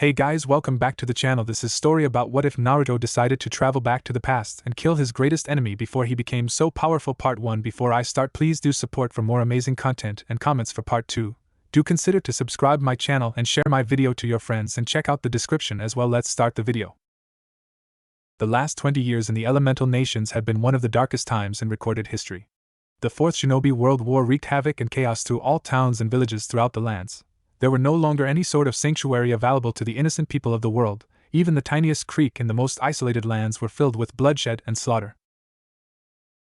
Hey guys, welcome back to the channel. This is story about what if Naruto decided to travel back to the past and kill his greatest enemy before he became so powerful. Part 1. Before I start, please do support for more amazing content and comments for part 2. Do consider to subscribe my channel and share my video to your friends and check out the description as well. Let's start the video. The last 20 years in the elemental nations had been one of the darkest times in recorded history. The Fourth Shinobi World War wreaked havoc and chaos through all towns and villages throughout the lands. There were no longer any sort of sanctuary available to the innocent people of the world. Even the tiniest creek in the most isolated lands were filled with bloodshed and slaughter.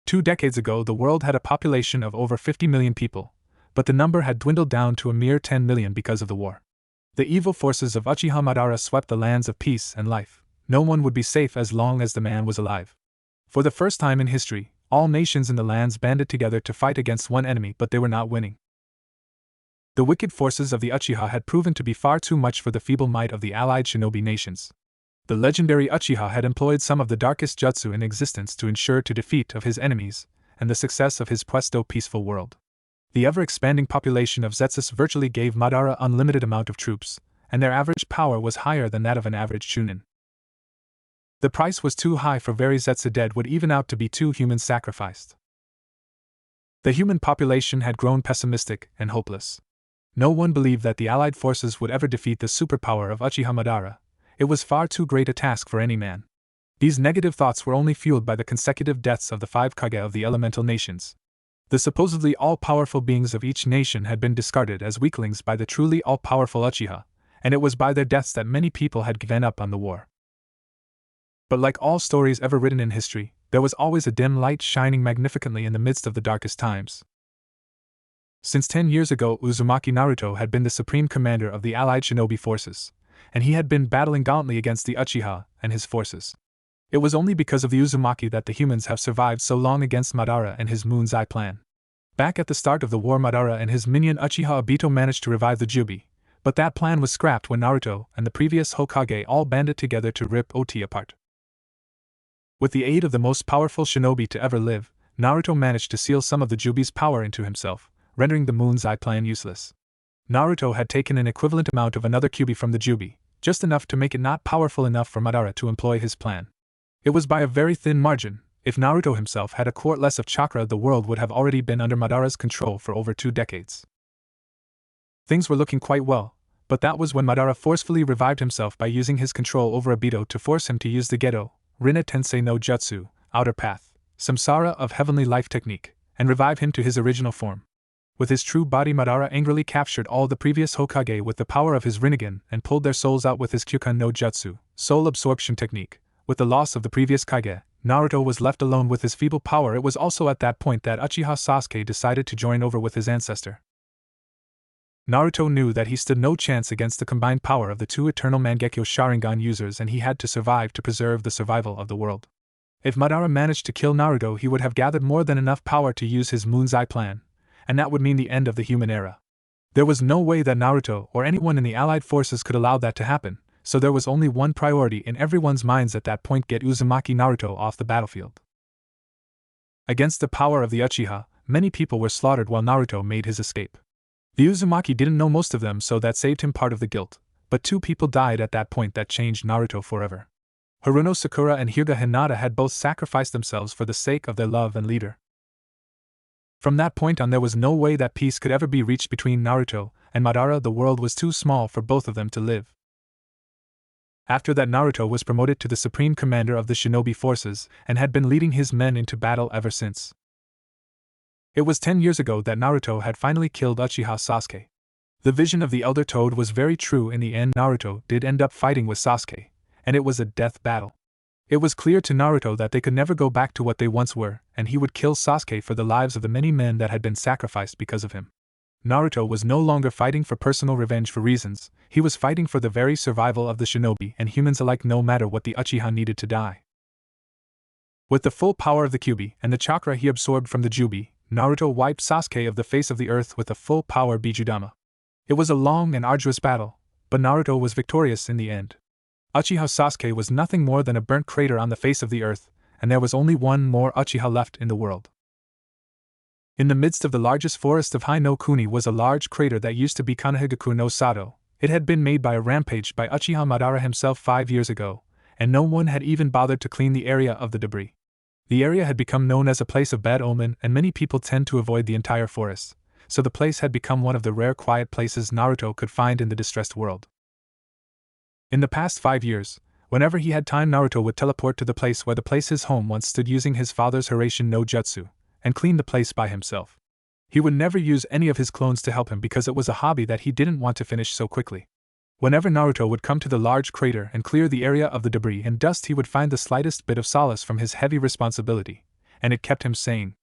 2 decades ago, the world had a population of over 50 million people, but the number had dwindled down to a mere 10 million because of the war. The evil forces of Uchiha Madara swept the lands of peace and life. No one would be safe as long as the man was alive. For the first time in history, all nations in the lands banded together to fight against one enemy, but they were not winning. The wicked forces of the Uchiha had proven to be far too much for the feeble might of the allied shinobi nations. The legendary Uchiha had employed some of the darkest jutsu in existence to ensure the defeat of his enemies and the success of his peaceful world. The ever-expanding population of Zetsus virtually gave Madara unlimited amount of troops, and their average power was higher than that of an average chunin. The price was too high for very Zetsu dead would even out to be 2 humans sacrificed. The human population had grown pessimistic and hopeless. No one believed that the allied forces would ever defeat the superpower of Uchiha Madara. It was far too great a task for any man. These negative thoughts were only fueled by the consecutive deaths of the 5 Kage of the elemental nations. The supposedly all-powerful beings of each nation had been discarded as weaklings by the truly all-powerful Uchiha, and it was by their deaths that many people had given up on the war. But like all stories ever written in history, there was always a dim light shining magnificently in the midst of the darkest times. Since 10 years ago, Uzumaki Naruto had been the supreme commander of the allied shinobi forces, and he had been battling gauntly against the Uchiha and his forces. It was only because of the Uzumaki that the humans have survived so long against Madara and his Moon's Eye plan. Back at the start of the war, Madara and his minion Uchiha Obito managed to revive the Jubi, but that plan was scrapped when Naruto and the previous Hokage all banded together to rip OT apart. With the aid of the most powerful shinobi to ever live, Naruto managed to seal some of the Jubi's power into himself, rendering the Moon's Eye plan useless. Naruto had taken an equivalent amount of another Kyuubi from the Jubi, just enough to make it not powerful enough for Madara to employ his plan. It was by a very thin margin. If Naruto himself had a quart less of chakra, the world would have already been under Madara's control for over 2 decades. Things were looking quite well, but that was when Madara forcefully revived himself by using his control over Obito to force him to use the Gedo, Rinne Tensei no Jutsu, Outer Path, Samsara of Heavenly Life technique, and revive him to his original form. With his true body, Madara angrily captured all the previous Hokage with the power of his Rinnegan and pulled their souls out with his Kyukan no Jutsu, soul absorption technique. With the loss of the previous Kage, Naruto was left alone with his feeble power. It was also at that point that Uchiha Sasuke decided to join over with his ancestor. Naruto knew that he stood no chance against the combined power of the 2 eternal Mangekyo Sharingan users, and he had to survive to preserve the survival of the world. If Madara managed to kill Naruto, he would have gathered more than enough power to use his Moon's Eye plan, and that would mean the end of the human era. There was no way that Naruto or anyone in the allied forces could allow that to happen, so there was only one priority in everyone's minds at that point: get Uzumaki Naruto off the battlefield. Against the power of the Uchiha, many people were slaughtered while Naruto made his escape. The Uzumaki didn't know most of them, so that saved him part of the guilt, but 2 people died at that point that changed Naruto forever. Haruno Sakura and Hyuga Hinata had both sacrificed themselves for the sake of their love and leader. From that point on, there was no way that peace could ever be reached between Naruto and Madara. The world was too small for both of them to live. After that, Naruto was promoted to the supreme commander of the shinobi forces and had been leading his men into battle ever since. It was 10 years ago that Naruto had finally killed Uchiha Sasuke. The vision of the Elder Toad was very true. In the end, Naruto did end up fighting with Sasuke, and it was a death battle. It was clear to Naruto that they could never go back to what they once were, and he would kill Sasuke for the lives of the many men that had been sacrificed because of him. Naruto was no longer fighting for personal revenge for reasons, he was fighting for the very survival of the shinobi and humans alike, no matter what the Uchiha needed to die. With the full power of the Kyuubi and the chakra he absorbed from the Jubi, Naruto wiped Sasuke of the face of the earth with the full power Bijudama. It was a long and arduous battle, but Naruto was victorious in the end. Uchiha Sasuke was nothing more than a burnt crater on the face of the earth, and there was only one more Uchiha left in the world. In the midst of the largest forest of Hai no Kuni was a large crater that used to be Kanahigaku no Sato, It had been made by a rampage by Uchiha Madara himself 5 years ago, and no one had even bothered to clean the area of the debris. The area had become known as a place of bad omen, and many people tend to avoid the entire forest, so the place had become one of the rare quiet places Naruto could find in the distressed world. In the past 5 years, whenever he had time, Naruto would teleport to the place where the place his home once stood using his father's Hiraishin no Jutsu, and clean the place by himself. He would never use any of his clones to help him because it was a hobby that he didn't want to finish so quickly. Whenever Naruto would come to the large crater and clear the area of the debris and dust, he would find the slightest bit of solace from his heavy responsibility, and it kept him sane.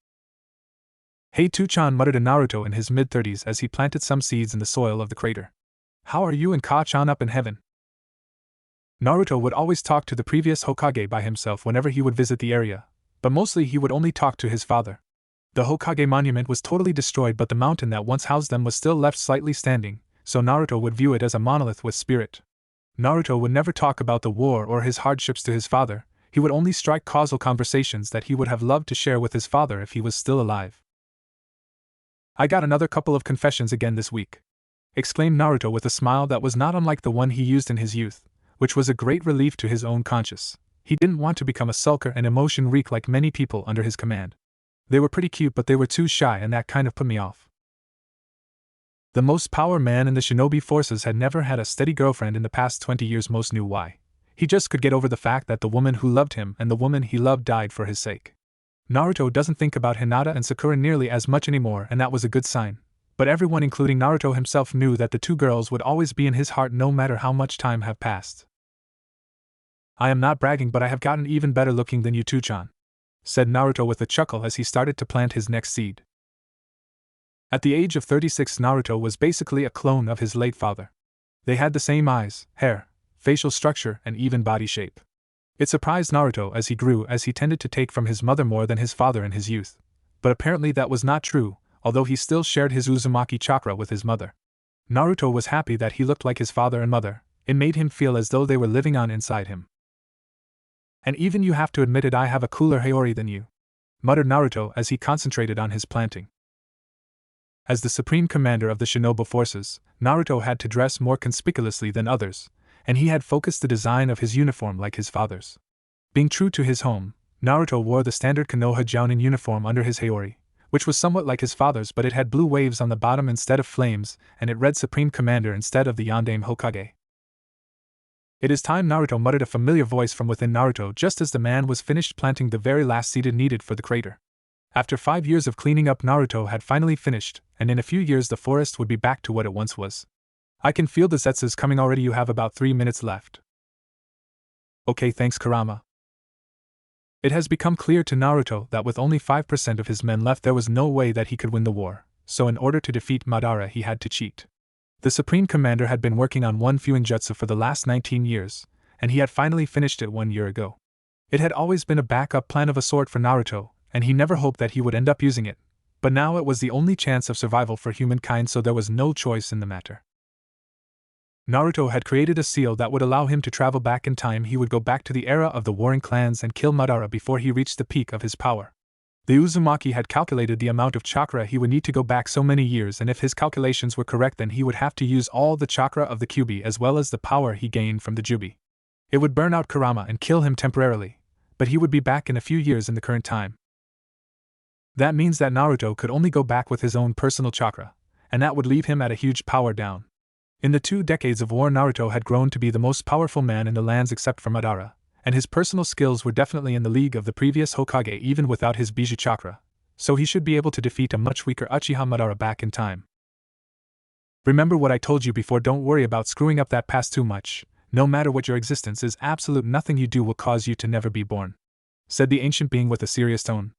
"Hey Two-chan," muttered a Naruto in his mid-30s as he planted some seeds in the soil of the crater. "How are you and Ka-chan up in heaven?" Naruto would always talk to the previous Hokage by himself whenever he would visit the area, but mostly he would only talk to his father. The Hokage monument was totally destroyed, but the mountain that once housed them was still left slightly standing, so Naruto would view it as a monolith with spirit. Naruto would never talk about the war or his hardships to his father. He would only strike causal conversations that he would have loved to share with his father if he was still alive. "I got another couple of confessions again this week," exclaimed Naruto with a smile that was not unlike the one he used in his youth, which was a great relief to his own conscience. He didn't want to become a sulker and emotion reek like many people under his command. They were pretty cute, but they were too shy, and that kind of put me off. The most power man in the shinobi forces had never had a steady girlfriend in the past 20 years. Most knew why. He just could get over the fact that the woman who loved him and the woman he loved died for his sake. Naruto doesn't think about Hinata and Sakura nearly as much anymore, and that was a good sign. But everyone, including Naruto himself, knew that the two girls would always be in his heart no matter how much time have passed. "I am not bragging, but I have gotten even better looking than you Two-chan," said Naruto with a chuckle as he started to plant his next seed. At the age of 36, Naruto was basically a clone of his late father. They had the same eyes, hair, facial structure, and even body shape. It surprised Naruto as he grew, as he tended to take from his mother more than his father in his youth. But apparently that was not true, although he still shared his Uzumaki chakra with his mother. Naruto was happy that he looked like his father and mother. It made him feel as though they were living on inside him. "And even you have to admit it, I have a cooler Haori than you," muttered Naruto as he concentrated on his planting. As the supreme commander of the shinobi forces, Naruto had to dress more conspicuously than others, and he had focused the design of his uniform like his father's. Being true to his home, Naruto wore the standard Konoha Jounin uniform under his Haori, which was somewhat like his father's, but it had blue waves on the bottom instead of flames, and it read Supreme Commander instead of the Yondaime Hokage. "It is time," Naruto muttered, a familiar voice from within Naruto just as the man was finished planting the very last seed needed for the crater. After 5 years of cleaning up, Naruto had finally finished, and in a few years the forest would be back to what it once was. "I can feel the zetsus coming already. You have about 3 minutes left." "Okay, thanks Kurama." It has become clear to Naruto that with only 5% of his men left there was no way that he could win the war, so in order to defeat Madara he had to cheat. The Supreme Commander had been working on one Fuinjutsu for the last 19 years, and he had finally finished it 1 year ago. It had always been a backup plan of a sort for Naruto, and he never hoped that he would end up using it, but now it was the only chance of survival for humankind, so there was no choice in the matter. Naruto had created a seal that would allow him to travel back in time. He would go back to the era of the warring clans and kill Madara before he reached the peak of his power. The Uzumaki had calculated the amount of chakra he would need to go back so many years, and if his calculations were correct then he would have to use all the chakra of the Kyuubi as well as the power he gained from the Jubi. It would burn out Kurama and kill him temporarily, but he would be back in a few years in the current time. That means that Naruto could only go back with his own personal chakra, and that would leave him at a huge power down. In the 2 decades of war, Naruto had grown to be the most powerful man in the lands except for Madara, and his personal skills were definitely in the league of the previous Hokage even without his Biju chakra, so he should be able to defeat a much weaker Uchiha Madara back in time. "Remember what I told you before, don't worry about screwing up that past too much. No matter what your existence is, absolute nothing you do will cause you to never be born," said the ancient being with a serious tone.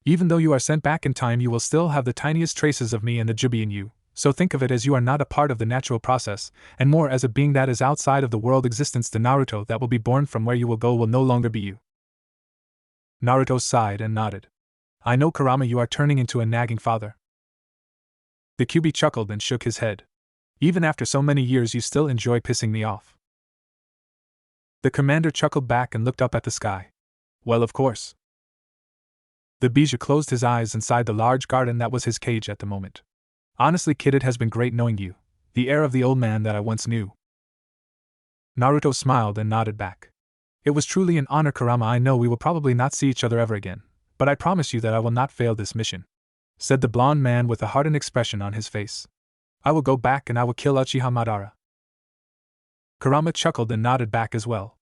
"Even though you are sent back in time, you will still have the tiniest traces of me and the Jubi in you. So think of it as you are not a part of the natural process, and more as a being that is outside of the world existence. The Naruto that will be born from where you will go will no longer be you." Naruto sighed and nodded. "I know, Kurama, you are turning into a nagging father." The Kyuubi chuckled and shook his head. "Even after so many years you still enjoy pissing me off." The commander chuckled back and looked up at the sky. "Well, of course." The Biju closed his eyes inside the large garden that was his cage at the moment. "Honestly, kid, it has been great knowing you, the heir of the old man that I once knew. Naruto smiled and nodded back. It was truly an honor, Kurama. I know we will probably not see each other ever again, but I promise you that I will not fail this mission, said the blond man with a hardened expression on his face. I will go back and I will kill Uchiha Madara. Kurama chuckled and nodded back as well.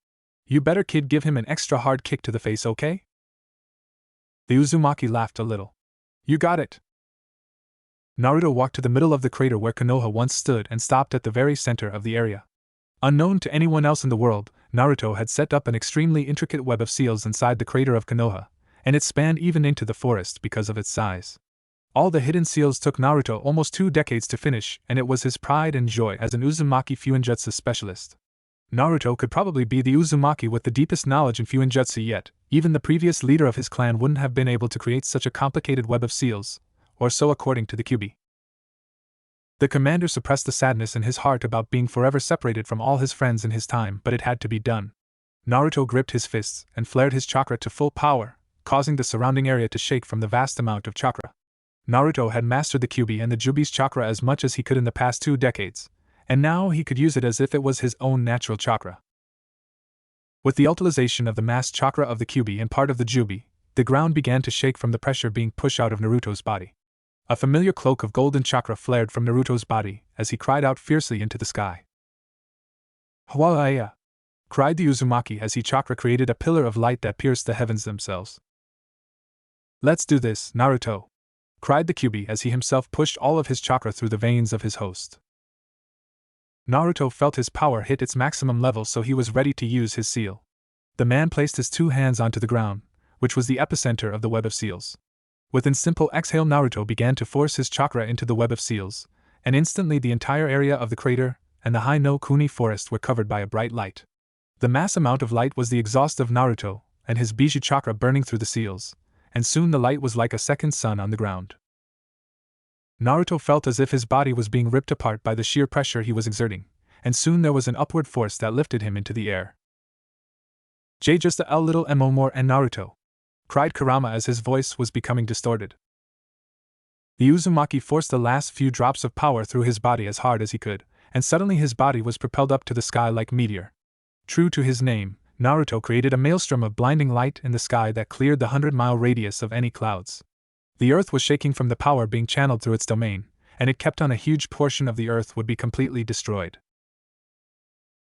You better, kid, give him an extra hard kick to the face, okay? The Uzumaki laughed a little. You got it. Naruto walked to the middle of the crater where Konoha once stood and stopped at the very center of the area. Unknown to anyone else in the world, Naruto had set up an extremely intricate web of seals inside the crater of Konoha, and it spanned even into the forest because of its size. All the hidden seals took Naruto almost 2 decades to finish, and it was his pride and joy as an Uzumaki Fuinjutsu specialist. Naruto could probably be the Uzumaki with the deepest knowledge in Fuinjutsu yet. Even the previous leader of his clan wouldn't have been able to create such a complicated web of seals, or so according to the Kyuubi. The commander suppressed the sadness in his heart about being forever separated from all his friends in his time, but it had to be done. Naruto gripped his fists and flared his chakra to full power, causing the surrounding area to shake from the vast amount of chakra. Naruto had mastered the Kyuubi and the Jubi's chakra as much as he could in the past 2 decades, and now he could use it as if it was his own natural chakra. With the utilization of the mass chakra of the Kyuubi and part of the Jubi, the ground began to shake from the pressure being pushed out of Naruto's body. A familiar cloak of golden chakra flared from Naruto's body as he cried out fiercely into the sky. Hwaaya! Cried the Uzumaki as he chakra created a pillar of light that pierced the heavens themselves. Let's do this, Naruto! Cried the Kyuubi as he himself pushed all of his chakra through the veins of his host. Naruto felt his power hit its maximum level, so he was ready to use his seal. The man placed his 2 hands onto the ground, which was the epicenter of the web of seals. With a simple exhale, Naruto began to force his chakra into the web of seals, and instantly the entire area of the crater and the Hai no Kuni forest were covered by a bright light. The mass amount of light was the exhaust of Naruto and his Biju chakra burning through the seals, and soon the light was like a second sun on the ground. Naruto felt as if his body was being ripped apart by the sheer pressure he was exerting, and soon there was an upward force that lifted him into the air. Just a little more and Naruto! Cried Kurama as his voice was becoming distorted. The Uzumaki forced the last few drops of power through his body as hard as he could, and suddenly his body was propelled up to the sky like meteor. True to his name, Naruto created a maelstrom of blinding light in the sky that cleared the 100-mile radius of any clouds. The earth was shaking from the power being channeled through its domain, and it kept on a huge portion of the earth would be completely destroyed.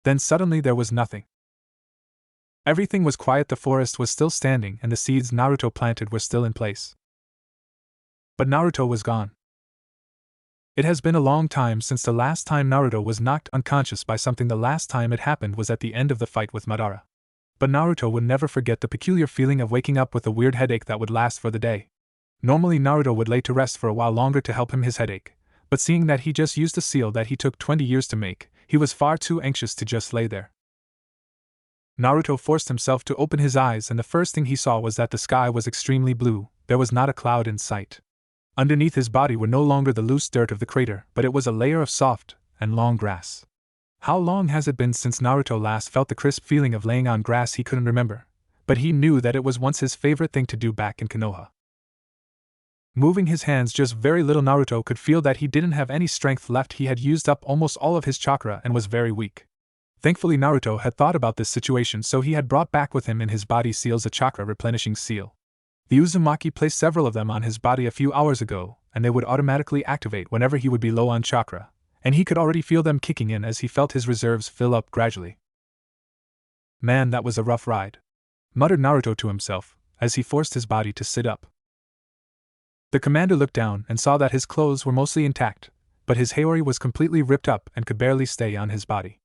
Then suddenly there was nothing. Everything was quiet. The forest was still standing and the seeds Naruto planted were still in place. But Naruto was gone. It has been a long time since the last time Naruto was knocked unconscious by something. The last time it happened was at the end of the fight with Madara. But Naruto would never forget the peculiar feeling of waking up with a weird headache that would last for the day. Normally Naruto would lay to rest for a while longer to help him his headache, but seeing that he just used a seal that he took 20 years to make, he was far too anxious to just lay there. Naruto forced himself to open his eyes, and the first thing he saw was that the sky was extremely blue. There was not a cloud in sight. Underneath his body were no longer the loose dirt of the crater, but it was a layer of soft and long grass. How long has it been since Naruto last felt the crisp feeling of laying on grass? He couldn't remember, but he knew that it was once his favorite thing to do back in Konoha. Moving his hands just very little, Naruto could feel that he didn't have any strength left. He had used up almost all of his chakra and was very weak. Thankfully Naruto had thought about this situation, so he had brought back with him in his body seals a chakra replenishing seal. The Uzumaki placed several of them on his body a few hours ago, and they would automatically activate whenever he would be low on chakra, and he could already feel them kicking in as he felt his reserves fill up gradually. Man, that was a rough ride, muttered Naruto to himself, as he forced his body to sit up. The commander looked down and saw that his clothes were mostly intact, but his haori was completely ripped up and could barely stay on his body.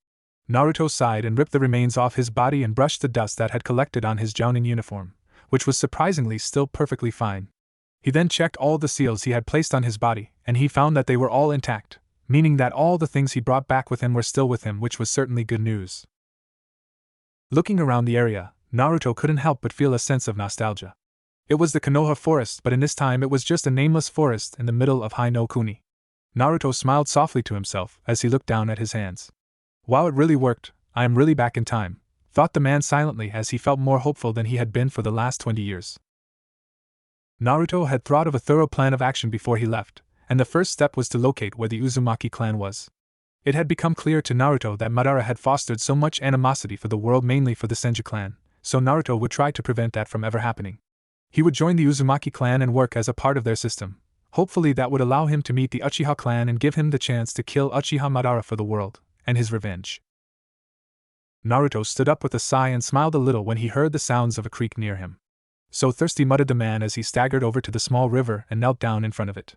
Naruto sighed and ripped the remains off his body and brushed the dust that had collected on his Jounin uniform, which was surprisingly still perfectly fine. He then checked all the seals he had placed on his body, and he found that they were all intact, meaning that all the things he brought back with him were still with him, which was certainly good news. Looking around the area, Naruto couldn't help but feel a sense of nostalgia. It was the Konoha forest, but in this time it was just a nameless forest in the middle of Hai no Kuni. Naruto smiled softly to himself as he looked down at his hands. Wow, it really worked. I am really back in time, thought the man silently as he felt more hopeful than he had been for the last 20 years. Naruto had thought of a thorough plan of action before he left, and the first step was to locate where the Uzumaki clan was. It had become clear to Naruto that Madara had fostered so much animosity for the world, mainly for the Senju clan, so Naruto would try to prevent that from ever happening. He would join the Uzumaki clan and work as a part of their system. Hopefully that would allow him to meet the Uchiha clan and give him the chance to kill Uchiha Madara for the world, and his revenge. Naruto stood up with a sigh and smiled a little when he heard the sounds of a creek near him. "So thirsty," muttered the man as he staggered over to the small river and knelt down in front of it.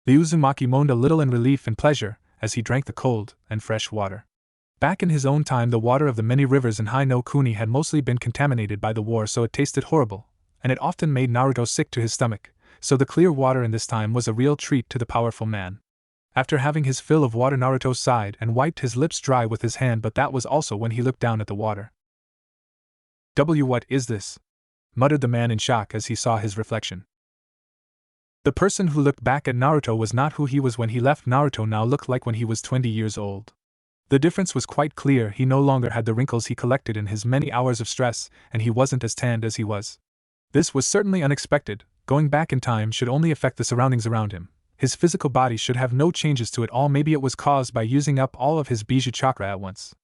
The Uzumaki moaned a little in relief and pleasure as he drank the cold and fresh water. Back in his own time, the water of the many rivers in Hai no Kuni had mostly been contaminated by the war, so it tasted horrible, and it often made Naruto sick to his stomach, so the clear water in this time was a real treat to the powerful man. After having his fill of water, Naruto sighed and wiped his lips dry with his hand, but that was also when he looked down at the water. What is this?" muttered the man in shock as he saw his reflection. The person who looked back at Naruto was not who he was when he left. Naruto now looked like when he was 20 years old. The difference was quite clear. He no longer had the wrinkles he collected in his many hours of stress, and he wasn't as tanned as he was. This was certainly unexpected. Going back in time should only affect the surroundings around him. His physical body should have no changes to it all. Maybe it was caused by using up all of his Biju chakra at once.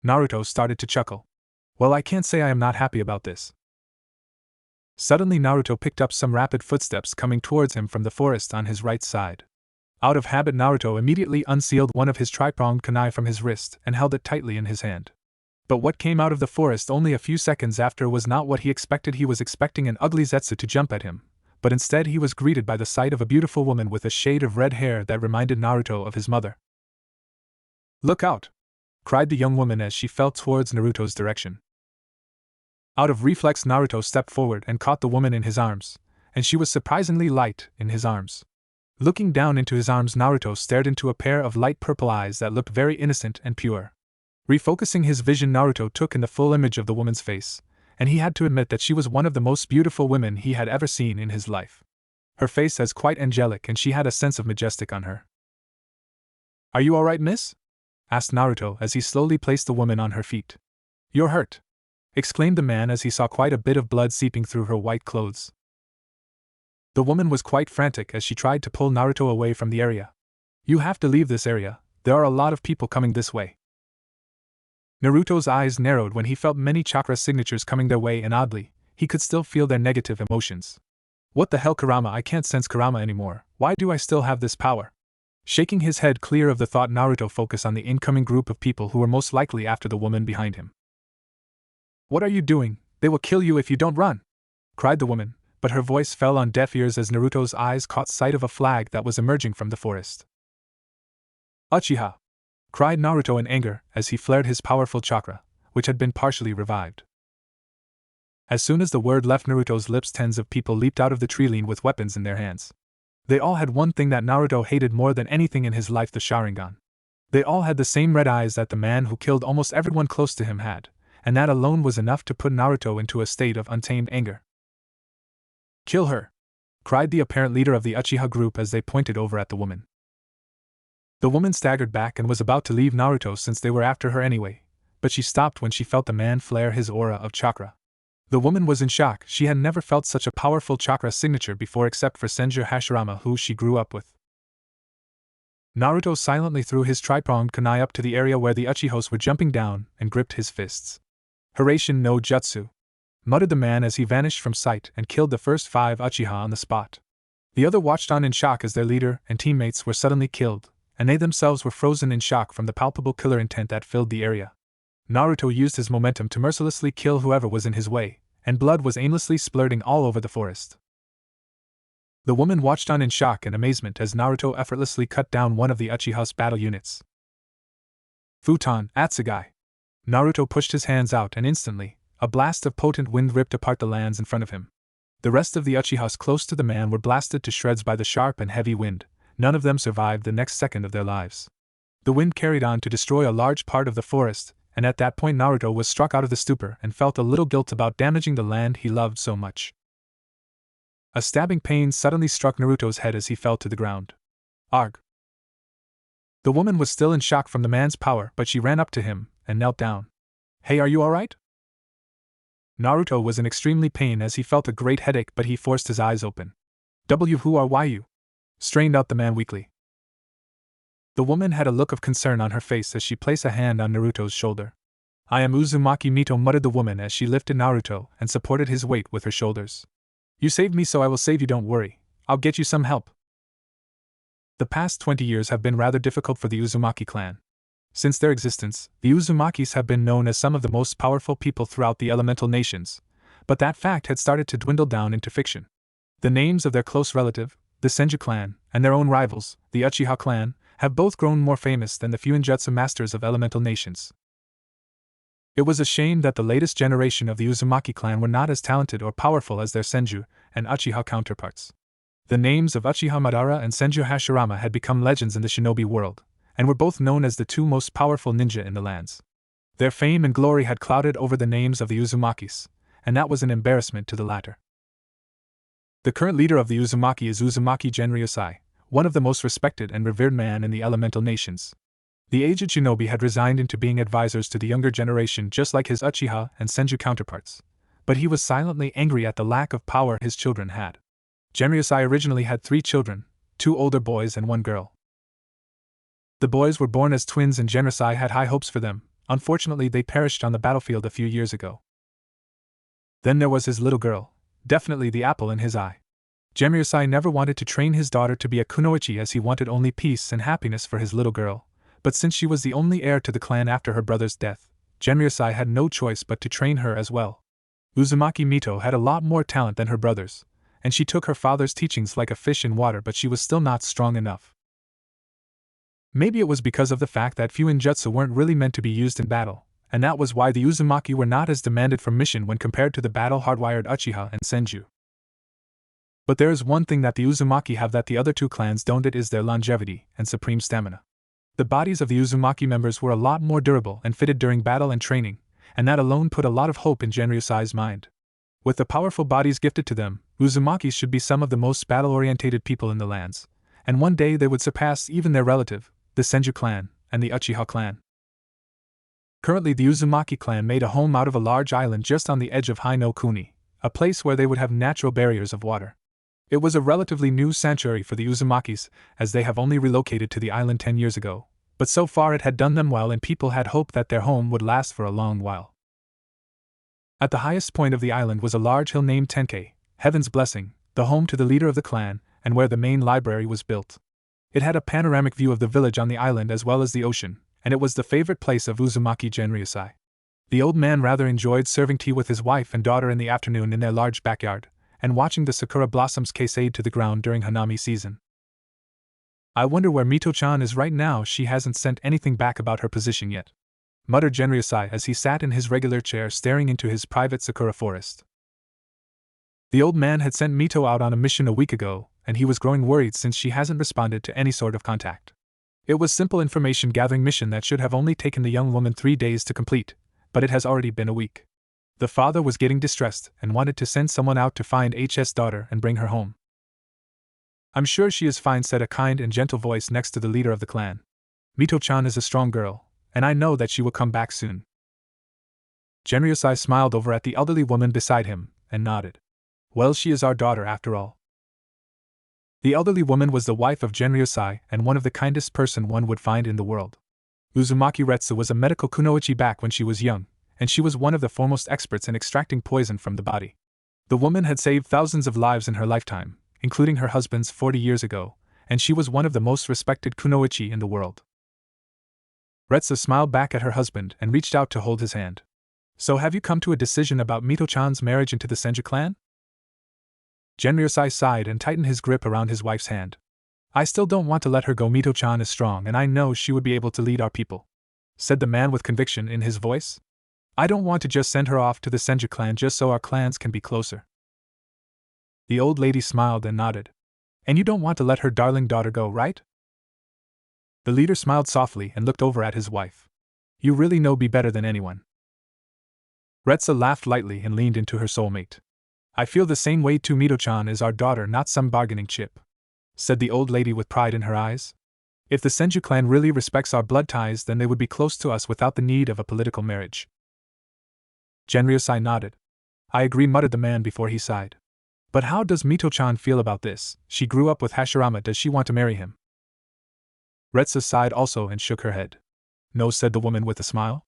Naruto started to chuckle. "Well, I can't say I am not happy about this." Suddenly Naruto picked up some rapid footsteps coming towards him from the forest on his right side. Out of habit, Naruto immediately unsealed one of his tri-pronged kunai from his wrist and held it tightly in his hand. But what came out of the forest only a few seconds after was not what he expected. He was expecting an ugly Zetsu to jump at him, but instead he was greeted by the sight of a beautiful woman with a shade of red hair that reminded Naruto of his mother. "Look out!" cried the young woman as she fell towards Naruto's direction. Out of reflex, Naruto stepped forward and caught the woman in his arms, and she was surprisingly light in his arms. Looking down into his arms, Naruto stared into a pair of light purple eyes that looked very innocent and pure. Refocusing his vision, Naruto took in the full image of the woman's face, and he had to admit that she was one of the most beautiful women he had ever seen in his life. Her face was quite angelic and she had a sense of majestic on her. "Are you all right, miss?" asked Naruto as he slowly placed the woman on her feet. "You're hurt," exclaimed the man as he saw quite a bit of blood seeping through her white clothes. The woman was quite frantic as she tried to pull Naruto away from the area. "You have to leave this area, there are a lot of people coming this way." Naruto's eyes narrowed when he felt many chakra signatures coming their way, and oddly, he could still feel their negative emotions. "What the hell, Kurama? I can't sense Kurama anymore. Why do I still have this power?" Shaking his head clear of the thought, Naruto focused on the incoming group of people who were most likely after the woman behind him. "What are you doing? They will kill you if you don't run!" cried the woman, but her voice fell on deaf ears as Naruto's eyes caught sight of a flag that was emerging from the forest. "Uchiha!" cried Naruto in anger as he flared his powerful chakra, which had been partially revived. As soon as the word left Naruto's lips, tens of people leaped out of the tree line with weapons in their hands. They all had one thing that Naruto hated more than anything in his life: the Sharingan. They all had the same red eyes that the man who killed almost everyone close to him had, and that alone was enough to put Naruto into a state of untamed anger. "Kill her!" cried the apparent leader of the Uchiha group as they pointed over at the woman. The woman staggered back and was about to leave Naruto since they were after her anyway, but she stopped when she felt the man flare his aura of chakra. The woman was in shock. She had never felt such a powerful chakra signature before except for Senju Hashirama, who she grew up with. Naruto silently threw his tri-pronged kunai up to the area where the Uchihos were jumping down and gripped his fists. "Hiraishin no Jutsu," muttered the man as he vanished from sight and killed the first 5 Uchiha on the spot. The other watched on in shock as their leader and teammates were suddenly killed, and they themselves were frozen in shock from the palpable killer intent that filled the area. Naruto used his momentum to mercilessly kill whoever was in his way, and blood was aimlessly splurting all over the forest. The woman watched on in shock and amazement as Naruto effortlessly cut down one of the Uchiha's battle units. "Futon, Atsugai!" Naruto pushed his hands out and instantly, a blast of potent wind ripped apart the lands in front of him. The rest of the Uchihas close to the man were blasted to shreds by the sharp and heavy wind. None of them survived the next second of their lives. The wind carried on to destroy a large part of the forest, and at that point Naruto was struck out of the stupor and felt a little guilt about damaging the land he loved so much. A stabbing pain suddenly struck Naruto's head as he fell to the ground. "Arg!" The woman was still in shock from the man's power, but she ran up to him and knelt down. "Hey, are you alright?" Naruto was in extremely pain as he felt a great headache, but he forced his eyes open. "Who are you?" strained out the man weakly. The woman had a look of concern on her face as she placed a hand on Naruto's shoulder. "I am Uzumaki Mito," muttered the woman as she lifted Naruto and supported his weight with her shoulders. "You saved me, so I will save you, don't worry. I'll get you some help." The past 20 years have been rather difficult for the Uzumaki clan. Since their existence, the Uzumakis have been known as some of the most powerful people throughout the elemental nations, but that fact had started to dwindle down into fiction. The names of their close relative, the Senju clan, and their own rivals, the Uchiha clan, have both grown more famous than the Fuinjutsu masters of elemental nations. It was a shame that the latest generation of the Uzumaki clan were not as talented or powerful as their Senju and Uchiha counterparts. The names of Uchiha Madara and Senju Hashirama had become legends in the shinobi world, and were both known as the two most powerful ninja in the lands. Their fame and glory had clouded over the names of the Uzumakis, and that was an embarrassment to the latter. The current leader of the Uzumaki is Uzumaki Genryosai, one of the most respected and revered men in the elemental nations. The aged shinobi had resigned into being advisors to the younger generation just like his Uchiha and Senju counterparts, but he was silently angry at the lack of power his children had. Genryosai originally had 3 children, 2 older boys and 1 girl. The boys were born as twins and Genryosai had high hopes for them. Unfortunately, they perished on the battlefield a few years ago. Then there was his little girl, definitely the apple in his eye. Genryosai never wanted to train his daughter to be a kunoichi as he wanted only peace and happiness for his little girl, but since she was the only heir to the clan after her brother's death, Genryosai had no choice but to train her as well. Uzumaki Mito had a lot more talent than her brothers, and she took her father's teachings like a fish in water, but she was still not strong enough. Maybe it was because of the fact that Fuinjutsu weren't really meant to be used in battle, and that was why the Uzumaki were not as demanded for mission when compared to the battle-hardwired Uchiha and Senju. But there is one thing that the Uzumaki have that the other 2 clans don't, it is their longevity and supreme stamina. The bodies of the Uzumaki members were a lot more durable and fitted during battle and training, and that alone put a lot of hope in Genryosai's mind. With the powerful bodies gifted to them, Uzumakis should be some of the most battle-orientated people in the lands, and one day they would surpass even their relative, the Senju clan, and the Uchiha clan. Currently the Uzumaki clan made a home out of a large island just on the edge of Hai no Kuni, a place where they would have natural barriers of water. It was a relatively new sanctuary for the Uzumakis, as they have only relocated to the island 10 years ago, but so far it had done them well and people had hoped that their home would last for a long while. At the highest point of the island was a large hill named Tenkei, Heaven's Blessing, the home to the leader of the clan, and where the main library was built. It had a panoramic view of the village on the island as well as the ocean, and it was the favorite place of Uzumaki Genryosai. The old man rather enjoyed serving tea with his wife and daughter in the afternoon in their large backyard, and watching the sakura blossoms cascade to the ground during Hanami season. "I wonder where Mito-chan is right now. She hasn't sent anything back about her position yet," muttered Genryosai as he sat in his regular chair staring into his private sakura forest. The old man had sent Mito out on a mission a week ago, and he was growing worried since she hasn't responded to any sort of contact. It was simple information gathering mission that should have only taken the young woman 3 days to complete, but it has already been a week. The father was getting distressed and wanted to send someone out to find H's daughter and bring her home. "I'm sure she is fine," said a kind and gentle voice next to the leader of the clan. "Mito-chan is a strong girl, and I know that she will come back soon." Genryosai smiled over at the elderly woman beside him, and nodded. "Well, she is our daughter after all." The elderly woman was the wife of Genryosai and one of the kindest person one would find in the world. Uzumaki Retsu was a medical kunoichi back when she was young, and she was one of the foremost experts in extracting poison from the body. The woman had saved thousands of lives in her lifetime, including her husband's 40 years ago, and she was one of the most respected kunoichi in the world. Retsu smiled back at her husband and reached out to hold his hand. "So have you come to a decision about Mito-chan's marriage into the Senju clan?" Genryosai sighed and tightened his grip around his wife's hand. "I still don't want to let her go. Mito-chan is strong and I know she would be able to lead our people," said the man with conviction in his voice. "I don't want to just send her off to the Senju clan just so our clans can be closer." The old lady smiled and nodded. "And you don't want to let her darling daughter go, right?" The leader smiled softly and looked over at his wife. "You really know me better than anyone." Retsu laughed lightly and leaned into her soulmate. "I feel the same way too. Mito-chan is our daughter, not some bargaining chip," said the old lady with pride in her eyes. "If the Senju clan really respects our blood ties, then they would be close to us without the need of a political marriage." Genryosai nodded. "I agree," muttered the man before he sighed. "But how does Mito-chan feel about this? She grew up with Hashirama. Does she want to marry him?" Retsu sighed also and shook her head. No, said the woman with a smile.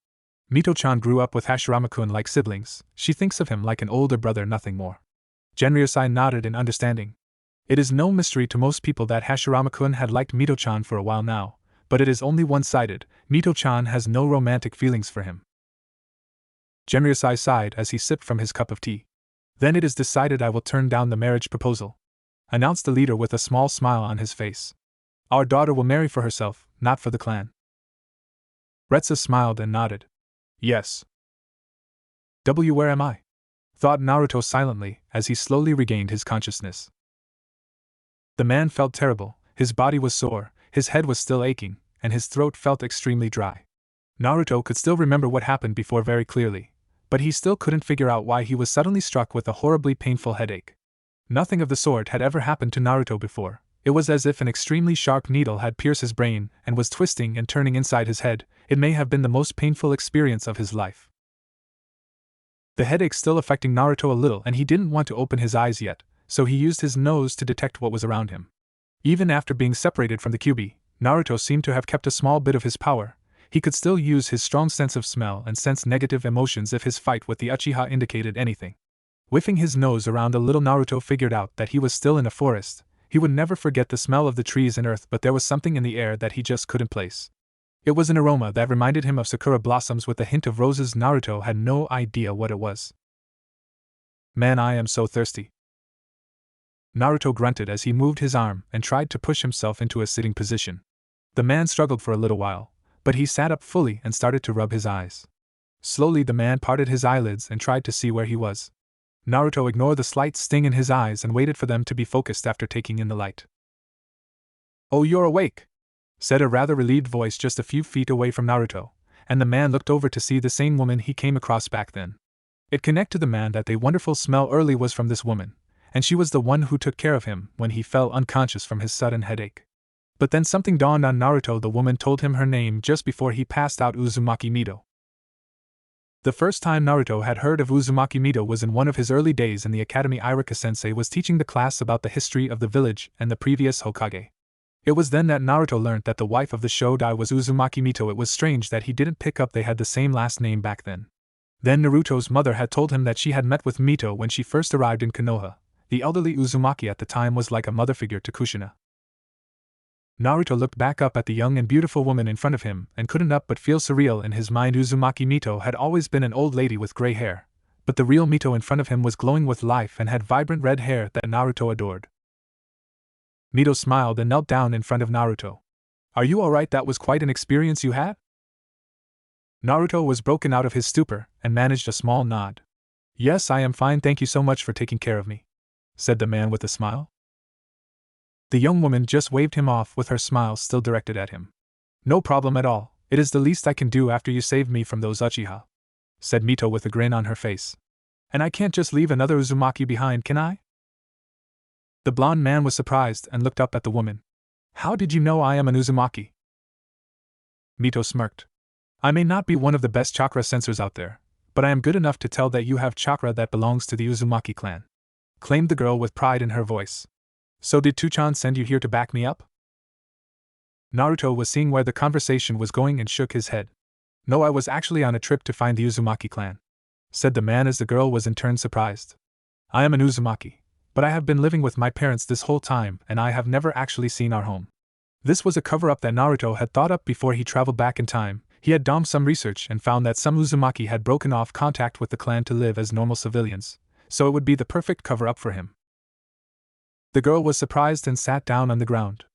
Mito-chan grew up with Hashirama-kun like siblings, she thinks of him like an older brother, nothing more. Genryosai nodded in understanding. It is no mystery to most people that Hashirama-kun had liked Mito-chan for a while now, but it is only one-sided. Mito-chan has no romantic feelings for him. Genryosai sighed as he sipped from his cup of tea. Then it is decided, I will turn down the marriage proposal, announced the leader with a small smile on his face. Our daughter will marry for herself, not for the clan. Retsu smiled and nodded. Yes. Where am I? Thought Naruto silently as he slowly regained his consciousness. The man felt terrible, his body was sore, his head was still aching, and his throat felt extremely dry. Naruto could still remember what happened before very clearly, but he still couldn't figure out why he was suddenly struck with a horribly painful headache. Nothing of the sort had ever happened to Naruto before. It was as if an extremely sharp needle had pierced his brain and was twisting and turning inside his head. It may have been the most painful experience of his life. The headache still affecting Naruto a little, and he didn't want to open his eyes yet, so he used his nose to detect what was around him. Even after being separated from the Kyuubi, Naruto seemed to have kept a small bit of his power. He could still use his strong sense of smell and sense negative emotions if his fight with the Uchiha indicated anything. Whiffing his nose around a little, Naruto figured out that he was still in a forest. He would never forget the smell of the trees and earth, but there was something in the air that he just couldn't place. It was an aroma that reminded him of sakura blossoms with a hint of roses. Naruto had no idea what it was. Man, I am so thirsty. Naruto grunted as he moved his arm and tried to push himself into a sitting position. The man struggled for a little while, but he sat up fully and started to rub his eyes. Slowly the man parted his eyelids and tried to see where he was. Naruto ignored the slight sting in his eyes and waited for them to be focused after taking in the light. Oh, you're awake, said a rather relieved voice just a few feet away from Naruto, and the man looked over to see the same woman he came across back then. It connected to the man that the wonderful smell early was from this woman, and she was the one who took care of him when he fell unconscious from his sudden headache. But then something dawned on Naruto. The woman told him her name just before he passed out: Uzumaki Mito. The first time Naruto had heard of Uzumaki Mito was in one of his early days in the academy. Irika-sensei was teaching the class about the history of the village and the previous Hokage. It was then that Naruto learned that the wife of the Shodai was Uzumaki Mito. It was strange that he didn't pick up they had the same last name back then. Then Naruto's mother had told him that she had met with Mito when she first arrived in Konoha. The elderly Uzumaki at the time was like a mother figure to Kushina. Naruto looked back up at the young and beautiful woman in front of him and couldn't help but feel surreal in his mind. Uzumaki Mito had always been an old lady with gray hair, but the real Mito in front of him was glowing with life and had vibrant red hair that Naruto adored. Mito smiled and knelt down in front of Naruto. Are you alright? That was quite an experience you had? Naruto was broken out of his stupor and managed a small nod. Yes, I am fine, thank you so much for taking care of me, said the man with a smile. The young woman just waved him off with her smile still directed at him. No problem at all, it is the least I can do after you saved me from those Uchiha, said Mito with a grin on her face. And I can't just leave another Uzumaki behind, can I? The blonde man was surprised and looked up at the woman. How did you know I am an Uzumaki? Mito smirked. I may not be one of the best chakra sensors out there, but I am good enough to tell that you have chakra that belongs to the Uzumaki clan, claimed the girl with pride in her voice. So did Tuchan send you here to back me up? Naruto was seeing where the conversation was going and shook his head. No, I was actually on a trip to find the Uzumaki clan, said the man as the girl was in turn surprised. I am an Uzumaki, but I have been living with my parents this whole time and I have never actually seen our home. This was a cover-up that Naruto had thought up before he traveled back in time. He had done some research and found that some Uzumaki had broken off contact with the clan to live as normal civilians, so it would be the perfect cover-up for him. The girl was surprised and sat down on the ground.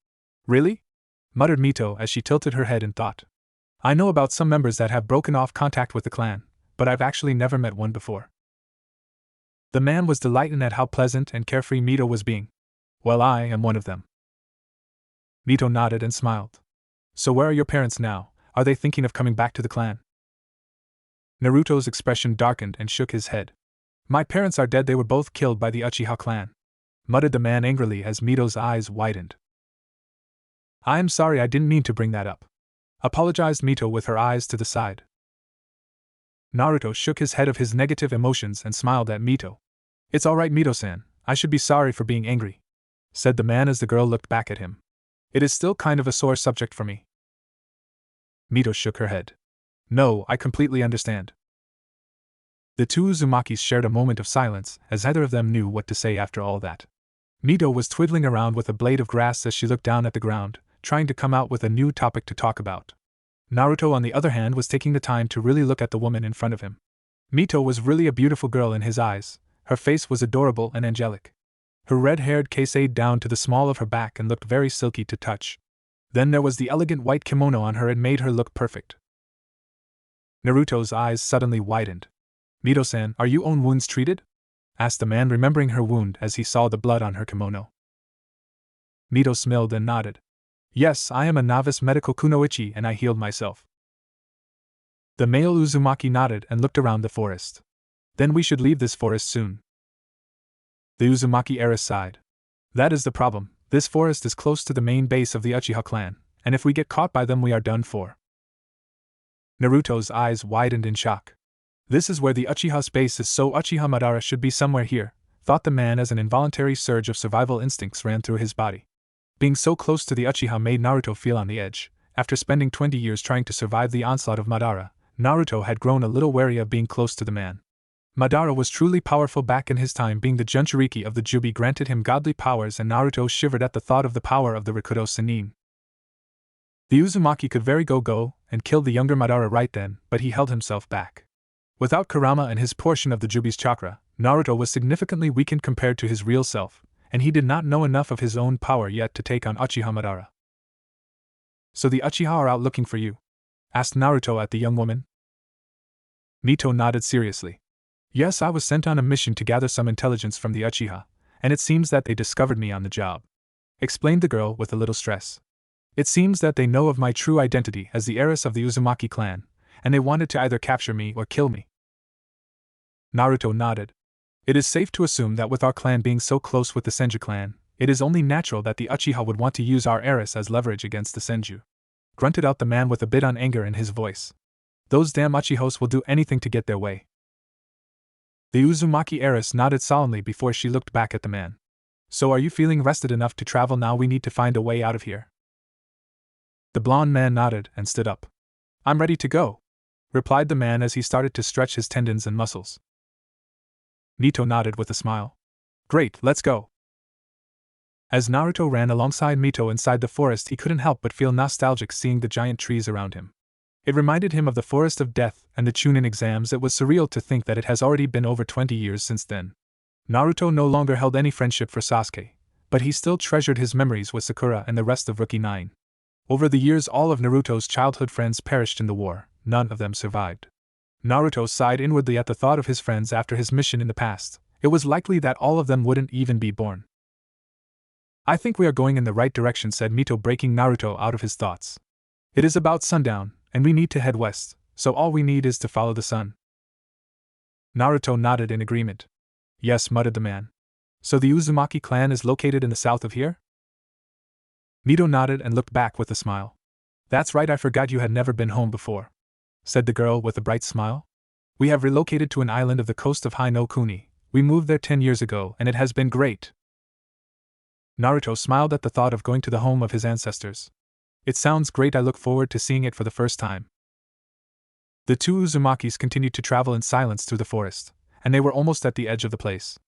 Really? Muttered Mito as she tilted her head in thought. I know about some members that have broken off contact with the clan, but I've actually never met one before. The man was delighted at how pleasant and carefree Mito was being. Well, I am one of them. Mito nodded and smiled. So where are your parents now? Are they thinking of coming back to the clan? Naruto's expression darkened and shook his head. My parents are dead, they were both killed by the Uchiha clan, muttered the man angrily as Mito's eyes widened. I am sorry, I didn't mean to bring that up, apologized Mito with her eyes to the side. Naruto shook his head of his negative emotions and smiled at Mito. It's alright, Mito-san, I should be sorry for being angry, said the man as the girl looked back at him. It is still kind of a sore subject for me. Mito shook her head. No, I completely understand. The two Uzumakis shared a moment of silence, as neither of them knew what to say after all that. Mito was twiddling around with a blade of grass as she looked down at the ground, trying to come out with a new topic to talk about. Naruto, on the other hand, was taking the time to really look at the woman in front of him. Mito was really a beautiful girl in his eyes. Her face was adorable and angelic. Her red-haired cascade down to the small of her back and looked very silky to touch. Then there was the elegant white kimono on her and made her look perfect. Naruto's eyes suddenly widened. Mito-san, are you own wounds treated? Asked the man, remembering her wound as he saw the blood on her kimono. Mito smiled and nodded. Yes, I am a novice medical kunoichi and I healed myself. The male Uzumaki nodded and looked around the forest. Then we should leave this forest soon. The Uzumaki heiress sighed. That is the problem, this forest is close to the main base of the Uchiha clan, and if we get caught by them we are done for. Naruto's eyes widened in shock. This is where the Uchiha's base is, so Uchiha Madara should be somewhere here, thought the man as an involuntary surge of survival instincts ran through his body. Being so close to the Uchiha made Naruto feel on the edge. After spending 20 years trying to survive the onslaught of Madara, Naruto had grown a little wary of being close to the man. Madara was truly powerful back in his time, being the Jinchuriki of the Jubi granted him godly powers, and Naruto shivered at the thought of the power of the Rikudo Sennin. The Uzumaki could very go and kill the younger Madara right then, but he held himself back. Without Kurama and his portion of the Jubi's chakra, Naruto was significantly weakened compared to his real self, and he did not know enough of his own power yet to take on Uchiha Madara. So the Uchiha are out looking for you? Asked Naruto at the young woman. Mito nodded seriously. Yes, I was sent on a mission to gather some intelligence from the Uchiha, and it seems that they discovered me on the job. Explained the girl with a little stress. It seems that they know of my true identity as the heiress of the Uzumaki clan, and they wanted to either capture me or kill me. Naruto nodded. It is safe to assume that with our clan being so close with the Senju clan, it is only natural that the Uchiha would want to use our heiress as leverage against the Senju. Grunted out the man with a bit of anger in his voice. Those damn Uchihos will do anything to get their way. The Uzumaki heiress nodded solemnly before she looked back at the man. So are you feeling rested enough to travel now? We need to find a way out of here. The blonde man nodded and stood up. I'm ready to go, replied the man as he started to stretch his tendons and muscles. Mito nodded with a smile. Great, let's go. As Naruto ran alongside Mito inside the forest, he couldn't help but feel nostalgic seeing the giant trees around him. It reminded him of the Forest of Death and the Chunin exams. It was surreal to think that it has already been over 20 years since then. Naruto no longer held any friendship for Sasuke, but he still treasured his memories with Sakura and the rest of Rookie 9. Over the years, all of Naruto's childhood friends perished in the war, none of them survived. Naruto sighed inwardly at the thought of his friends after his mission in the past. It was likely that all of them wouldn't even be born. I think we are going in the right direction, said Mito, breaking Naruto out of his thoughts. It is about sundown, and we need to head west, so all we need is to follow the sun. Naruto nodded in agreement. Yes, muttered the man. So the Uzumaki clan is located in the south of here? Mito nodded and looked back with a smile. That's right, I forgot you had never been home before, said the girl with a bright smile. We have relocated to an island of the coast of Hai no Kuni. We moved there 10 years ago, and it has been great. Naruto smiled at the thought of going to the home of his ancestors. It sounds great, I look forward to seeing it for the first time. The two Uzumakis continued to travel in silence through the forest, and they were almost at the edge of the place.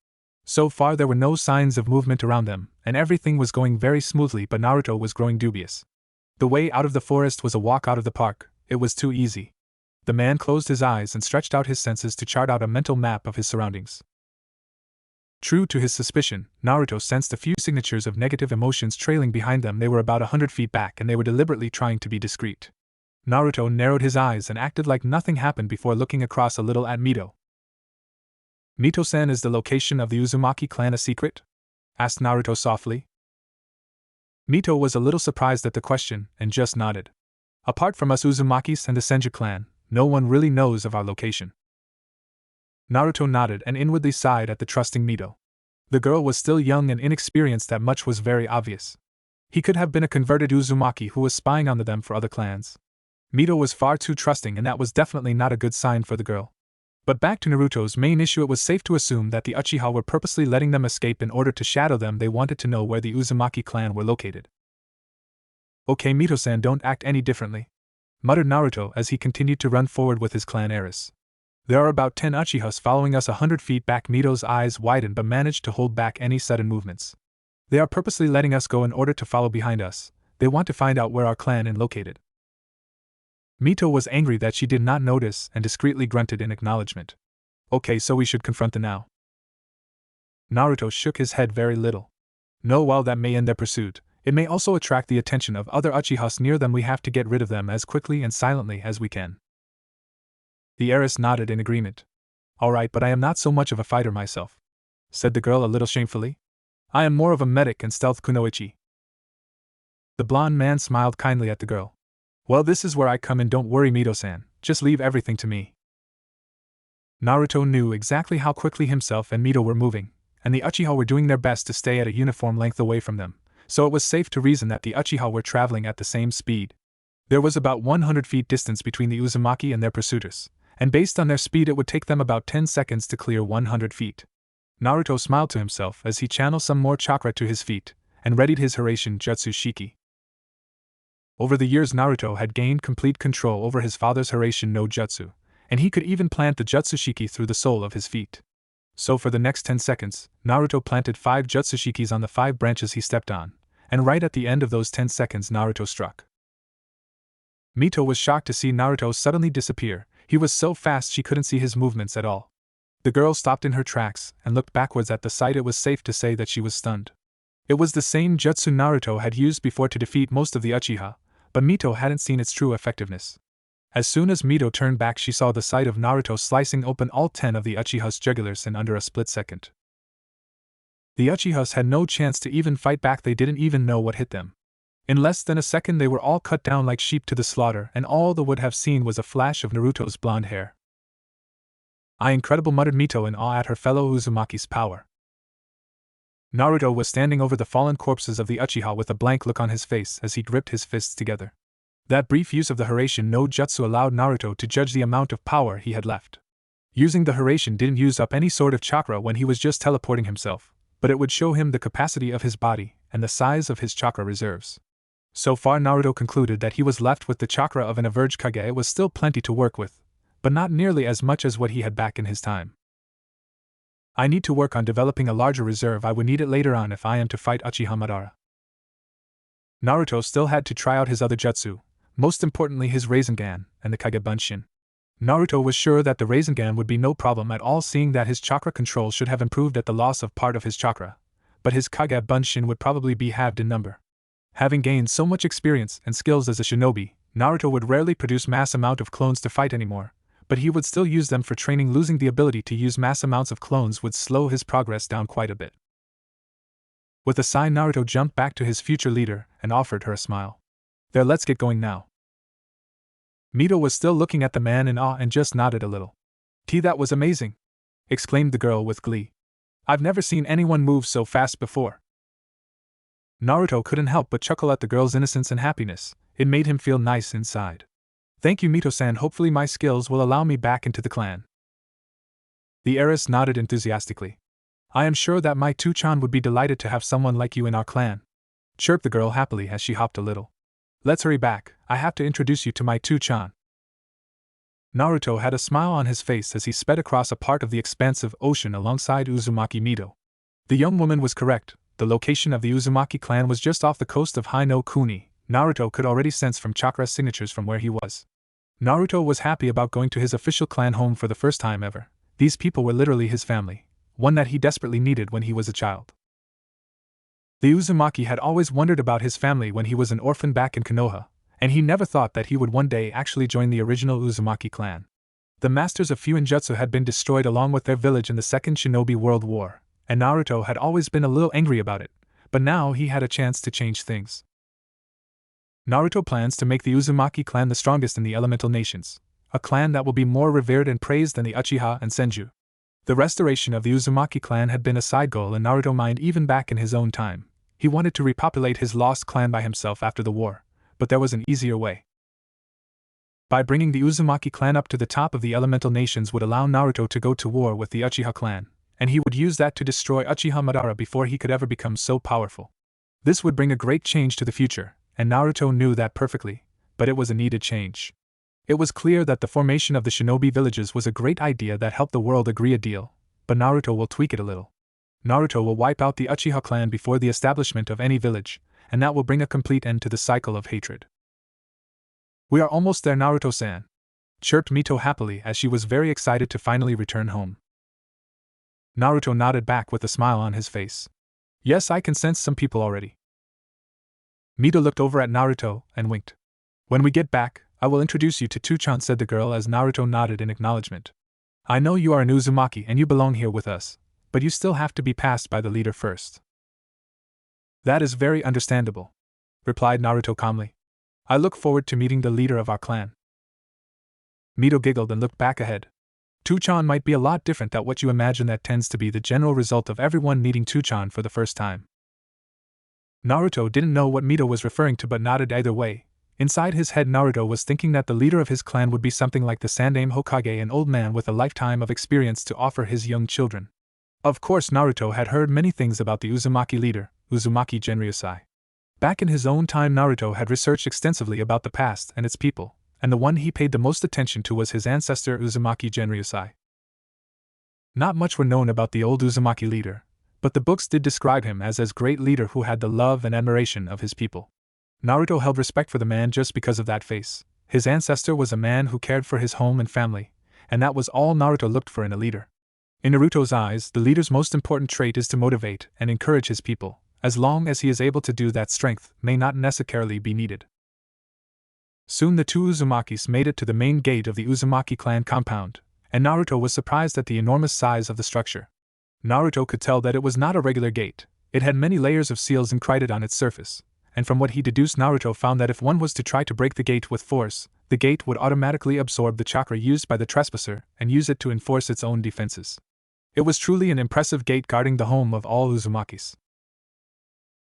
So far there were no signs of movement around them, and everything was going very smoothly, but Naruto was growing dubious. The way out of the forest was a walk out of the park. It was too easy. The man closed his eyes and stretched out his senses to chart out a mental map of his surroundings. True to his suspicion, Naruto sensed a few signatures of negative emotions trailing behind them. They were about 100 feet back and they were deliberately trying to be discreet. Naruto narrowed his eyes and acted like nothing happened before looking across a little at Mito. Mito-san, is the location of the Uzumaki clan a secret? Asked Naruto softly. Mito was a little surprised at the question and just nodded. Apart from us Uzumakis and the Senju clan, no one really knows of our location. Naruto nodded and inwardly sighed at the trusting Mito. The girl was still young and inexperienced, that much was very obvious. He could have been a converted Uzumaki who was spying on them for other clans. Mito was far too trusting, and that was definitely not a good sign for the girl. But back to Naruto's main issue, it was safe to assume that the Uchiha were purposely letting them escape in order to shadow them. They wanted to know where the Uzumaki clan were located. Okay, Mito-san, don't act any differently, muttered Naruto as he continued to run forward with his clan heiress. There are about 10 Uchihas following us 100 feet back. Mito's eyes widened but managed to hold back any sudden movements. They are purposely letting us go in order to follow behind us. They want to find out where our clan is located. Mito was angry that she did not notice and discreetly grunted in acknowledgement. Okay, so we should confront them now. Naruto shook his head very little. No, while that may end their pursuit, it may also attract the attention of other Uchihas near them. We have to get rid of them as quickly and silently as we can. The heiress nodded in agreement. Alright, but I am not so much of a fighter myself, said the girl a little shamefully. I am more of a medic and stealth kunoichi. The blonde man smiled kindly at the girl. Well, this is where I come in. Don't worry, Mito-san, just leave everything to me. Naruto knew exactly how quickly himself and Mito were moving, and the Uchiha were doing their best to stay at a uniform length away from them, so it was safe to reason that the Uchiha were traveling at the same speed. There was about 100 feet distance between the Uzumaki and their pursuers, and based on their speed it would take them about 10 seconds to clear 100 feet. Naruto smiled to himself as he channeled some more chakra to his feet, and readied his Hiraishin Jutsu Shiki. Over the years Naruto had gained complete control over his father's Hiraishin no Jutsu, and he could even plant the Jutsu Shiki through the sole of his feet. So for the next 10 seconds, Naruto planted 5 Jutsu Shikis on the 5 branches he stepped on, and right at the end of those 10 seconds Naruto struck. Mito was shocked to see Naruto suddenly disappear. He was so fast she couldn't see his movements at all. The girl stopped in her tracks and looked backwards at the sight. It was safe to say that she was stunned. It was the same jutsu Naruto had used before to defeat most of the Uchiha, but Mito hadn't seen its true effectiveness. As soon as Mito turned back, she saw the sight of Naruto slicing open all 10 of the Uchiha's jugulars in under a split second. The Uchihas had no chance to even fight back. They didn't even know what hit them. In less than a second they were all cut down like sheep to the slaughter, and all they would have seen was a flash of Naruto's blonde hair. Incredible, muttered Mito in awe at her fellow Uzumaki's power. Naruto was standing over the fallen corpses of the Uchiha with a blank look on his face as he gripped his fists together. That brief use of the Hiraishin no Jutsu allowed Naruto to judge the amount of power he had left. Using the Hiraishin didn't use up any sort of chakra when he was just teleporting himself, but it would show him the capacity of his body and the size of his chakra reserves. So far Naruto concluded that he was left with the chakra of an average Kage. It was still plenty to work with, but not nearly as much as what he had back in his time. I need to work on developing a larger reserve. I would need it later on if I am to fight Uchiha Madara. Naruto still had to try out his other jutsu, most importantly his Rasengan and the Kage Bunshin. Naruto was sure that the Rasengan would be no problem at all, seeing that his chakra control should have improved at the loss of part of his chakra, but his Kage Bunshin would probably be halved in number. Having gained so much experience and skills as a shinobi, Naruto would rarely produce mass amount of clones to fight anymore, but he would still use them for training. Losing the ability to use mass amounts of clones would slow his progress down quite a bit. With a sigh, Naruto jumped back to his future leader and offered her a smile. There, let's get going now. Mito was still looking at the man in awe and just nodded a little. That was amazing, exclaimed the girl with glee. I've never seen anyone move so fast before. Naruto couldn't help but chuckle at the girl's innocence and happiness. It made him feel nice inside. Thank you, Mito-san. Hopefully my skills will allow me back into the clan. The heiress nodded enthusiastically. I am sure that my Two-chan would be delighted to have someone like you in our clan, chirped the girl happily as she hopped a little. Let's hurry back. I have to introduce you to my Two-chan. Naruto had a smile on his face as he sped across a part of the expansive ocean alongside Uzumaki Mito. The young woman was correct. The location of the Uzumaki clan was just off the coast of Hai no Kuni. Naruto could already sense from chakra signatures from where he was. Naruto was happy about going to his official clan home for the first time ever. These people were literally his family, one that he desperately needed when he was a child. The Uzumaki had always wondered about his family when he was an orphan back in Konoha, and he never thought that he would one day actually join the original Uzumaki clan. The masters of Fuinjutsu had been destroyed along with their village in the Second Shinobi World War, and Naruto had always been a little angry about it, but now he had a chance to change things. Naruto plans to make the Uzumaki clan the strongest in the elemental nations, a clan that will be more revered and praised than the Uchiha and Senju. The restoration of the Uzumaki clan had been a side goal in Naruto's mind even back in his own time. He wanted to repopulate his lost clan by himself after the war, but there was an easier way. By bringing the Uzumaki clan up to the top of the elemental nations would allow Naruto to go to war with the Uchiha clan, and he would use that to destroy Uchiha Madara before he could ever become so powerful. This would bring a great change to the future, and Naruto knew that perfectly, but it was a needed change. It was clear that the formation of the shinobi villages was a great idea that helped the world agree a deal, but Naruto will tweak it a little. Naruto will wipe out the Uchiha clan before the establishment of any village, and that will bring a complete end to the cycle of hatred. We are almost there, Naruto-san, chirped Mito happily as she was very excited to finally return home. Naruto nodded back with a smile on his face. Yes, I can sense some people already. Mito looked over at Naruto and winked. When we get back, I will introduce you to Tuchan, said the girl as Naruto nodded in acknowledgement. I know you are an Uzumaki and you belong here with us, but you still have to be passed by the leader first. That is very understandable, replied Naruto calmly. I look forward to meeting the leader of our clan. Mito giggled and looked back ahead. Tuchan might be a lot different than what you imagine. That tends to be the general result of everyone meeting Tuchan for the first time. Naruto didn't know what Mito was referring to but nodded either way. Inside his head, Naruto was thinking that the leader of his clan would be something like the Sandaime Hokage, an old man with a lifetime of experience to offer his young children. Of course, Naruto had heard many things about the Uzumaki leader, Uzumaki Genryusai. Back in his own time, Naruto had researched extensively about the past and its people, and the one he paid the most attention to was his ancestor Uzumaki Genryusai. Not much were known about the old Uzumaki leader, but the books did describe him as great leader who had the love and admiration of his people. Naruto held respect for the man just because of that face. His ancestor was a man who cared for his home and family, and that was all Naruto looked for in a leader. In Naruto's eyes, the leader's most important trait is to motivate and encourage his people. As long as he is able to do that, strength may not necessarily be needed. Soon the two Uzumakis made it to the main gate of the Uzumaki clan compound, and Naruto was surprised at the enormous size of the structure. Naruto could tell that it was not a regular gate. It had many layers of seals encrusted on its surface, and from what he deduced, Naruto found that if one was to try to break the gate with force, the gate would automatically absorb the chakra used by the trespasser and use it to enforce its own defenses. It was truly an impressive gate guarding the home of all Uzumakis.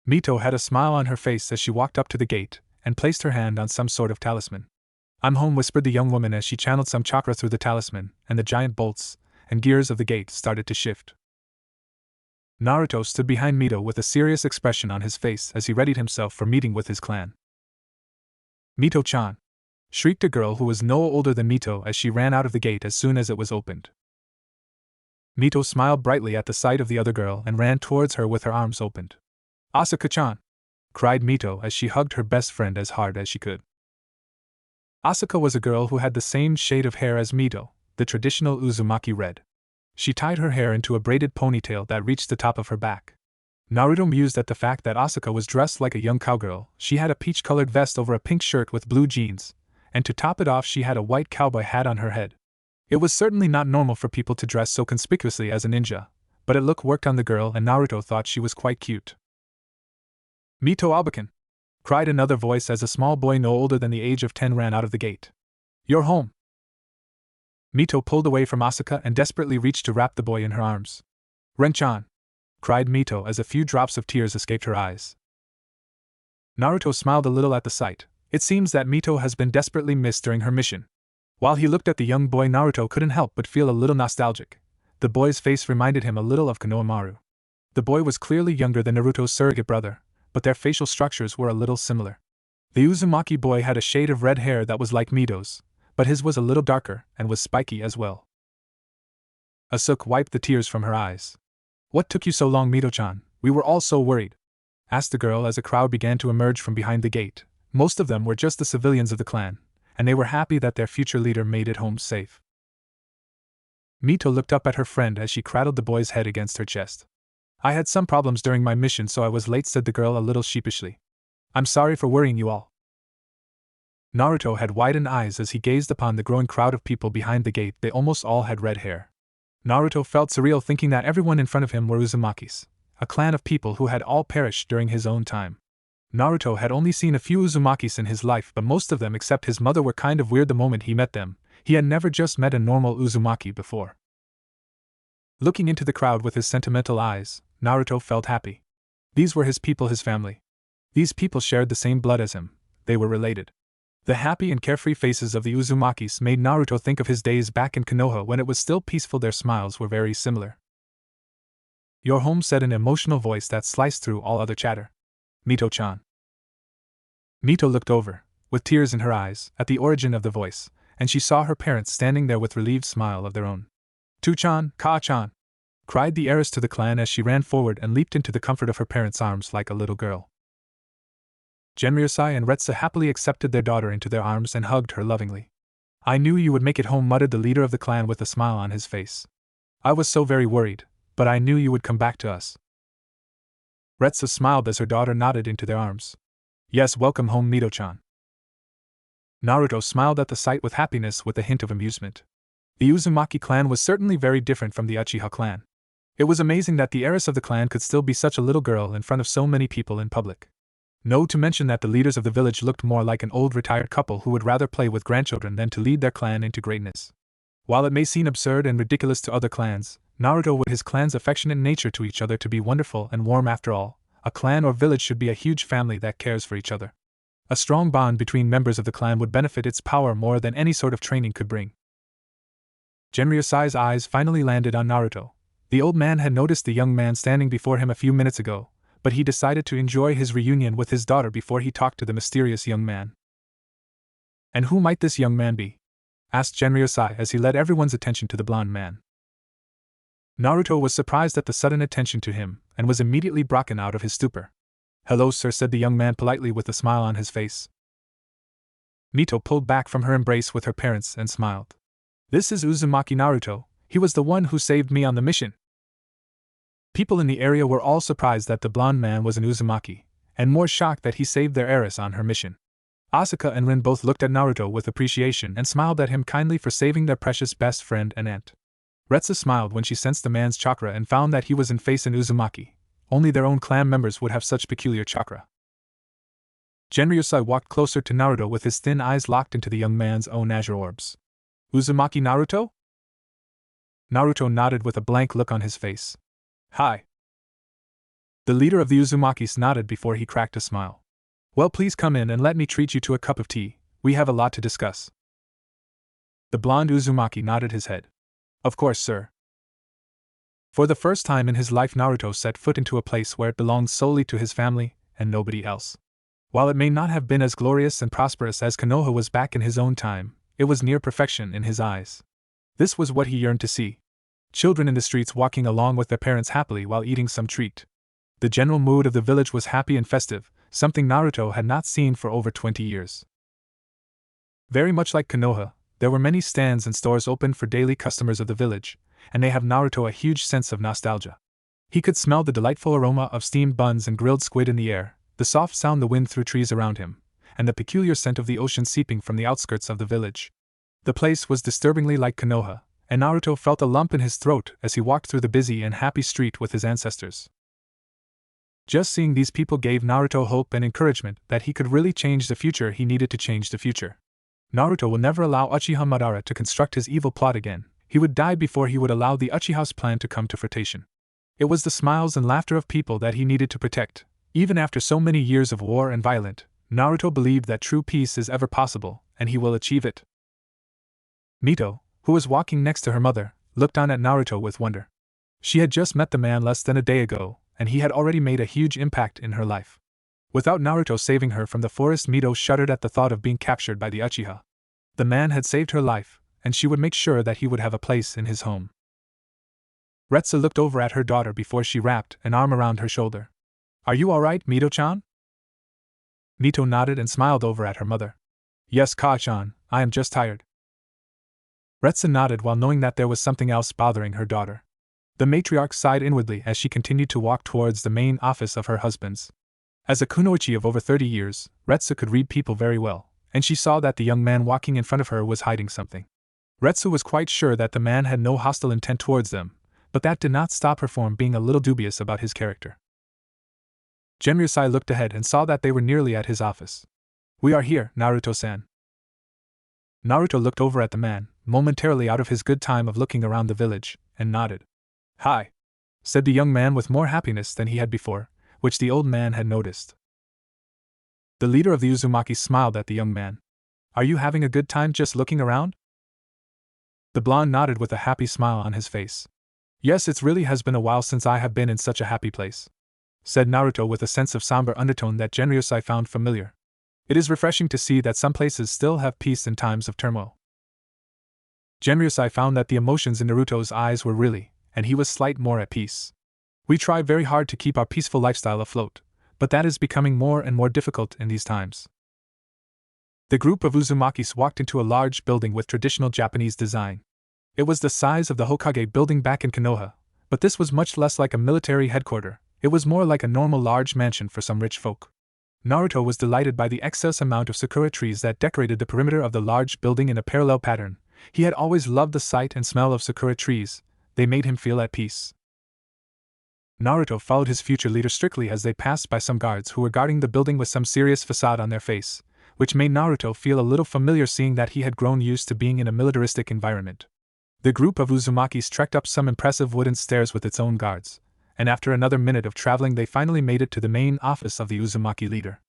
Mito had a smile on her face as she walked up to the gate and placed her hand on some sort of talisman. I'm home, whispered the young woman as she channeled some chakra through the talisman, and the giant bolts and gears of the gate started to shift. Naruto stood behind Mito with a serious expression on his face as he readied himself for meeting with his clan. Mito-chan! Shrieked a girl who was no older than Mito as she ran out of the gate as soon as it was opened. Mito smiled brightly at the sight of the other girl and ran towards her with her arms opened. Asuka-chan! Cried Mito as she hugged her best friend as hard as she could. Asuka was a girl who had the same shade of hair as Mito, the traditional Uzumaki red. She tied her hair into a braided ponytail that reached the top of her back. Naruto mused at the fact that Asuka was dressed like a young cowgirl. She had a peach-colored vest over a pink shirt with blue jeans, and to top it off she had a white cowboy hat on her head. It was certainly not normal for people to dress so conspicuously as a ninja, but it worked on the girl and Naruto thought she was quite cute. Mito Abakan! Cried another voice as a small boy no older than the age of 10 ran out of the gate. You're home! Mito pulled away from Asuka and desperately reached to wrap the boy in her arms. Ren-chan! Cried Mito as a few drops of tears escaped her eyes. Naruto smiled a little at the sight. It seems that Mito has been desperately missed during her mission. While he looked at the young boy, Naruto couldn't help but feel a little nostalgic. The boy's face reminded him a little of Konohamaru. The boy was clearly younger than Naruto's surrogate brother, but their facial structures were a little similar. The Uzumaki boy had a shade of red hair that was like Mito's, but his was a little darker and was spiky as well. Asuka wiped the tears from her eyes. What took you so long, Mito-chan? We were all so worried, asked the girl as a crowd began to emerge from behind the gate. Most of them were just the civilians of the clan, and they were happy that their future leader made it home safe. Mito looked up at her friend as she cradled the boy's head against her chest. I had some problems during my mission, so I was late, said the girl a little sheepishly. I'm sorry for worrying you all. Naruto had widened eyes as he gazed upon the growing crowd of people behind the gate. They almost all had red hair. Naruto felt surreal thinking that everyone in front of him were Uzumakis, a clan of people who had all perished during his own time. Naruto had only seen a few Uzumakis in his life, but most of them except his mother were kind of weird the moment he met them. He had never just met a normal Uzumaki before. Looking into the crowd with his sentimental eyes, Naruto felt happy. These were his people, his family. These people shared the same blood as him. They were related. The happy and carefree faces of the Uzumakis made Naruto think of his days back in Konoha when it was still peaceful. Their smiles were very similar. Your home, said an emotional voice that sliced through all other chatter. Mito-chan. Mito looked over, with tears in her eyes, at the origin of the voice, and she saw her parents standing there with relieved smile of their own. "Tu-chan, Ka-chan!" cried the heiress to the clan as she ran forward and leaped into the comfort of her parents' arms like a little girl. Genryosai and Retsu happily accepted their daughter into their arms and hugged her lovingly. "I knew you would make it home," muttered the leader of the clan with a smile on his face. "I was so very worried, but I knew you would come back to us." Retsu smiled as her daughter nodded into their arms. "Yes, welcome home, Mito-chan." Naruto smiled at the sight with happiness with a hint of amusement. The Uzumaki clan was certainly very different from the Uchiha clan. It was amazing that the heiress of the clan could still be such a little girl in front of so many people in public. No to mention that the leaders of the village looked more like an old retired couple who would rather play with grandchildren than to lead their clan into greatness. While it may seem absurd and ridiculous to other clans, Naruto with his clan's affectionate nature to each other to be wonderful and warm. After all, a clan or village should be a huge family that cares for each other. A strong bond between members of the clan would benefit its power more than any sort of training could bring. Genryosai's eyes finally landed on Naruto. The old man had noticed the young man standing before him a few minutes ago, but he decided to enjoy his reunion with his daughter before he talked to the mysterious young man. "And who might this young man be?" asked Genryosai as he led everyone's attention to the blonde man. Naruto was surprised at the sudden attention to him, and was immediately broken out of his stupor. "Hello, sir," said the young man politely with a smile on his face. Mito pulled back from her embrace with her parents and smiled. "This is Uzumaki Naruto. He was the one who saved me on the mission." People in the area were all surprised that the blonde man was an Uzumaki, and more shocked that he saved their heiress on her mission. Asuka and Rin both looked at Naruto with appreciation and smiled at him kindly for saving their precious best friend and aunt. Retsu smiled when she sensed the man's chakra and found that he was in face an Uzumaki. Only their own clan members would have such peculiar chakra. Genryosai walked closer to Naruto with his thin eyes locked into the young man's own azure orbs. "Uzumaki Naruto?" Naruto nodded with a blank look on his face. "Hi." The leader of the Uzumakis nodded before he cracked a smile. "Well, please come in and let me treat you to a cup of tea. We have a lot to discuss." The blonde Uzumaki nodded his head. "Of course, sir." For the first time in his life, Naruto set foot into a place where it belonged solely to his family and nobody else. While it may not have been as glorious and prosperous as Konoha was back in his own time, it was near perfection in his eyes. This was what he yearned to see. Children in the streets walking along with their parents happily while eating some treat. The general mood of the village was happy and festive, something Naruto had not seen for over 20 years. Very much like Konoha, there were many stands and stores open for daily customers of the village, and they have Naruto a huge sense of nostalgia. He could smell the delightful aroma of steamed buns and grilled squid in the air, the soft sound the wind through trees around him, and the peculiar scent of the ocean seeping from the outskirts of the village. The place was disturbingly like Konoha, and Naruto felt a lump in his throat as he walked through the busy and happy street with his ancestors. Just seeing these people gave Naruto hope and encouragement that he could really change the future. He needed to change the future. Naruto will never allow Uchiha Madara to construct his evil plot again. He would die before he would allow the Uchiha's plan to come to fruition. It was the smiles and laughter of people that he needed to protect. Even after so many years of war and violence, Naruto believed that true peace is ever possible, and he will achieve it. Mito, who was walking next to her mother, looked on at Naruto with wonder. She had just met the man less than a day ago, and he had already made a huge impact in her life. Without Naruto saving her from the forest, Mito shuddered at the thought of being captured by the Uchiha. The man had saved her life, and she would make sure that he would have a place in his home. Retsu looked over at her daughter before she wrapped an arm around her shoulder. "Are you all right, Mito-chan?" Mito nodded and smiled over at her mother. "Yes, Ka-chan, I am just tired." Retsu nodded while knowing that there was something else bothering her daughter. The matriarch sighed inwardly as she continued to walk towards the main office of her husband's. As a kunoichi of over 30 years, Retsu could read people very well, and she saw that the young man walking in front of her was hiding something. Retsu was quite sure that the man had no hostile intent towards them, but that did not stop her from being a little dubious about his character. Genryosai looked ahead and saw that they were nearly at his office. "We are here, Naruto-san." Naruto looked over at the man, momentarily out of his good time of looking around the village, and nodded. "Hi," said the young man with more happiness than he had before, which the old man had noticed. The leader of the Uzumaki smiled at the young man. "Are you having a good time just looking around?" The blonde nodded with a happy smile on his face. "Yes, it really has been a while since I have been in such a happy place," said Naruto with a sense of somber undertone that Genryosai found familiar. It is refreshing to see that some places still have peace in times of turmoil. Genryusai found that the emotions in Naruto's eyes were really, and he was slight more at peace. We try very hard to keep our peaceful lifestyle afloat, but that is becoming more and more difficult in these times. The group of Uzumakis walked into a large building with traditional Japanese design. It was the size of the Hokage building back in Konoha, but this was much less like a military headquarters. It was more like a normal large mansion for some rich folk. Naruto was delighted by the excess amount of sakura trees that decorated the perimeter of the large building in a parallel pattern. He had always loved the sight and smell of sakura trees. They made him feel at peace. Naruto followed his future leader strictly as they passed by some guards who were guarding the building with some serious facade on their face, which made Naruto feel a little familiar seeing that he had grown used to being in a militaristic environment. The group of Uzumakis trekked up some impressive wooden stairs with its own guards, and after another minute of traveling they finally made it to the main office of the Uzumaki leader.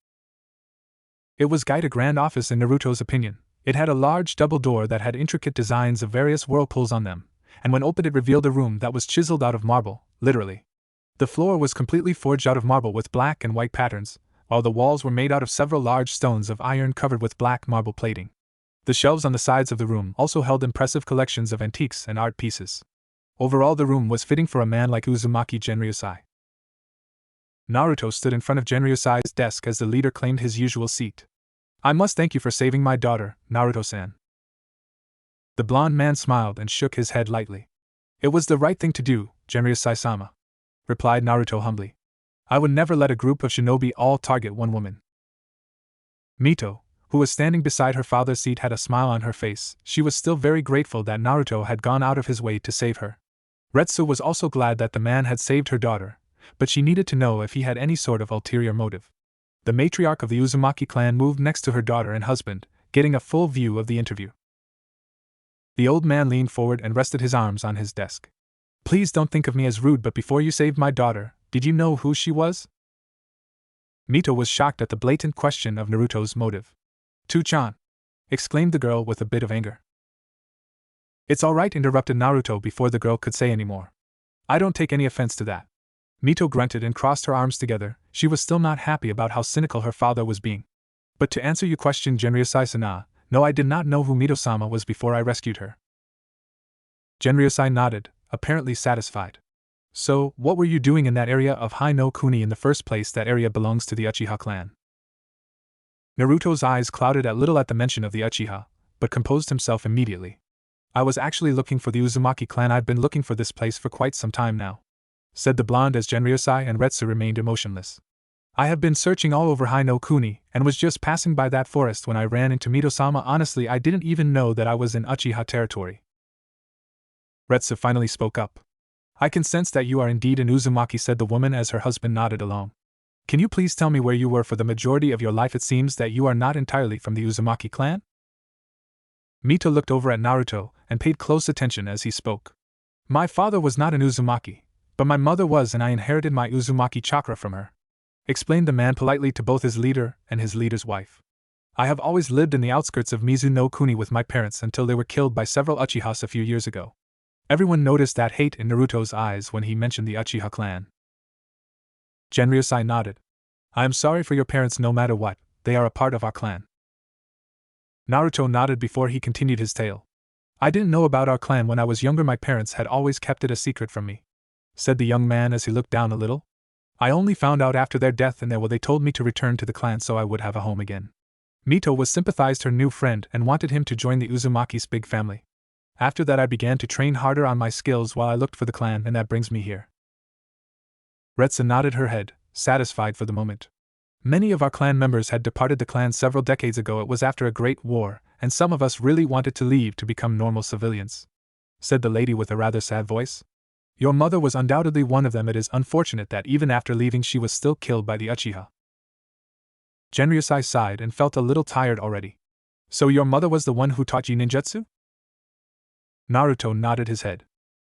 It was quite a grand office in Naruto's opinion. It had a large double door that had intricate designs of various whirlpools on them, and when opened it revealed a room that was chiseled out of marble, literally. The floor was completely forged out of marble with black and white patterns, while the walls were made out of several large stones of iron covered with black marble plating. The shelves on the sides of the room also held impressive collections of antiques and art pieces. Overall, the room was fitting for a man like Uzumaki Genryusai. Naruto stood in front of Genryusai's desk as the leader claimed his usual seat. "I must thank you for saving my daughter, Naruto-san." The blond man smiled and shook his head lightly. "It was the right thing to do, Genryusai-sama," replied Naruto humbly. "I would never let a group of shinobi all target one woman." Mito, who was standing beside her father's seat, had a smile on her face. She was still very grateful that Naruto had gone out of his way to save her. Retsu was also glad that the man had saved her daughter, but she needed to know if he had any sort of ulterior motive. The matriarch of the Uzumaki clan moved next to her daughter and husband, getting a full view of the interview. The old man leaned forward and rested his arms on his desk. "Please don't think of me as rude, but before you saved my daughter, did you know who she was?" Mito was shocked at the blatant question of Naruto's motive. "To-chan!" exclaimed the girl with a bit of anger. "It's all right," interrupted Naruto before the girl could say any more. "I don't take any offense to that." Mito grunted and crossed her arms together. She was still not happy about how cynical her father was being. "But to answer your question, Genryusai-sana, no, I did not know who Mito-sama was before I rescued her." Genryusai nodded, apparently satisfied. "So, what were you doing in that area of Hai no Kuni in the first place? That area belongs to the Uchiha clan." Naruto's eyes clouded a little at the mention of the Uchiha, but composed himself immediately. "I was actually looking for the Uzumaki clan. I've been looking for this place for quite some time now," said the blonde as Genryusai and Retsu remained emotionless. "I have been searching all over Hai no Kuni, and was just passing by that forest when I ran into Mito-sama. Honestly, I didn't even know that I was in Uchiha territory." Retsu finally spoke up. "I can sense that you are indeed an Uzumaki," said the woman as her husband nodded along. "Can you please tell me where you were for the majority of your life? It seems that you are not entirely from the Uzumaki clan." Mito looked over at Naruto and paid close attention as he spoke. "My father was not an Uzumaki, but my mother was, and I inherited my Uzumaki chakra from her," explained the man politely to both his leader and his leader's wife. "I have always lived in the outskirts of Mizu no Kuni with my parents until they were killed by several Uchihas a few years ago." Everyone noticed that hate in Naruto's eyes when he mentioned the Uchiha clan. Genryusai nodded. "I am sorry for your parents. No matter what, they are a part of our clan." Naruto nodded before he continued his tale. "I didn't know about our clan when I was younger. My parents had always kept it a secret from me," said the young man as he looked down a little. "I only found out after their death, and they told me to return to the clan so I would have a home again." Mito was sympathized her new friend and wanted him to join the Uzumaki's big family. "After that I began to train harder on my skills while I looked for the clan, and that brings me here." Retsu nodded her head, satisfied for the moment. "Many of our clan members had departed the clan several decades ago. It was after a great war, and some of us really wanted to leave to become normal civilians," said the lady with a rather sad voice. "Your mother was undoubtedly one of them. It is unfortunate that even after leaving she was still killed by the Uchiha." Genryusai sighed and felt a little tired already. "So your mother was the one who taught you ninjutsu?" Naruto nodded his head.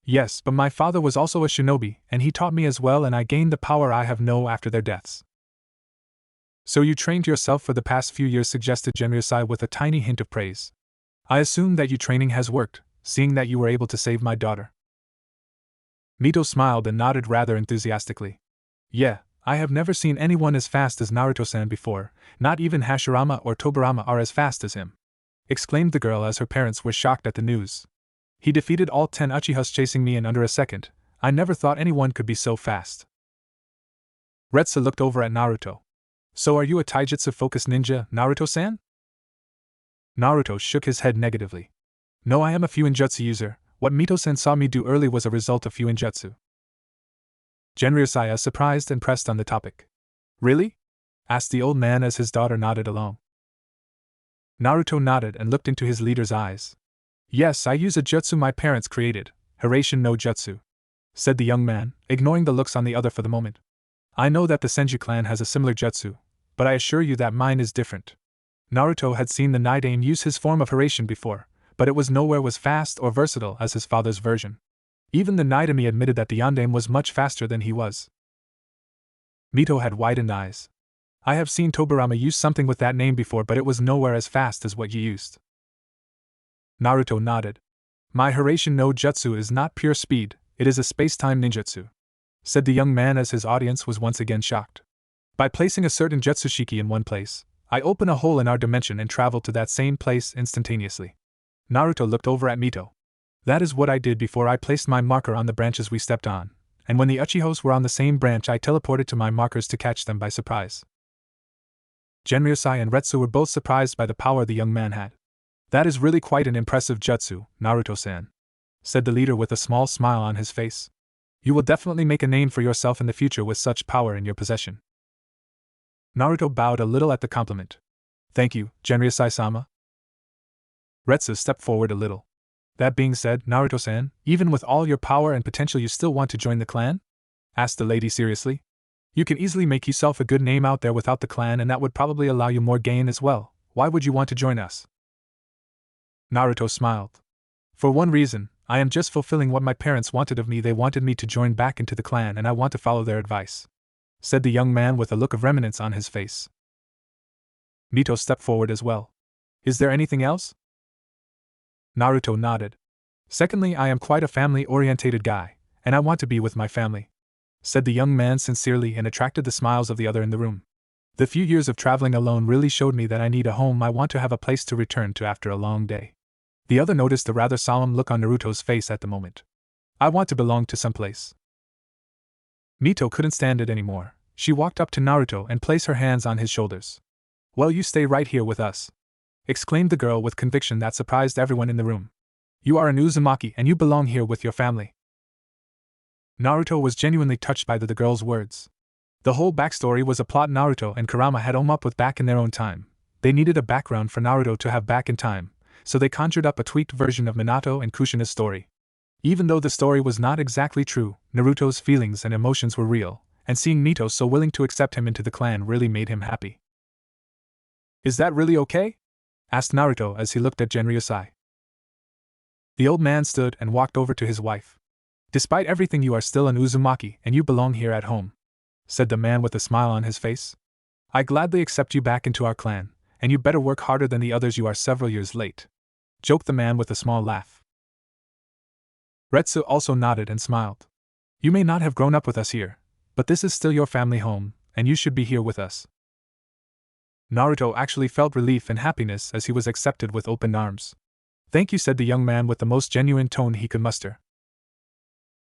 "Yes, but my father was also a shinobi, and he taught me as well, and I gained the power I have now after their deaths." "So you trained yourself for the past few years," suggested Genryusai with a tiny hint of praise. "I assume that your training has worked, seeing that you were able to save my daughter." Mito smiled and nodded rather enthusiastically. "Yeah, I have never seen anyone as fast as Naruto-san before, not even Hashirama or Tobirama are as fast as him," exclaimed the girl as her parents were shocked at the news. "He defeated all 10 Uchihas chasing me in under a second. I never thought anyone could be so fast." Retsu looked over at Naruto. "So are you a taijutsu-focused ninja, Naruto-san?" Naruto shook his head negatively. "No, I am a Fuinjutsu user. What Mito-san saw me do early was a result of Fuinjutsu." Genryosai, surprised and pressed on the topic. "Really?" asked the old man as his daughter nodded along. Naruto nodded and looked into his leader's eyes. "Yes, I use a jutsu my parents created, Hiraishin no Jutsu," said the young man, ignoring the looks on the other for the moment. "I know that the Senju clan has a similar jutsu, but I assure you that mine is different." Naruto had seen the Nidaime use his form of Hiraishin before, but it was nowhere as fast or versatile as his father's version. Even the Nidaime admitted that the Yondaime was much faster than he was. Mito had widened eyes. "I have seen Tobirama use something with that name before, but it was nowhere as fast as what you used." Naruto nodded. "My Hiraishin no Jutsu is not pure speed, it is a space-time ninjutsu," said the young man as his audience was once again shocked. "By placing a certain Jutsushiki in one place, I open a hole in our dimension and travel to that same place instantaneously." Naruto looked over at Mito. "That is what I did before I placed my marker on the branches we stepped on, and when the Uchihos were on the same branch I teleported to my markers to catch them by surprise." Genryosai and Retsu were both surprised by the power the young man had. "That is really quite an impressive jutsu, Naruto-san," said the leader with a small smile on his face. "You will definitely make a name for yourself in the future with such power in your possession." Naruto bowed a little at the compliment. "Thank you, Genryosai-sama." Retsu stepped forward a little. "That being said, Naruto-san, even with all your power and potential you still want to join the clan?" asked the lady seriously. "You can easily make yourself a good name out there without the clan, and that would probably allow you more gain as well. Why would you want to join us?" Naruto smiled. "For one reason, I am just fulfilling what my parents wanted of me. They wanted me to join back into the clan and I want to follow their advice," said the young man with a look of reminiscence on his face. Mito stepped forward as well. "Is there anything else?" Naruto nodded. "Secondly, I am quite a family-orientated guy, and I want to be with my family," said the young man sincerely and attracted the smiles of the other in the room. "The few years of traveling alone really showed me that I need a home. I want to have a place to return to after a long day." The other noticed the rather solemn look on Naruto's face at the moment. "I want to belong to some place." Mito couldn't stand it anymore. She walked up to Naruto and placed her hands on his shoulders. "Well, you stay right here with us," exclaimed the girl with conviction that surprised everyone in the room. "You are an Uzumaki and you belong here with your family." Naruto was genuinely touched by the girl's words. The whole backstory was a plot Naruto and Kurama had come up with back in their own time. They needed a background for Naruto to have back in time, so they conjured up a tweaked version of Minato and Kushina's story. Even though the story was not exactly true, Naruto's feelings and emotions were real, and seeing Mito so willing to accept him into the clan really made him happy. "Is that really okay?" asked Naruto as he looked at Genryosai. The old man stood and walked over to his wife. "Despite everything, you are still an Uzumaki and you belong here at home," said the man with a smile on his face. "I gladly accept you back into our clan, and you better work harder than the others. You are several years late," joked the man with a small laugh. Retsu also nodded and smiled. "You may not have grown up with us here, but this is still your family home, and you should be here with us." Naruto actually felt relief and happiness as he was accepted with open arms. "Thank you," said the young man with the most genuine tone he could muster.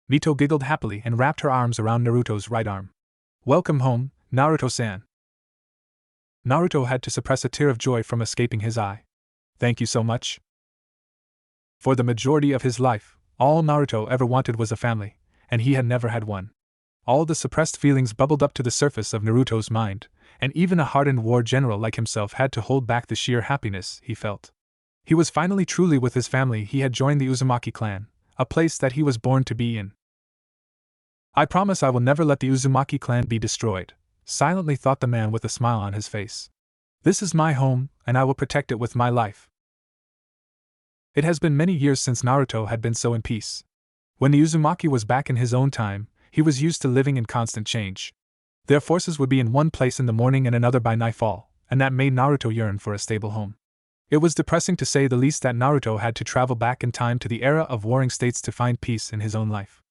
Mito giggled happily and wrapped her arms around Naruto's right arm. "Welcome home, Naruto-san." Naruto had to suppress a tear of joy from escaping his eye. "Thank you so much." For the majority of his life, all Naruto ever wanted was a family, and he had never had one. All the suppressed feelings bubbled up to the surface of Naruto's mind, and even a hardened war general like himself had to hold back the sheer happiness he felt. He was finally truly with his family. He had joined the Uzumaki clan, a place that he was born to be in. "I promise I will never let the Uzumaki clan be destroyed," silently thought the man with a smile on his face. "This is my home, and I will protect it with my life." It has been many years since Naruto had been so in peace. When the Uzumaki was back in his own time, he was used to living in constant change. Their forces would be in one place in the morning and another by nightfall, and that made Naruto yearn for a stable home. It was depressing to say the least that Naruto had to travel back in time to the era of warring states to find peace in his own life.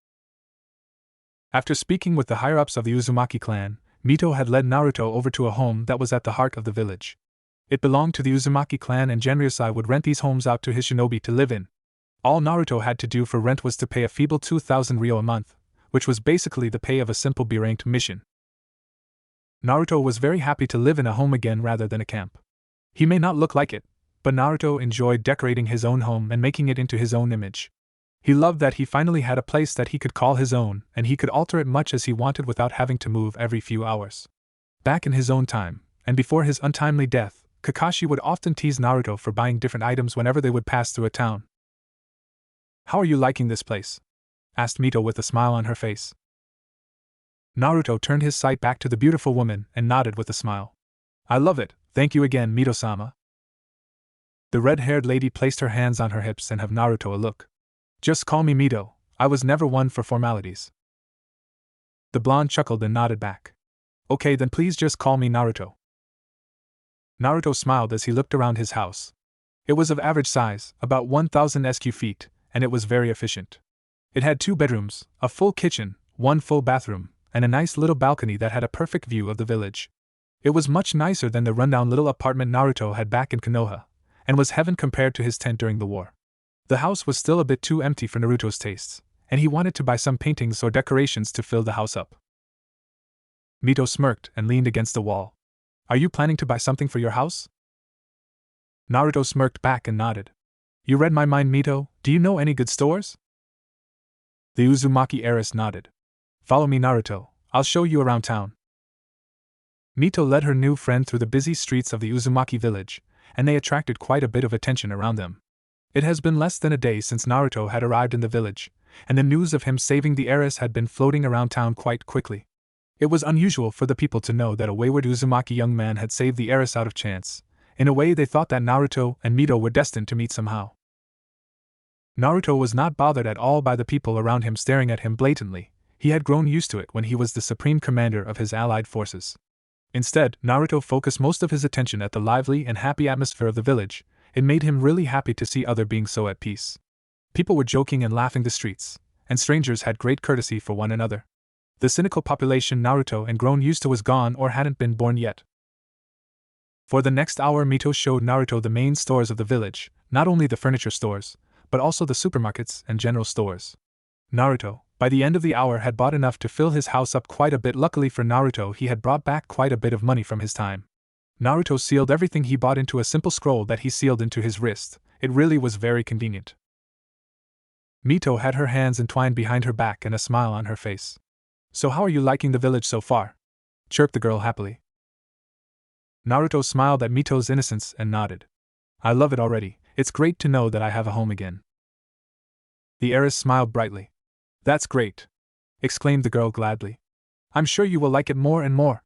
After speaking with the higher-ups of the Uzumaki clan, Mito had led Naruto over to a home that was at the heart of the village. It belonged to the Uzumaki clan and Genryusai would rent these homes out to his shinobi to live in. All Naruto had to do for rent was to pay a feeble 2,000 ryo a month, which was basically the pay of a simple B-ranked mission. Naruto was very happy to live in a home again rather than a camp. He may not look like it, but Naruto enjoyed decorating his own home and making it into his own image. He loved that he finally had a place that he could call his own, and he could alter it much as he wanted without having to move every few hours. Back in his own time, and before his untimely death, Kakashi would often tease Naruto for buying different items whenever they would pass through a town. "How are you liking this place?" asked Mito with a smile on her face. Naruto turned his sight back to the beautiful woman and nodded with a smile. "I love it, thank you again, Mito-sama." The red-haired lady placed her hands on her hips and gave Naruto a look. "Just call me Mito, I was never one for formalities." The blonde chuckled and nodded back. "Okay then please just call me Naruto." Naruto smiled as he looked around his house. It was of average size, about 1,000 sq feet, and it was very efficient. It had 2 bedrooms, a full kitchen, 1 full bathroom, and a nice little balcony that had a perfect view of the village. It was much nicer than the rundown little apartment Naruto had back in Konoha, and was heaven compared to his tent during the war. The house was still a bit too empty for Naruto's tastes, and he wanted to buy some paintings or decorations to fill the house up. Mito smirked and leaned against the wall. "Are you planning to buy something for your house?" Naruto smirked back and nodded. "You read my mind, Mito, do you know any good stores?" The Uzumaki heiress nodded. "Follow me, Naruto, I'll show you around town." Mito led her new friend through the busy streets of the Uzumaki village, and they attracted quite a bit of attention around them. It has been less than a day since Naruto had arrived in the village, and the news of him saving the heiress had been floating around town quite quickly. It was unusual for the people to know that a wayward Uzumaki young man had saved the heiress out of chance. In a way, they thought that Naruto and Mito were destined to meet somehow. Naruto was not bothered at all by the people around him staring at him blatantly. He had grown used to it when he was the supreme commander of his allied forces. Instead, Naruto focused most of his attention at the lively and happy atmosphere of the village. It made him really happy to see others being so at peace. People were joking and laughing the streets, and strangers had great courtesy for one another. The cynical population Naruto had grown used to was gone or hadn't been born yet. For the next hour, Mito showed Naruto the main stores of the village, not only the furniture stores, but also the supermarkets and general stores. Naruto, by the end of the hour, had bought enough to fill his house up quite a bit. Luckily for Naruto, he had brought back quite a bit of money from his time. Naruto sealed everything he bought into a simple scroll that he sealed into his wrist. It really was very convenient. Mito had her hands entwined behind her back and a smile on her face. "So how are you liking the village so far?" chirped the girl happily. Naruto smiled at Mito's innocence and nodded. "I love it already. It's great to know that I have a home again." The heiress smiled brightly. "That's great!" exclaimed the girl gladly. "I'm sure you will like it more and more."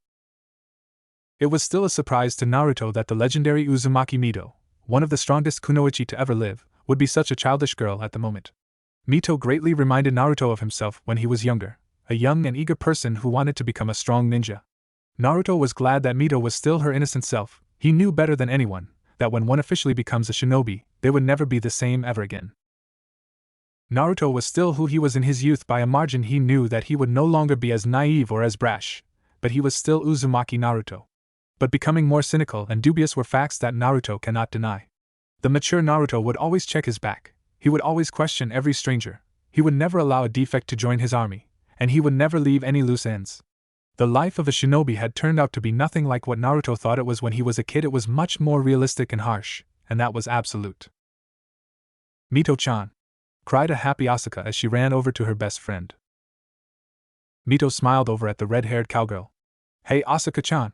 It was still a surprise to Naruto that the legendary Uzumaki Mito, one of the strongest kunoichi to ever live, would be such a childish girl at the moment. Mito greatly reminded Naruto of himself when he was younger, a young and eager person who wanted to become a strong ninja. Naruto was glad that Mito was still her innocent self. He knew better than anyone that when one officially becomes a shinobi, they would never be the same ever again. Naruto was still who he was in his youth by a margin. He knew that he would no longer be as naive or as brash, but he was still Uzumaki Naruto. But becoming more cynical and dubious were facts that Naruto cannot deny. The mature Naruto would always check his back, he would always question every stranger, he would never allow a defect to join his army, and he would never leave any loose ends. The life of a shinobi had turned out to be nothing like what Naruto thought it was when he was a kid. It was much more realistic and harsh, and that was absolute. "Mito-chan!" cried a happy Asuka as she ran over to her best friend. Mito smiled over at the red-haired cowgirl. "Hey Asuka-chan!"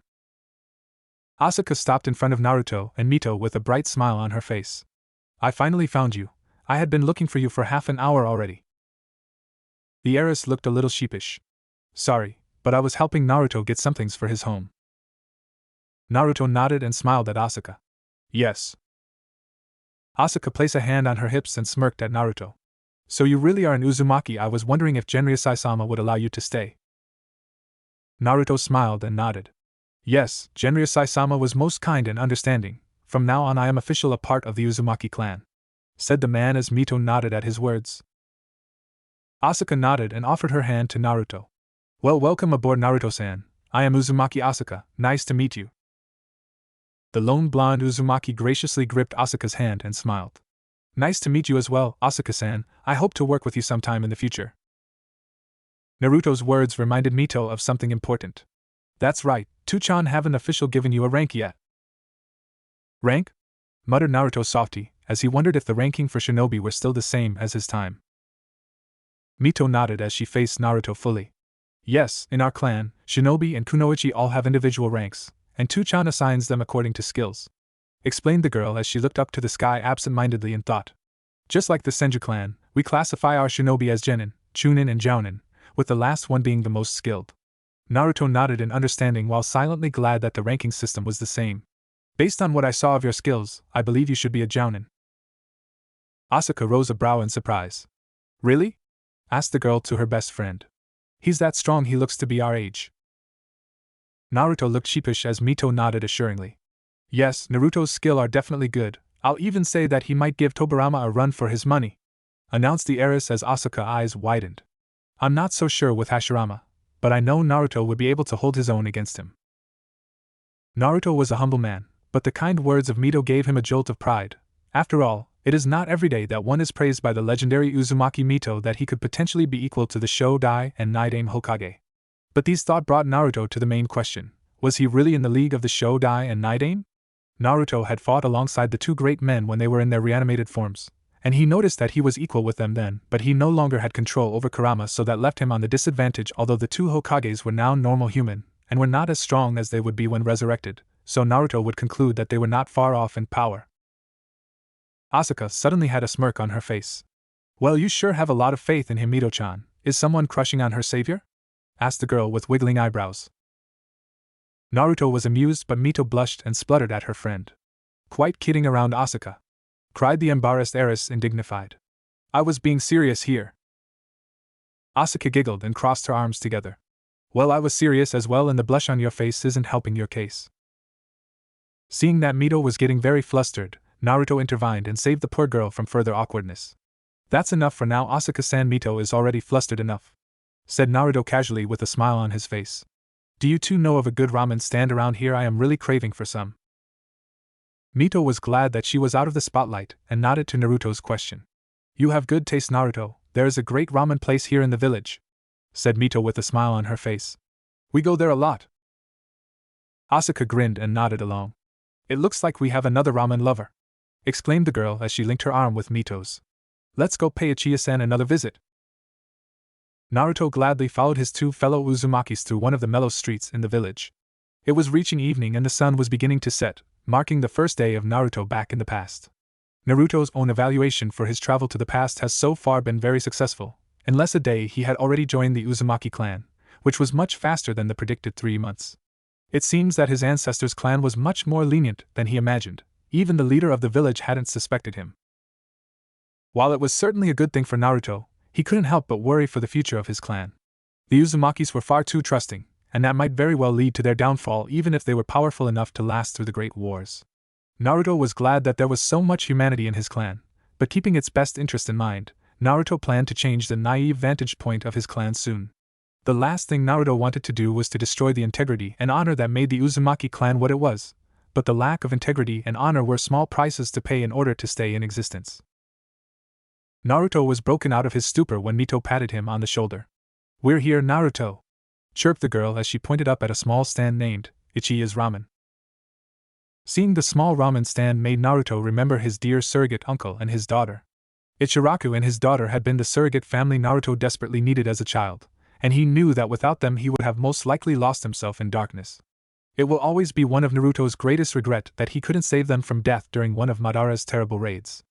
Asuka stopped in front of Naruto and Mito with a bright smile on her face. "I finally found you. I had been looking for you for half an hour already." The heiress looked a little sheepish. "Sorry, but I was helping Naruto get some things for his home." Naruto nodded and smiled at Asuka. "Yes." Asuka placed a hand on her hips and smirked at Naruto. "So you really are an Uzumaki? I was wondering if Genryusai-sama would allow you to stay." Naruto smiled and nodded. "Yes, Genryusai-sama was most kind and understanding. From now on I am officially a part of the Uzumaki clan," said the man as Mito nodded at his words. Asuka nodded and offered her hand to Naruto. "Well, welcome aboard, Naruto-san. I am Uzumaki Asuka, nice to meet you. The lone blonde Uzumaki graciously gripped Asuka's hand and smiled. Nice to meet you as well, Asuka-san, I hope to work with you sometime in the future. Naruto's words reminded Mito of something important. That's right, Two-chan haven't officially given you a rank yet. Rank? Muttered Naruto softly, as he wondered if the ranking for shinobi were still the same as his time. Mito nodded as she faced Naruto fully. Yes, in our clan, shinobi and kunoichi all have individual ranks, and Two-chan assigns them according to skills, explained the girl as she looked up to the sky absent-mindedly in thought. Just like the Senju clan, we classify our shinobi as genin, chunin and jounin, with the last one being the most skilled. Naruto nodded in understanding while silently glad that the ranking system was the same. Based on what I saw of your skills, I believe you should be a jounin. Asuka rose a brow in surprise. Really? Asked the girl to her best friend. He's that strong, he looks to be our age. Naruto looked sheepish as Mito nodded assuringly. Yes, Naruto's skill are definitely good, I'll even say that he might give Tobirama a run for his money, announced the heiress as Asuka's eyes widened. I'm not so sure with Hashirama, but I know Naruto would be able to hold his own against him. Naruto was a humble man, but the kind words of Mito gave him a jolt of pride. After all, it is not every day that one is praised by the legendary Uzumaki Mito that he could potentially be equal to the Shodai and Nidaime Hokage. But these thoughts brought Naruto to the main question. Was he really in the league of the Shodai and Nidaime? Naruto had fought alongside the two great men when they were in their reanimated forms, and he noticed that he was equal with them then, but he no longer had control over Kurama, so that left him on the disadvantage. Although the two Hokages were now normal human, and were not as strong as they would be when resurrected, so Naruto would conclude that they were not far off in power. Asuka suddenly had a smirk on her face. Well, you sure have a lot of faith in him, Mito-chan. Is someone crushing on her savior? Asked the girl with wiggling eyebrows. Naruto was amused, but Mito blushed and spluttered at her friend. Quite kidding around, Asuka, cried the embarrassed heiress, indignified. I was being serious here. Asuka giggled and crossed her arms together. Well, I was serious as well, and the blush on your face isn't helping your case. Seeing that Mito was getting very flustered, Naruto intervened and saved the poor girl from further awkwardness. That's enough for now, Asuka-san. Mito is already flustered enough, said Naruto casually with a smile on his face. Do you two know of a good ramen stand around here? I am really craving for some. Mito was glad that she was out of the spotlight and nodded to Naruto's question. You have good taste, Naruto. There is a great ramen place here in the village, said Mito with a smile on her face. We go there a lot. Asuka grinned and nodded along. It looks like we have another ramen lover, exclaimed the girl as she linked her arm with Mito's. Let's go pay Uchiha-san another visit. Naruto gladly followed his two fellow Uzumakis through one of the mellow streets in the village. It was reaching evening and the sun was beginning to set, marking the first day of Naruto back in the past. Naruto's own evaluation for his travel to the past has so far been very successful. In less a day he had already joined the Uzumaki clan, which was much faster than the predicted 3 months. It seems that his ancestors' clan was much more lenient than he imagined. Even the leader of the village hadn't suspected him. While it was certainly a good thing for Naruto, he couldn't help but worry for the future of his clan. The Uzumakis were far too trusting, and that might very well lead to their downfall even if they were powerful enough to last through the Great Wars. Naruto was glad that there was so much humanity in his clan, but keeping its best interest in mind, Naruto planned to change the naive vantage point of his clan soon. The last thing Naruto wanted to do was to destroy the integrity and honor that made the Uzumaki clan what it was, but the lack of integrity and honor were small prices to pay in order to stay in existence. Naruto was broken out of his stupor when Mito patted him on the shoulder. We're here, Naruto, chirped the girl as she pointed up at a small stand named Uchiha's Ramen. Seeing the small ramen stand made Naruto remember his dear surrogate uncle and his daughter. Ichiraku and his daughter had been the surrogate family Naruto desperately needed as a child, and he knew that without them he would have most likely lost himself in darkness. It will always be one of Naruto's greatest regret that he couldn't save them from death during one of Madara's terrible raids.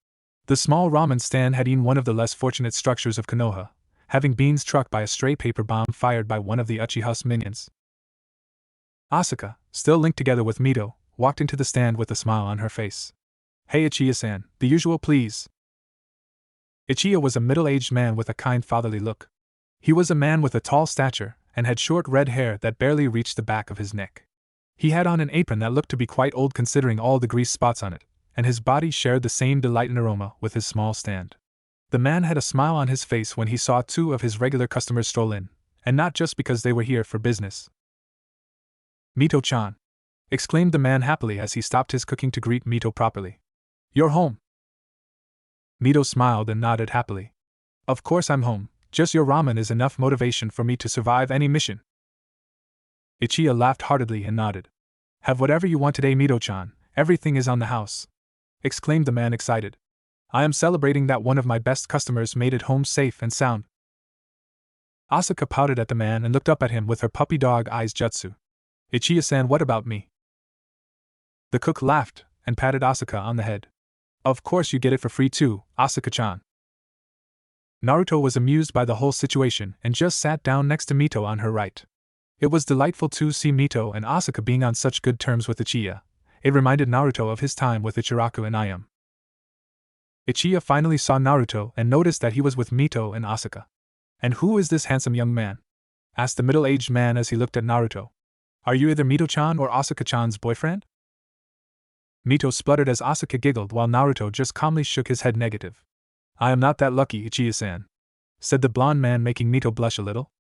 The small ramen stand had been one of the less fortunate structures of Konoha, having been struck by a stray paper bomb fired by one of the Uchiha's minions. Asuka, still linked together with Mito, walked into the stand with a smile on her face. Hey Uchiha-san, the usual please. Uchiha was a middle-aged man with a kind fatherly look. He was a man with a tall stature, and had short red hair that barely reached the back of his neck. He had on an apron that looked to be quite old considering all the grease spots on it, and his body shared the same delight and aroma with his small stand. The man had a smile on his face when he saw 2 of his regular customers stroll in, and not just because they were here for business. Mito-chan! Exclaimed the man happily as he stopped his cooking to greet Mito properly. You're home! Mito smiled and nodded happily. Of course I'm home, just your ramen is enough motivation for me to survive any mission. Ichiya laughed heartedly and nodded. Have whatever you want today, Mito-chan, everything is on the house! Exclaimed the man excited. I am celebrating that one of my best customers made it home safe and sound. Asuka pouted at the man and looked up at him with her puppy dog eyes jutsu. Ichiya-san, what about me? The cook laughed and patted Asuka on the head. Of course you get it for free too, Asuka-chan. Naruto was amused by the whole situation and just sat down next to Mito on her right. It was delightful to see Mito and Asuka being on such good terms with Ichiya. It reminded Naruto of his time with Ichiraku and Ayam. Ichiya finally saw Naruto and noticed that he was with Mito and Asuka. And who is this handsome young man? Asked the middle-aged man as he looked at Naruto. Are you either Mito-chan or Asuka-chan's boyfriend? Mito spluttered as Asuka giggled while Naruto just calmly shook his head negative. I am not that lucky, Ichiya-san, said the blonde man, making Mito blush a little.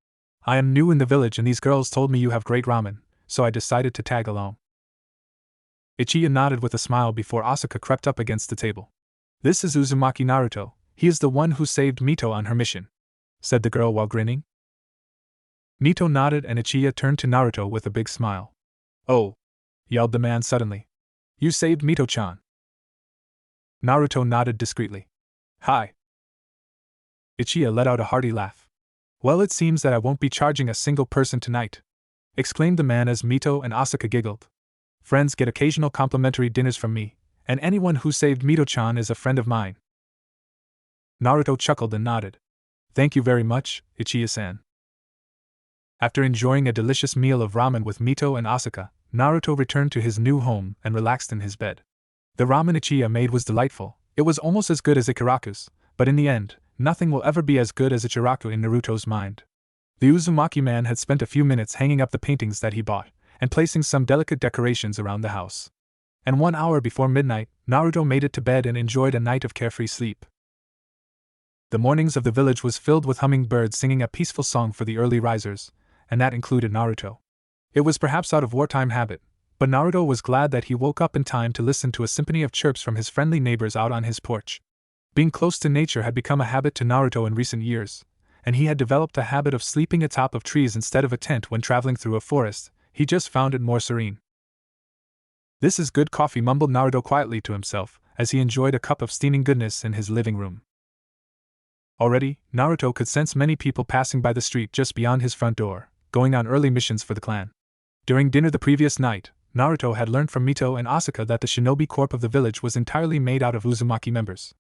I am new in the village and these girls told me you have great ramen, so I decided to tag along. Ichiya nodded with a smile before Asuka crept up against the table. This is Uzumaki Naruto, he is the one who saved Mito on her mission, said the girl while grinning. Mito nodded and Ichiya turned to Naruto with a big smile. Oh! Yelled the man suddenly. You saved Mito-chan. Naruto nodded discreetly. Hi. Ichiya let out a hearty laugh. Well, it seems that I won't be charging a single person tonight, exclaimed the man as Mito and Asuka giggled. Friends get occasional complimentary dinners from me, and anyone who saved Mito-chan is a friend of mine. Naruto chuckled and nodded. Thank you very much, Ichiya-san. After enjoying a delicious meal of ramen with Mito and Asuka, Naruto returned to his new home and relaxed in his bed. The ramen Ichiya made was delightful. It was almost as good as Ikaraku's, but in the end, nothing will ever be as good as Ichiraku in Naruto's mind. The Uzumaki man had spent a few minutes hanging up the paintings that he bought, and placing some delicate decorations around the house. And 1 hour before midnight, Naruto made it to bed and enjoyed a night of carefree sleep. The mornings of the village was filled with hummingbirds singing a peaceful song for the early risers, and that included Naruto. It was perhaps out of wartime habit, but Naruto was glad that he woke up in time to listen to a symphony of chirps from his friendly neighbors out on his porch. Being close to nature had become a habit to Naruto in recent years, and he had developed a habit of sleeping atop of trees instead of a tent when traveling through a forest. He just found it more serene. This is good coffee, mumbled Naruto quietly to himself, as he enjoyed a cup of steaming goodness in his living room. Already, Naruto could sense many people passing by the street just beyond his front door, going on early missions for the clan. During dinner the previous night, Naruto had learned from Mito and Asuka that the shinobi corps of the village was entirely made out of Uzumaki members.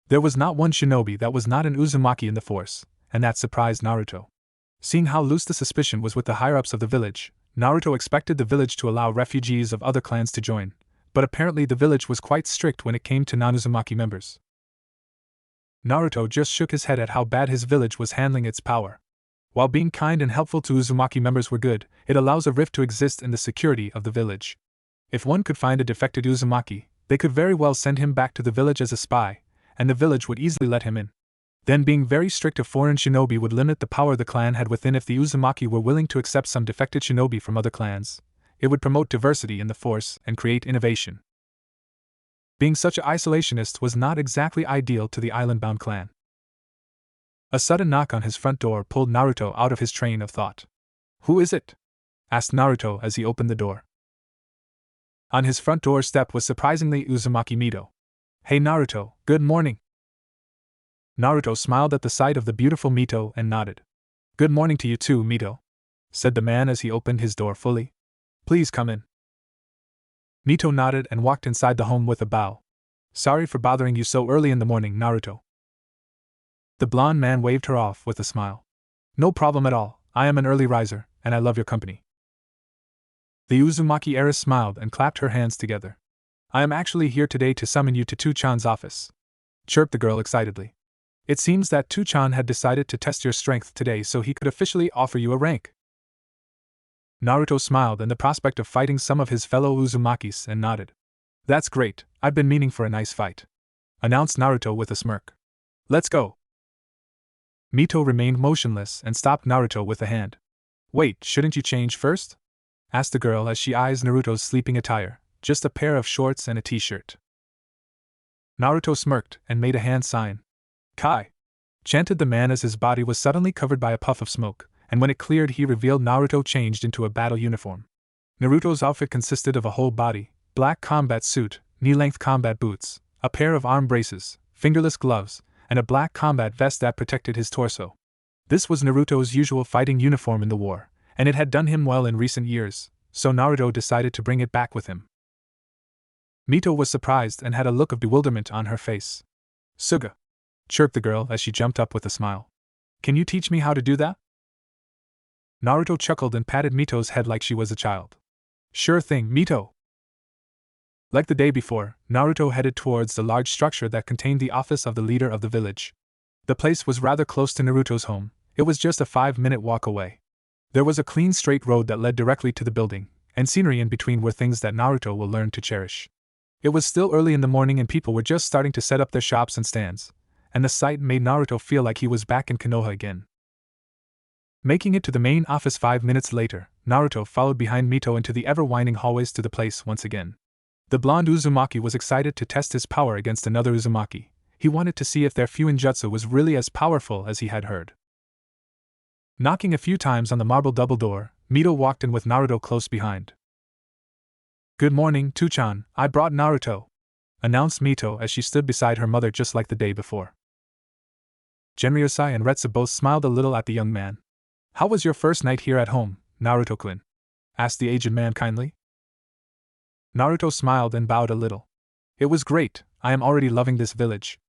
There was not one shinobi that was not an Uzumaki in the force, and that surprised Naruto. Seeing how loose the suspicion was with the higher-ups of the village, Naruto expected the village to allow refugees of other clans to join, but apparently the village was quite strict when it came to non-Uzumaki members. Naruto just shook his head at how bad his village was handling its power. While being kind and helpful to Uzumaki members were good, it allows a rift to exist in the security of the village. If one could find a defected Uzumaki, they could very well send him back to the village as a spy, and the village would easily let him in. Then being very strict of foreign shinobi would limit the power the clan had within. If the Uzumaki were willing to accept some defected shinobi from other clans, it would promote diversity in the force and create innovation. Being such an isolationist was not exactly ideal to the island-bound clan. A sudden knock on his front door pulled Naruto out of his train of thought. Who is it? Asked Naruto as he opened the door. On his front door step was surprisingly Uzumaki Mito. Hey Naruto, good morning. Naruto smiled at the sight of the beautiful Mito and nodded. Good morning to you too, Mito, said the man as he opened his door fully. Please come in. Mito nodded and walked inside the home with a bow. Sorry for bothering you so early in the morning, Naruto. The blonde man waved her off with a smile. No problem at all, I am an early riser, and I love your company. The Uzumaki heiress smiled and clapped her hands together. I am actually here today to summon you to Tu-chan's office, chirped the girl excitedly. It seems that Tu-chan had decided to test your strength today so he could officially offer you a rank. Naruto smiled at the prospect of fighting some of his fellow Uzumakis and nodded. That's great, I've been meaning for a nice fight, announced Naruto with a smirk. Let's go. Mito remained motionless and stopped Naruto with a hand. Wait, shouldn't you change first? asked the girl as she eyes Naruto's sleeping attire, just a pair of shorts and a t-shirt. Naruto smirked and made a hand sign. Kai! Chanted the man as his body was suddenly covered by a puff of smoke, and when it cleared he revealed Naruto changed into a battle uniform. Naruto's outfit consisted of a whole body, black combat suit, knee-length combat boots, a pair of arm braces, fingerless gloves, and a black combat vest that protected his torso. This was Naruto's usual fighting uniform in the war, and it had done him well in recent years, so Naruto decided to bring it back with him. Mito was surprised and had a look of bewilderment on her face. Suga! Chirped the girl as she jumped up with a smile. Can you teach me how to do that? Naruto chuckled and patted Mito's head like she was a child. Sure thing, Mito! Like the day before, Naruto headed towards the large structure that contained the office of the leader of the village. The place was rather close to Naruto's home, it was just a 5-minute walk away. There was a clean straight road that led directly to the building, and scenery in between were things that Naruto will learn to cherish. It was still early in the morning and people were just starting to set up their shops and stands, and the sight made Naruto feel like he was back in Konoha again. Making it to the main office 5 minutes later, Naruto followed behind Mito into the ever-winding hallways to the place once again. The blonde Uzumaki was excited to test his power against another Uzumaki. He wanted to see if their Fuinjutsu was really as powerful as he had heard. Knocking a few times on the marble double door, Mito walked in with Naruto close behind. Good morning, Tuchan, I brought Naruto, announced Mito as she stood beside her mother just like the day before. Genryosai and Retsu both smiled a little at the young man. How was your first night here at home, Naruto-kun? Asked the aged man kindly. Naruto smiled and bowed a little. It was great, I am already loving this village.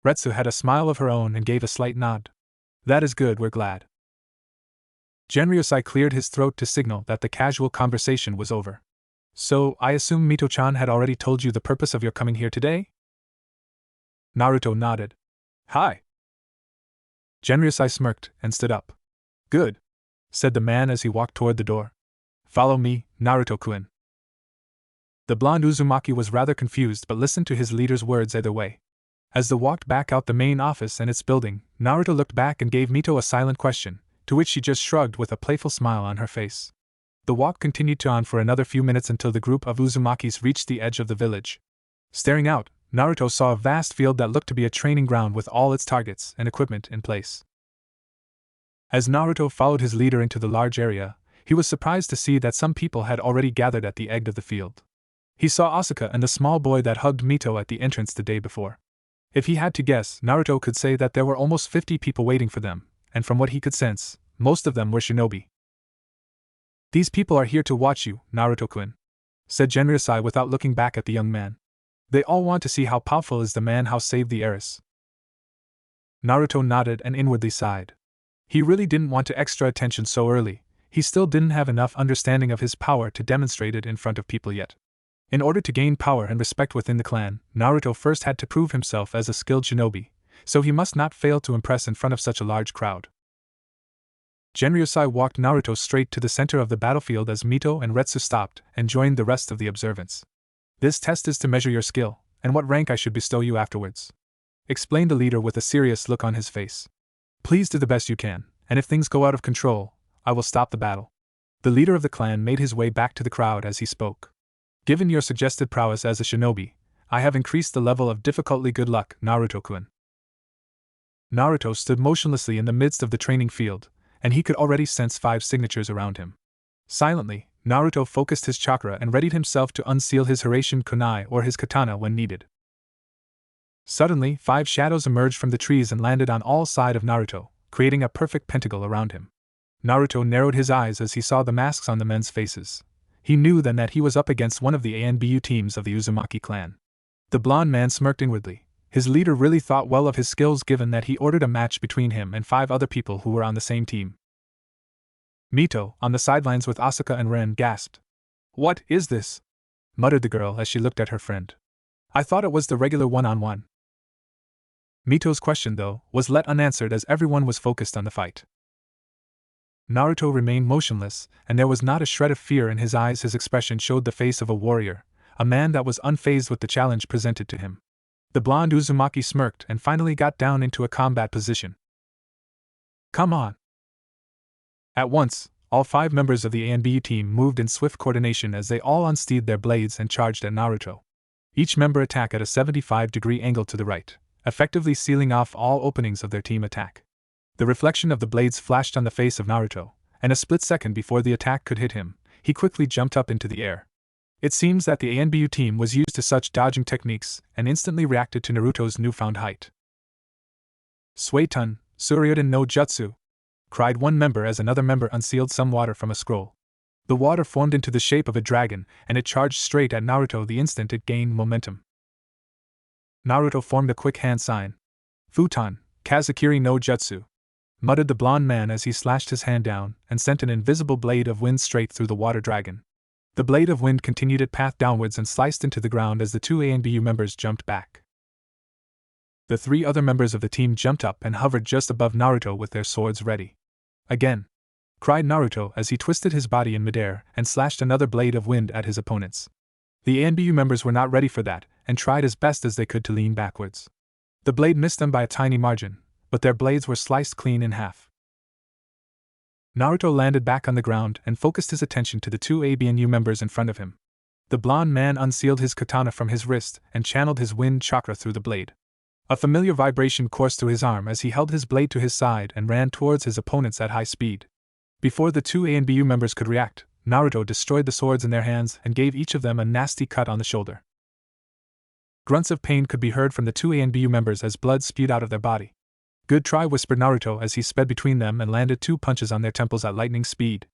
Retsu had a smile of her own and gave a slight nod. That is good, we're glad. Genryosai cleared his throat to signal that the casual conversation was over. So, I assume Mito-chan had already told you the purpose of your coming here today? Naruto nodded. Hi. Genryosai smirked and stood up. Good, said the man as he walked toward the door. Follow me, Naruto-kun. The blonde Uzumaki was rather confused but listened to his leader's words either way. As they walked back out the main office and its building, Naruto looked back and gave Mito a silent question, to which she just shrugged with a playful smile on her face. The walk continued on for another few minutes until the group of Uzumakis reached the edge of the village. Staring out, Naruto saw a vast field that looked to be a training ground with all its targets and equipment in place. As Naruto followed his leader into the large area, he was surprised to see that some people had already gathered at the edge of the field. He saw Asuka and the small boy that hugged Mito at the entrance the day before. If he had to guess, Naruto could say that there were almost 50 people waiting for them, and from what he could sense, most of them were shinobi. These people are here to watch you, Naruto-kun, said Genryosai without looking back at the young man. They all want to see how powerful is the man who saved the heiress. Naruto nodded and inwardly sighed. He really didn't want to extra attention so early, he still didn't have enough understanding of his power to demonstrate it in front of people yet. In order to gain power and respect within the clan, Naruto first had to prove himself as a skilled shinobi, so he must not fail to impress in front of such a large crowd. Genryosai walked Naruto straight to the center of the battlefield as Mito and Retsu stopped and joined the rest of the observance. This test is to measure your skill, and what rank I should bestow you afterwards, explained the leader with a serious look on his face. Please do the best you can, and if things go out of control, I will stop the battle. The leader of the clan made his way back to the crowd as he spoke. Given your suggested prowess as a shinobi, I have increased the level of difficulty. Good luck, Naruto-kun. Naruto stood motionlessly in the midst of the training field, and he could already sense 5 signatures around him. Silently, Naruto focused his chakra and readied himself to unseal his Hiraishin kunai or his katana when needed. Suddenly, 5 shadows emerged from the trees and landed on all sides of Naruto, creating a perfect pentacle around him. Naruto narrowed his eyes as he saw the masks on the men's faces. He knew then that he was up against one of the ANBU teams of the Uzumaki clan. The blonde man smirked inwardly. His leader really thought well of his skills given that he ordered a match between him and 5 other people who were on the same team. Mito, on the sidelines with Asuka and Ren, gasped. What is this? Muttered the girl as she looked at her friend. I thought it was the regular one-on-one. Mito's question, though, was left unanswered as everyone was focused on the fight. Naruto remained motionless, and there was not a shred of fear in his eyes. His expression showed the face of a warrior, a man that was unfazed with the challenge presented to him. The blonde Uzumaki smirked and finally got down into a combat position. Come on! At once, All 5 members of the ANBU team moved in swift coordination as they all unsteathed their blades and charged at Naruto. Each member attacked at a 75-degree angle to the right, effectively sealing off all openings of their team attack. The reflection of the blades flashed on the face of Naruto, and a split second before the attack could hit him, he quickly jumped up into the air. It seems that the ANBU team was used to such dodging techniques and instantly reacted to Naruto's newfound height. Suiton, Suryoden no Jutsu! Cried one member as another member unsealed some water from a scroll. The water formed into the shape of a dragon, and it charged straight at Naruto the instant it gained momentum. Naruto formed a quick hand sign. Futon, Kazakiri no Jutsu! Muttered the blond man as he slashed his hand down and sent an invisible blade of wind straight through the water dragon. The blade of wind continued its path downwards and sliced into the ground as the 2 ANBU members jumped back. The 3 other members of the team jumped up and hovered just above Naruto with their swords ready. Again! Cried Naruto as he twisted his body in midair and slashed another blade of wind at his opponents. The ANBU members were not ready for that and tried as best as they could to lean backwards. The blade missed them by a tiny margin, but their blades were sliced clean in half. Naruto landed back on the ground and focused his attention to the 2 ABNU members in front of him. The blond man unsealed his katana from his wrist and channeled his wind chakra through the blade. A familiar vibration coursed through his arm as he held his blade to his side and ran towards his opponents at high speed. Before the 2 ANBU members could react, Naruto destroyed the swords in their hands and gave each of them a nasty cut on the shoulder. Grunts of pain could be heard from the 2 ANBU members as blood spewed out of their body. Good try, whispered Naruto as he sped between them and landed 2 punches on their temples at lightning speed.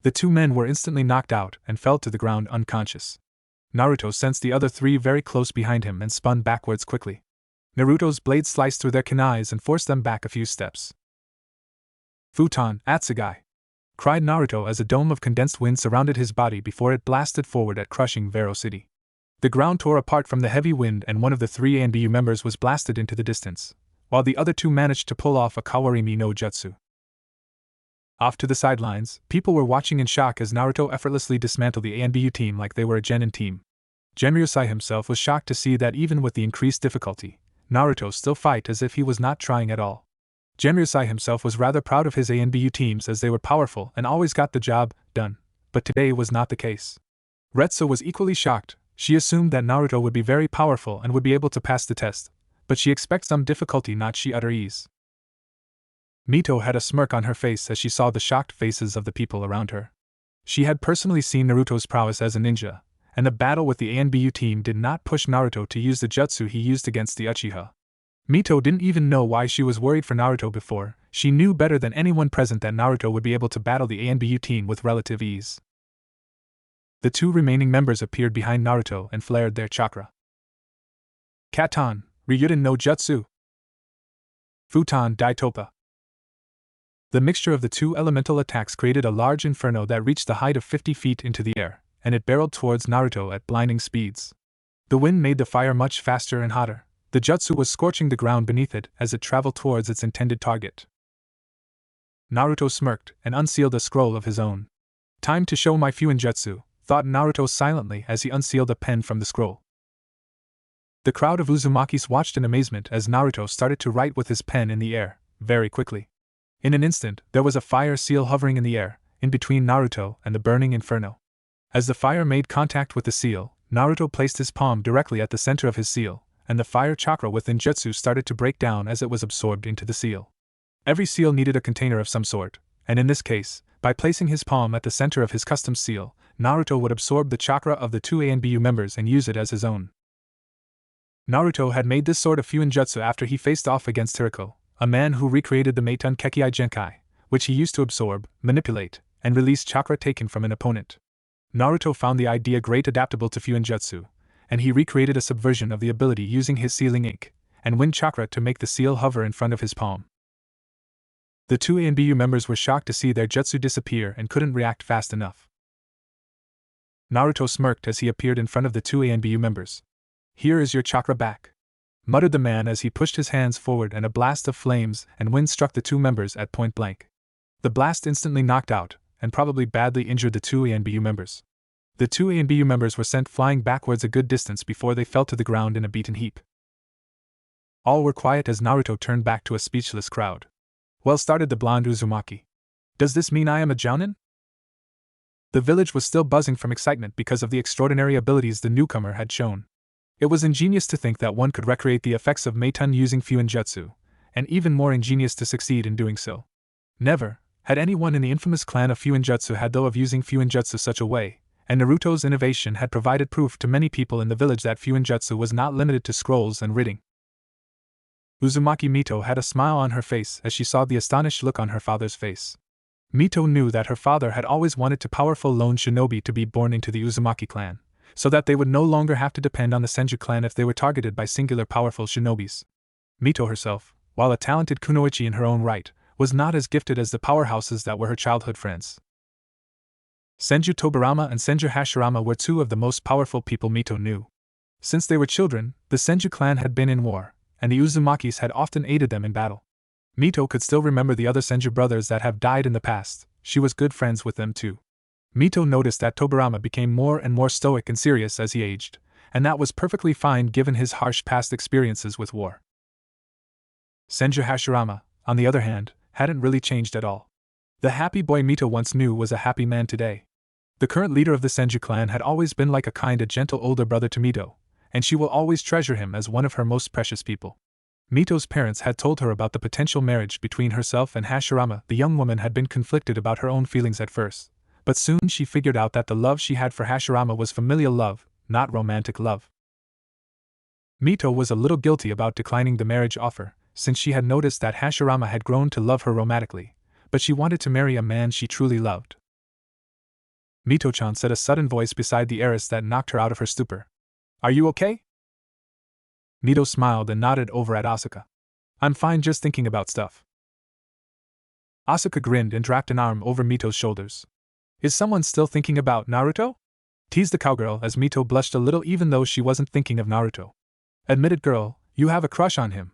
The 2 men were instantly knocked out and fell to the ground unconscious. Naruto sensed the other 3 very close behind him and spun backwards quickly. Naruto's blade sliced through their kunais and forced them back a few steps. Futon, Atsugai! Cried Naruto as a dome of condensed wind surrounded his body before it blasted forward at crushing velocity. The ground tore apart from the heavy wind and one of the 3 ANBU members was blasted into the distance, while the other 2 managed to pull off a Kawarimi no Jutsu. Off to the sidelines, people were watching in shock as Naruto effortlessly dismantled the ANBU team like they were a genin team. Genryusai himself was shocked to see that even with the increased difficulty, Naruto still fight as if he was not trying at all. Genryusai himself was rather proud of his ANBU teams as they were powerful and always got the job done, but today was not the case. Retsu was equally shocked. She assumed that Naruto would be very powerful and would be able to pass the test, but she expects some difficulty, not she utter ease. Mito had a smirk on her face as she saw the shocked faces of the people around her. She had personally seen Naruto's prowess as a ninja, and the battle with the ANBU team did not push Naruto to use the jutsu he used against the Uchiha. Mito didn't even know why she was worried for Naruto before. She knew better than anyone present that Naruto would be able to battle the ANBU team with relative ease. The 2 remaining members appeared behind Naruto and flared their chakra. Katon, Ryuden no Jutsu! Futon Daitopa! The mixture of the 2 elemental attacks created a large inferno that reached the height of 50 feet into the air, and it barreled towards Naruto at blinding speeds. The wind made the fire much faster and hotter. The jutsu was scorching the ground beneath it as it traveled towards its intended target. Naruto smirked and unsealed a scroll of his own. Time to show my Fuinjutsu, thought Naruto silently as he unsealed a pen from the scroll. The crowd of Uzumakis watched in amazement as Naruto started to write with his pen in the air, very quickly. In an instant, there was a fire seal hovering in the air, in between Naruto and the burning inferno. As the fire made contact with the seal, Naruto placed his palm directly at the center of his seal, and the fire chakra within jutsu started to break down as it was absorbed into the seal. Every seal needed a container of some sort, and in this case, by placing his palm at the center of his custom seal, Naruto would absorb the chakra of the 2 ANBU members and use it as his own. Naruto had made this sort of Fuinjutsu after he faced off against Hiriko, a man who recreated the Meitun Kekkei Genkai, which he used to absorb, manipulate, and release chakra taken from an opponent. Naruto found the idea great adaptable to Fuinjutsu, and he recreated a subversion of the ability using his sealing ink and wind chakra to make the seal hover in front of his palm. The 2 ANBU members were shocked to see their jutsu disappear and couldn't react fast enough. Naruto smirked as he appeared in front of the 2 ANBU members. Here is your chakra back, muttered the man as he pushed his hands forward and a blast of flames and wind struck the 2 members at point blank. The blast instantly knocked out and probably badly injured the 2 ANBU members. The 2 ANBU members were sent flying backwards a good distance before they fell to the ground in a beaten heap. All were quiet as Naruto turned back to a speechless crowd. Well started, the blonde Uzumaki. Does this mean I am a jounin? The village was still buzzing from excitement because of the extraordinary abilities the newcomer had shown. It was ingenious to think that one could recreate the effects of Meitun using Fuinjutsu, and even more ingenious to succeed in doing so. Never had anyone in the infamous clan of Fuinjutsu had thought of using Fuinjutsu such a way, and Naruto's innovation had provided proof to many people in the village that Fuinjutsu was not limited to scrolls and reading. Uzumaki Mito had a smile on her face as she saw the astonished look on her father's face. Mito knew that her father had always wanted a powerful lone shinobi to be born into the Uzumaki clan, so that they would no longer have to depend on the Senju clan if they were targeted by singular powerful shinobis. Mito herself, while a talented kunoichi in her own right, was not as gifted as the powerhouses that were her childhood friends. Senju Tobirama and Senju Hashirama were two of the most powerful people Mito knew. Since they were children, the Senju clan had been in war, and the Uzumakis had often aided them in battle. Mito could still remember the other Senju brothers that have died in the past. She was good friends with them too. Mito noticed that Tobirama became more and more stoic and serious as he aged, and that was perfectly fine given his harsh past experiences with war. Senju Hashirama, on the other hand, hadn't really changed at all. The happy boy Mito once knew was a happy man today. The current leader of the Senju clan had always been like a kind and gentle older brother to Mito, and she will always treasure him as one of her most precious people. Mito's parents had told her about the potential marriage between herself and Hashirama. The young woman had been conflicted about her own feelings at first, but soon she figured out that the love she had for Hashirama was familial love, not romantic love. Mito was a little guilty about declining the marriage offer, since she had noticed that Hashirama had grown to love her romantically, but she wanted to marry a man she truly loved. Mito-chan said, a sudden voice beside the heiress that knocked her out of her stupor. Are you okay? Mito smiled and nodded over at Asuka. I'm fine, just thinking about stuff. Asuka grinned and dropped an arm over Mito's shoulders. Is someone still thinking about Naruto? Teased the cowgirl as Mito blushed a little even though she wasn't thinking of Naruto. Admitted girl, you have a crush on him.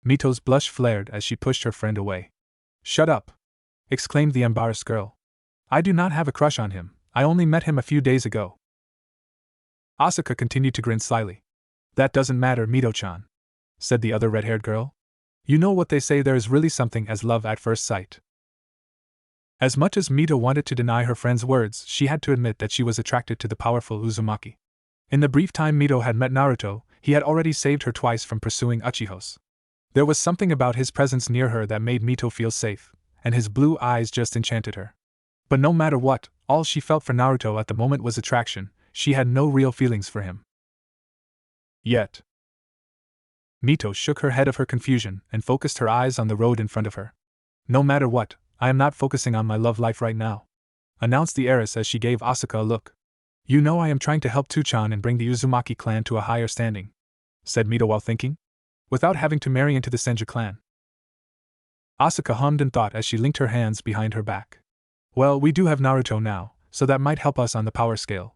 Mito's blush flared as she pushed her friend away. Shut up! Exclaimed the embarrassed girl. I do not have a crush on him, I only met him a few days ago. Asuka continued to grin slyly. That doesn't matter, Mito-chan, said the other red-haired girl. You know what they say, there is really something as love at first sight. As much as Mito wanted to deny her friend's words, she had to admit that she was attracted to the powerful Uzumaki. In the brief time Mito had met Naruto, he had already saved her twice from pursuing Uchihos. There was something about his presence near her that made Mito feel safe, and his blue eyes just enchanted her. But no matter what, all she felt for Naruto at the moment was attraction. She had no real feelings for him. Yet. Mito shook her head of her confusion and focused her eyes on the road in front of her. No matter what, I am not focusing on my love life right now, announced the heiress as she gave Asuka a look. You know I am trying to help Tuchan and bring the Uzumaki clan to a higher standing, said Mito while thinking, without having to marry into the Senju clan. Asuka hummed and thought as she linked her hands behind her back. Well, we do have Naruto now, so that might help us on the power scale.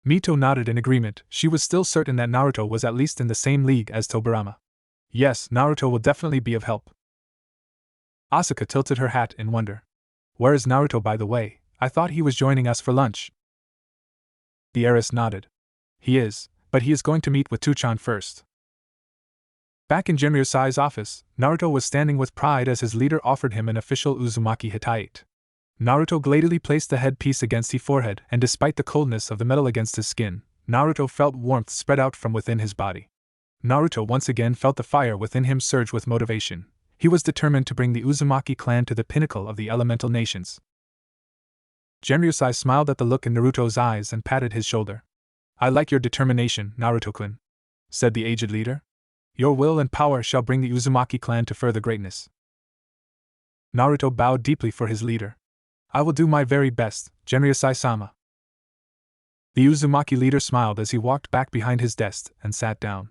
Mito nodded in agreement. She was still certain that Naruto was at least in the same league as Tobirama. Yes, Naruto will definitely be of help. Asuka tilted her hat in wonder. Where is Naruto, by the way? I thought he was joining us for lunch. The heiress nodded. He is, but he is going to meet with Tuchan first. Back in Genryosai's office, Naruto was standing with pride as his leader offered him an official Uzumaki Hittite. Naruto gladly placed the headpiece against his forehead, and despite the coldness of the metal against his skin, Naruto felt warmth spread out from within his body. Naruto once again felt the fire within him surge with motivation. He was determined to bring the Uzumaki clan to the pinnacle of the elemental nations. Genryosai smiled at the look in Naruto's eyes and patted his shoulder. I like your determination, Naruto-kun, said the aged leader. Your will and power shall bring the Uzumaki clan to further greatness. Naruto bowed deeply for his leader. I will do my very best, Genryosai-sama. The Uzumaki leader smiled as he walked back behind his desk and sat down.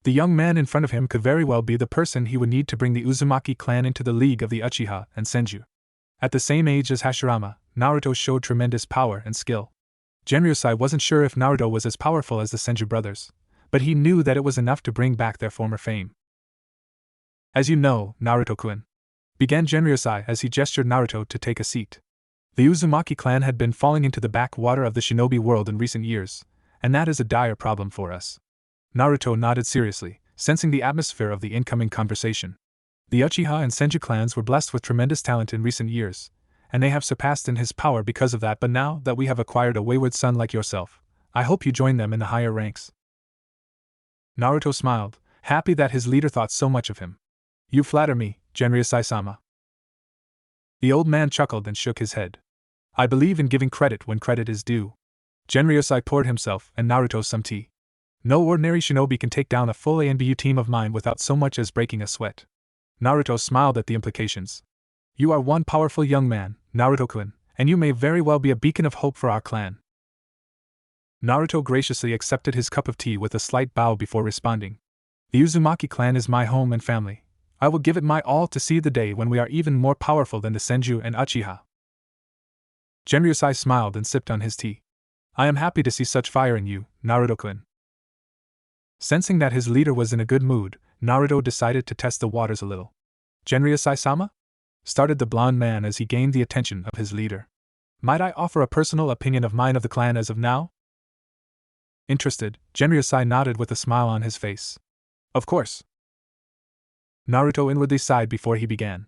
The young man in front of him could very well be the person he would need to bring the Uzumaki clan into the league of the Uchiha and Senju. At the same age as Hashirama, Naruto showed tremendous power and skill. Genryosai wasn't sure if Naruto was as powerful as the Senju brothers, but he knew that it was enough to bring back their former fame. As you know, Naruto-kun, began Genryosai as he gestured Naruto to take a seat. The Uzumaki clan had been falling into the backwater of the shinobi world in recent years, and that is a dire problem for us. Naruto nodded seriously, sensing the atmosphere of the incoming conversation. The Uchiha and Senju clans were blessed with tremendous talent in recent years, and they have surpassed in his power because of that, but now that we have acquired a wayward son like yourself, I hope you join them in the higher ranks. Naruto smiled, happy that his leader thought so much of him. You flatter me, Genryusai-sama. The old man chuckled and shook his head. I believe in giving credit when credit is due. Genryusai poured himself and Naruto some tea. No ordinary shinobi can take down a full ANBU team of mine without so much as breaking a sweat. Naruto smiled at the implications. You are one powerful young man, Naruto-kun, and you may very well be a beacon of hope for our clan. Naruto graciously accepted his cup of tea with a slight bow before responding. The Uzumaki clan is my home and family. I will give it my all to see the day when we are even more powerful than the Senju and Uchiha. Genryusai smiled and sipped on his tea. I am happy to see such fire in you, Naruto-kun. Sensing that his leader was in a good mood, Naruto decided to test the waters a little. Genryusai-sama? Started the blond man as he gained the attention of his leader. Might I offer a personal opinion of mine of the clan as of now? Interested, Genryusai nodded with a smile on his face. Of course. Naruto inwardly sighed before he began.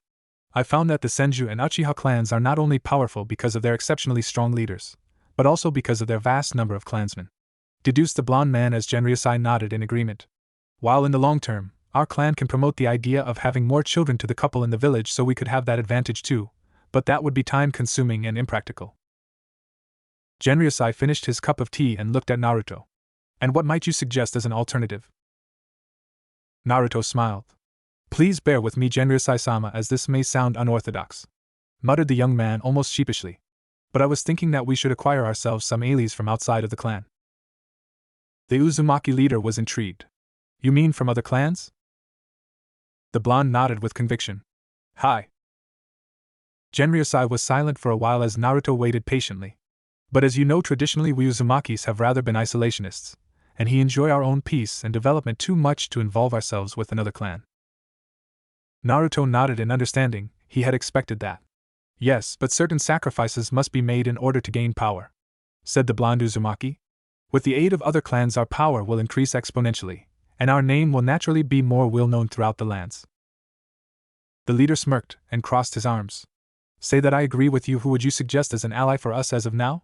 I found that the Senju and Uchiha clans are not only powerful because of their exceptionally strong leaders, but also because of their vast number of clansmen. Deduced the blond man as Genryusai nodded in agreement. While in the long term, our clan can promote the idea of having more children to the couple in the village, so we could have that advantage too, but that would be time-consuming and impractical. Genryusai finished his cup of tea and looked at Naruto. And what might you suggest as an alternative? Naruto smiled. Please bear with me, Genryusai-sama, as this may sound unorthodox, muttered the young man almost sheepishly. But I was thinking that we should acquire ourselves some allies from outside of the clan. The Uzumaki leader was intrigued. You mean from other clans? The blonde nodded with conviction. Hi. Genryusai was silent for a while as Naruto waited patiently. But as you know, traditionally we Uzumakis have rather been isolationists, and he enjoy our own peace and development too much to involve ourselves with another clan. Naruto nodded in understanding. He had expected that. Yes, but certain sacrifices must be made in order to gain power, said the blonde Uzumaki. With the aid of other clans our power will increase exponentially, and our name will naturally be more well-known throughout the lands. The leader smirked and crossed his arms. Say that I agree with you. Who would you suggest as an ally for us as of now?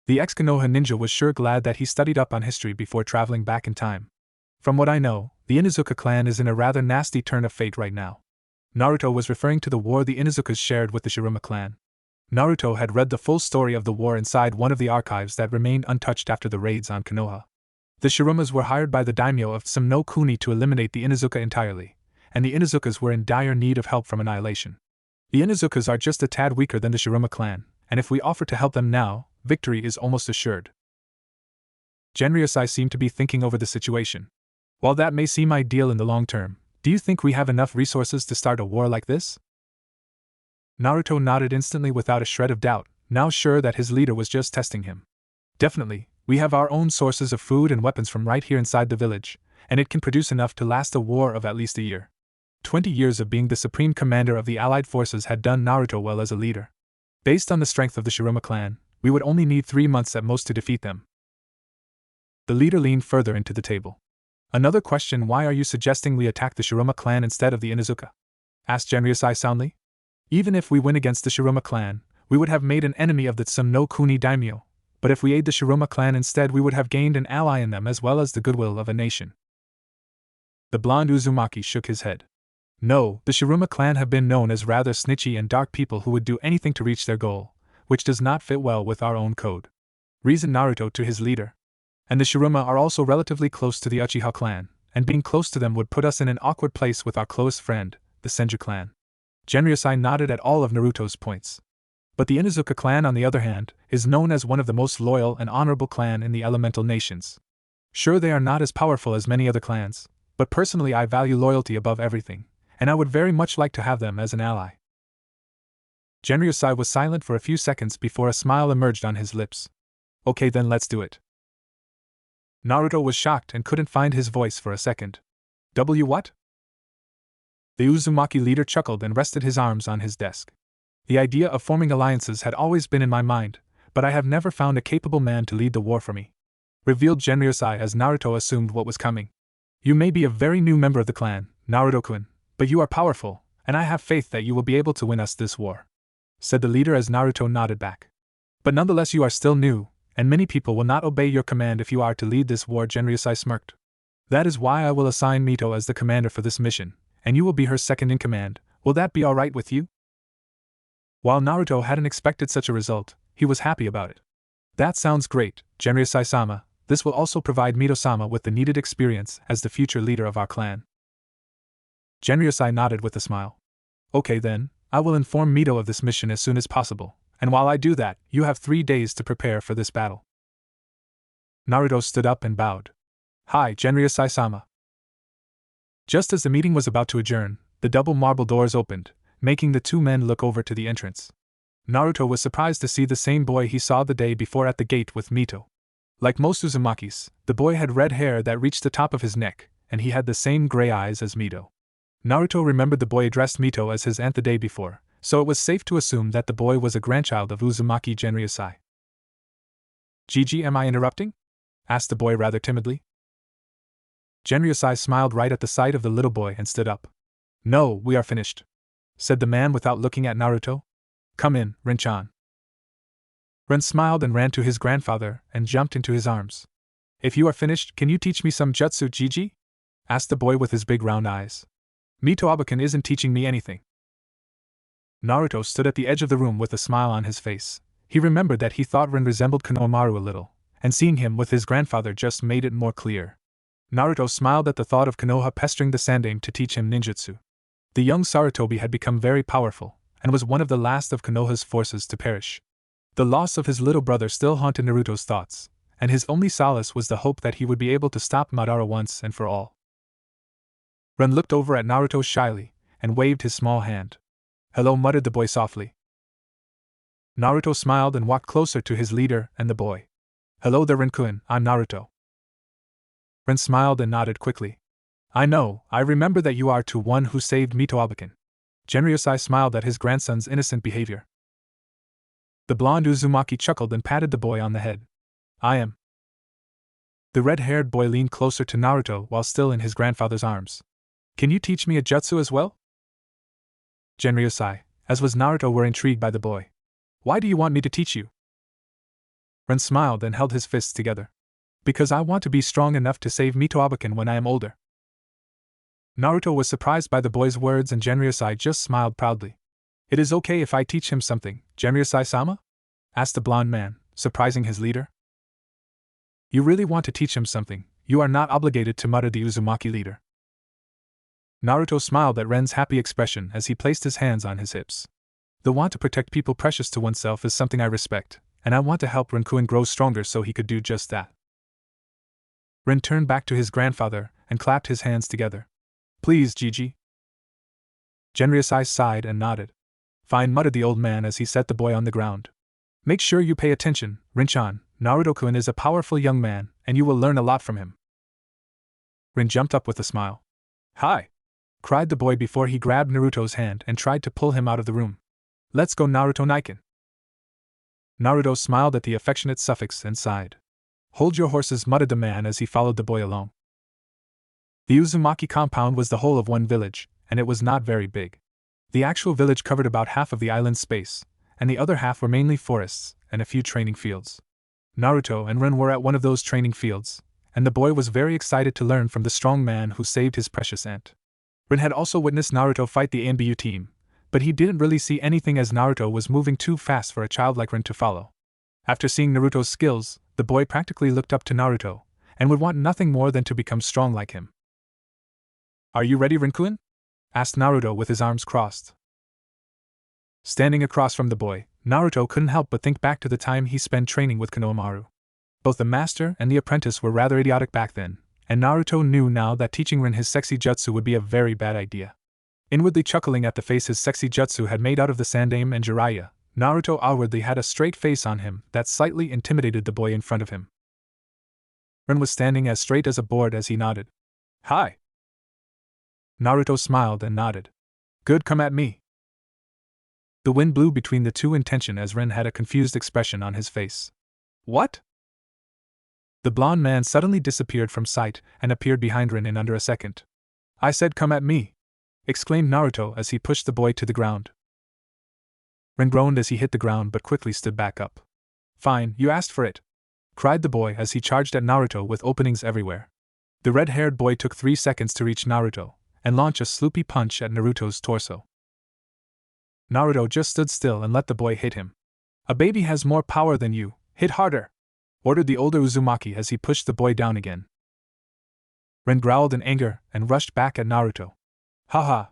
The ex-Konoha ninja was sure glad that he studied up on history before traveling back in time. From what I know, the Inuzuka clan is in a rather nasty turn of fate right now. Naruto was referring to the war the Inuzukas shared with the Shiruma clan. Naruto had read the full story of the war inside one of the archives that remained untouched after the raids on Konoha. The Shirumas were hired by the daimyo of Tsum no Kuni to eliminate the Inuzuka entirely, and the Inuzukas were in dire need of help from annihilation. The Inuzukas are just a tad weaker than the Shiruma clan, and if we offer to help them now, victory is almost assured. Genryusai seemed to be thinking over the situation. While that may seem ideal in the long term, do you think we have enough resources to start a war like this? Naruto nodded instantly without a shred of doubt, now sure that his leader was just testing him. Definitely, we have our own sources of food and weapons from right here inside the village, and it can produce enough to last a war of at least a year. 20 years of being the supreme commander of the allied forces had done Naruto well as a leader. Based on the strength of the Shiruma clan, we would only need 3 months at most to defeat them. The leader leaned further into the table. Another question: why are you suggesting we attack the Shiruma clan instead of the Inuzuka? Asked Genryusai soundly. Even if we win against the Shiruma clan, we would have made an enemy of the Tsum no Kuni daimyo, but if we aid the Shiruma clan instead, we would have gained an ally in them as well as the goodwill of a nation. The blonde Uzumaki shook his head. No, the Shiruma clan have been known as rather snitchy and dark people who would do anything to reach their goal, which does not fit well with our own code, reasoned Naruto to his leader. And the Shiruma are also relatively close to the Uchiha clan, and being close to them would put us in an awkward place with our closest friend, the Senju clan. Genryusai nodded at all of Naruto's points. But the Inuzuka clan, on the other hand, is known as one of the most loyal and honorable clan in the elemental nations. Sure, they are not as powerful as many other clans, but personally I value loyalty above everything, and I would very much like to have them as an ally. Genryusai was silent for a few seconds before a smile emerged on his lips. Okay, then let's do it. Naruto was shocked and couldn't find his voice for a second. What? The Uzumaki leader chuckled and rested his arms on his desk. The idea of forming alliances had always been in my mind, but I have never found a capable man to lead the war for me, revealed Genryusai as Naruto assumed what was coming. You may be a very new member of the clan, Naruto-kun, but you are powerful, and I have faith that you will be able to win us this war. said the leader as Naruto nodded back. But nonetheless you are still new, and many people will not obey your command if you are to lead this war. Genryusai smirked. That is why I will assign Mito as the commander for this mission, and you will be her second in command. Will that be alright with you? While Naruto hadn't expected such a result, he was happy about it. That sounds great, Genryusai-sama. This will also provide Mito-sama with the needed experience as the future leader of our clan. Genryusai nodded with a smile. Okay then, I will inform Mito of this mission as soon as possible, and while I do that, you have 3 days to prepare for this battle. Naruto stood up and bowed. Hi, Genryusai-sama. Just as the meeting was about to adjourn, the double marble doors opened, making the two men look over to the entrance. Naruto was surprised to see the same boy he saw the day before at the gate with Mito. Like most Uzumakis, the boy had red hair that reached the top of his neck, and he had the same gray eyes as Mito. Naruto remembered the boy addressed Mito as his aunt the day before, so it was safe to assume that the boy was a grandchild of Uzumaki Genryusai. Gigi, am I interrupting? Asked the boy rather timidly. Genryusai smiled right at the sight of the little boy and stood up. No, we are finished, said the man without looking at Naruto. Come in, Rin-chan. Rin smiled and ran to his grandfather and jumped into his arms. If you are finished, can you teach me some jutsu, Gigi? Asked the boy with his big round eyes. Mito Abakan isn't teaching me anything. Naruto stood at the edge of the room with a smile on his face. He remembered that he thought Rin resembled Konohamaru a little, and seeing him with his grandfather just made it more clear. Naruto smiled at the thought of Konoha pestering the Sandaime to teach him ninjutsu. The young Sarutobi had become very powerful, and was one of the last of Konoha's forces to perish. The loss of his little brother still haunted Naruto's thoughts, and his only solace was the hope that he would be able to stop Madara once and for all. Rin looked over at Naruto shyly, and waved his small hand. Hello, muttered the boy softly. Naruto smiled and walked closer to his leader and the boy. Hello there, Rin-kun, I'm Naruto. Rin smiled and nodded quickly. I know, I remember that you are the one who saved Mito Abakan. Genryusai smiled at his grandson's innocent behavior. The blonde Uzumaki chuckled and patted the boy on the head. I am. The red-haired boy leaned closer to Naruto while still in his grandfather's arms. Can you teach me a jutsu as well? Genryusai, as was Naruto, were intrigued by the boy. Why do you want me to teach you? Rin smiled and held his fists together. Because I want to be strong enough to save Mito Abakan when I am older. Naruto was surprised by the boy's words and Genryusai just smiled proudly. It is okay if I teach him something, Genryusai-sama? Asked the blonde man, surprising his leader. You really want to teach him something, you are not obligated to, muttered the Uzumaki leader. Naruto smiled at Ren's happy expression as he placed his hands on his hips. The want to protect people precious to oneself is something I respect, and I want to help Rin-kun grow stronger so he could do just that. Rin turned back to his grandfather and clapped his hands together. Please, Gigi. Genryusai sighed and nodded. Fine, muttered the old man as he set the boy on the ground. Make sure you pay attention, Rin-chan. Naruto-kun is a powerful young man, and you will learn a lot from him. Rin jumped up with a smile. Hi! Cried the boy before he grabbed Naruto's hand and tried to pull him out of the room. Let's go, Naruto-naiken. Naruto smiled at the affectionate suffix and sighed. Hold your horses, muttered the man as he followed the boy along. The Uzumaki compound was the whole of one village, and it was not very big. The actual village covered about half of the island's space, and the other half were mainly forests and a few training fields. Naruto and Rin were at one of those training fields, and the boy was very excited to learn from the strong man who saved his precious aunt. Rin had also witnessed Naruto fight the ANBU team, but he didn't really see anything as Naruto was moving too fast for a child like Rin to follow. After seeing Naruto's skills, the boy practically looked up to Naruto, and would want nothing more than to become strong like him. Are you ready, Rin-kun? Asked Naruto with his arms crossed. Standing across from the boy, Naruto couldn't help but think back to the time he spent training with Konohamaru. Both the master and the apprentice were rather idiotic back then, and Naruto knew now that teaching Rin his sexy jutsu would be a very bad idea. Inwardly chuckling at the face his sexy jutsu had made out of the Sandaime and Jiraiya, Naruto outwardly had a straight face on him that slightly intimidated the boy in front of him. Rin was standing as straight as a board as he nodded. Hi! Naruto smiled and nodded. Good, come at me. The wind blew between the two in tension as Rin had a confused expression on his face. What? The blonde man suddenly disappeared from sight and appeared behind Rin in under a second. I said come at me! Exclaimed Naruto as he pushed the boy to the ground. Ren groaned as he hit the ground but quickly stood back up. Fine, you asked for it, cried the boy as he charged at Naruto with openings everywhere. The red-haired boy took 3 seconds to reach Naruto and launch a sloopy punch at Naruto's torso. Naruto just stood still and let the boy hit him. A baby has more power than you, hit harder, ordered the older Uzumaki as he pushed the boy down again. Ren growled in anger and rushed back at Naruto. Haha!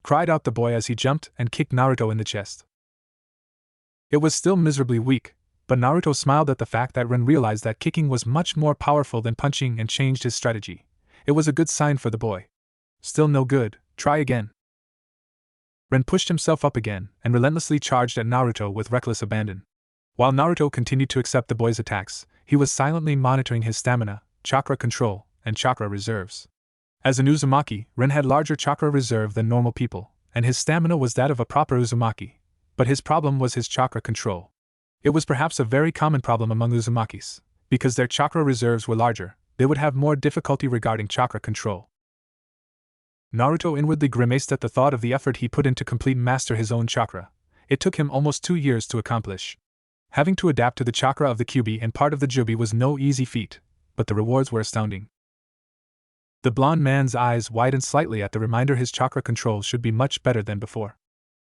Cried out the boy as he jumped and kicked Naruto in the chest. It was still miserably weak, but Naruto smiled at the fact that Ren realized that kicking was much more powerful than punching and changed his strategy. It was a good sign for the boy. Still no good, try again. Ren pushed himself up again and relentlessly charged at Naruto with reckless abandon. While Naruto continued to accept the boy's attacks, he was silently monitoring his stamina, chakra control, and chakra reserves. As an Uzumaki, Ren had larger chakra reserve than normal people, and his stamina was that of a proper Uzumaki. But his problem was his chakra control. It was perhaps a very common problem among Uzumakis. Because their chakra reserves were larger, they would have more difficulty regarding chakra control. Naruto inwardly grimaced at the thought of the effort he put in to complete master his own chakra. It took him almost 2 years to accomplish. Having to adapt to the chakra of the Kyuubi and part of the Jubi was no easy feat, but the rewards were astounding. The blond man's eyes widened slightly at the reminder his chakra control should be much better than before.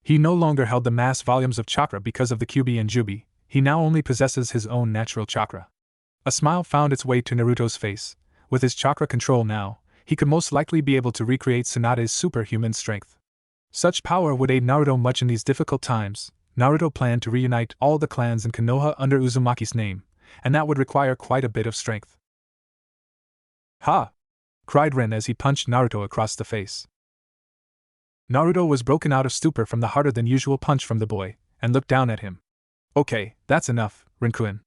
He no longer held the mass volumes of chakra because of the Kyuubi and Jubi, he now only possesses his own natural chakra. A smile found its way to Naruto's face. With his chakra control now, he could most likely be able to recreate Tsunade's superhuman strength. Such power would aid Naruto much in these difficult times. Naruto planned to reunite all the clans in Konoha under Uzumaki's name, and that would require quite a bit of strength. Ha! Cried Ren as he punched Naruto across the face. Naruto was broken out of stupor from the harder than usual punch from the boy, and looked down at him. Okay, that's enough, Ren-kun.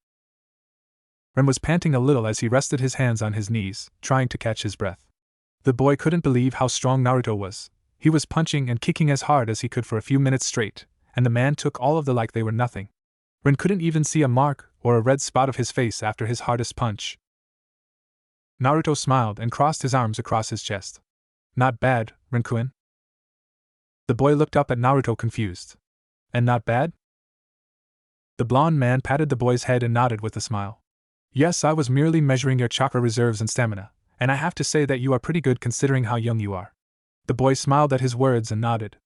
Ren was panting a little as he rested his hands on his knees, trying to catch his breath. The boy couldn't believe how strong Naruto was. He was punching and kicking as hard as he could for a few minutes straight, and the man took all of them like they were nothing. Ren couldn't even see a mark or a red spot of his face after his hardest punch. Naruto smiled and crossed his arms across his chest. Not bad, Ren-kun. The boy looked up at Naruto confused. And not bad? The blond man patted the boy's head and nodded with a smile. Yes, I was merely measuring your chakra reserves and stamina, and I have to say that you are pretty good considering how young you are. The boy smiled at his words and nodded.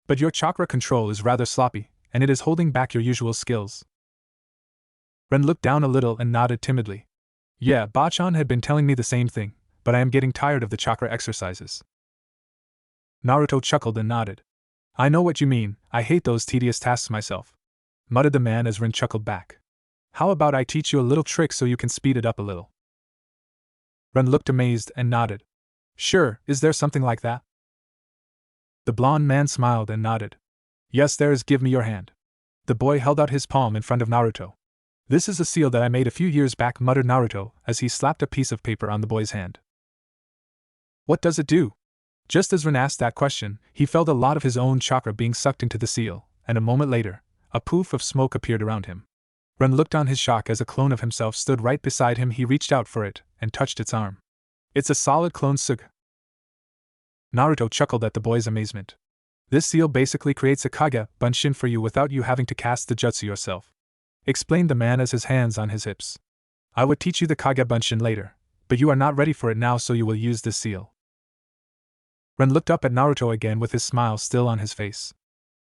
But your chakra control is rather sloppy, and it is holding back your usual skills. Ren looked down a little and nodded timidly. Yeah, Bachan had been telling me the same thing, but I am getting tired of the chakra exercises. Naruto chuckled and nodded. I know what you mean, I hate those tedious tasks myself, muttered the man as Ren chuckled back. How about I teach you a little trick so you can speed it up a little? Ren looked amazed and nodded. Sure, is there something like that? The blond man smiled and nodded. Yes, there is. Give me your hand. The boy held out his palm in front of Naruto. This is a seal that I made a few years back, muttered Naruto as he slapped a piece of paper on the boy's hand. What does it do? Just as Ren asked that question, he felt a lot of his own chakra being sucked into the seal, and a moment later, a poof of smoke appeared around him. Ren looked on his shock as a clone of himself stood right beside him. He reached out for it and touched its arm. It's a solid clone Suga. Naruto chuckled at the boy's amazement. This seal basically creates a Kage Bunshin for you without you having to cast the jutsu yourself, explained the man as his hands on his hips. I would teach you the Kage Bunshin later, but you are not ready for it now, so you will use this seal. Ren looked up at Naruto again with his smile still on his face.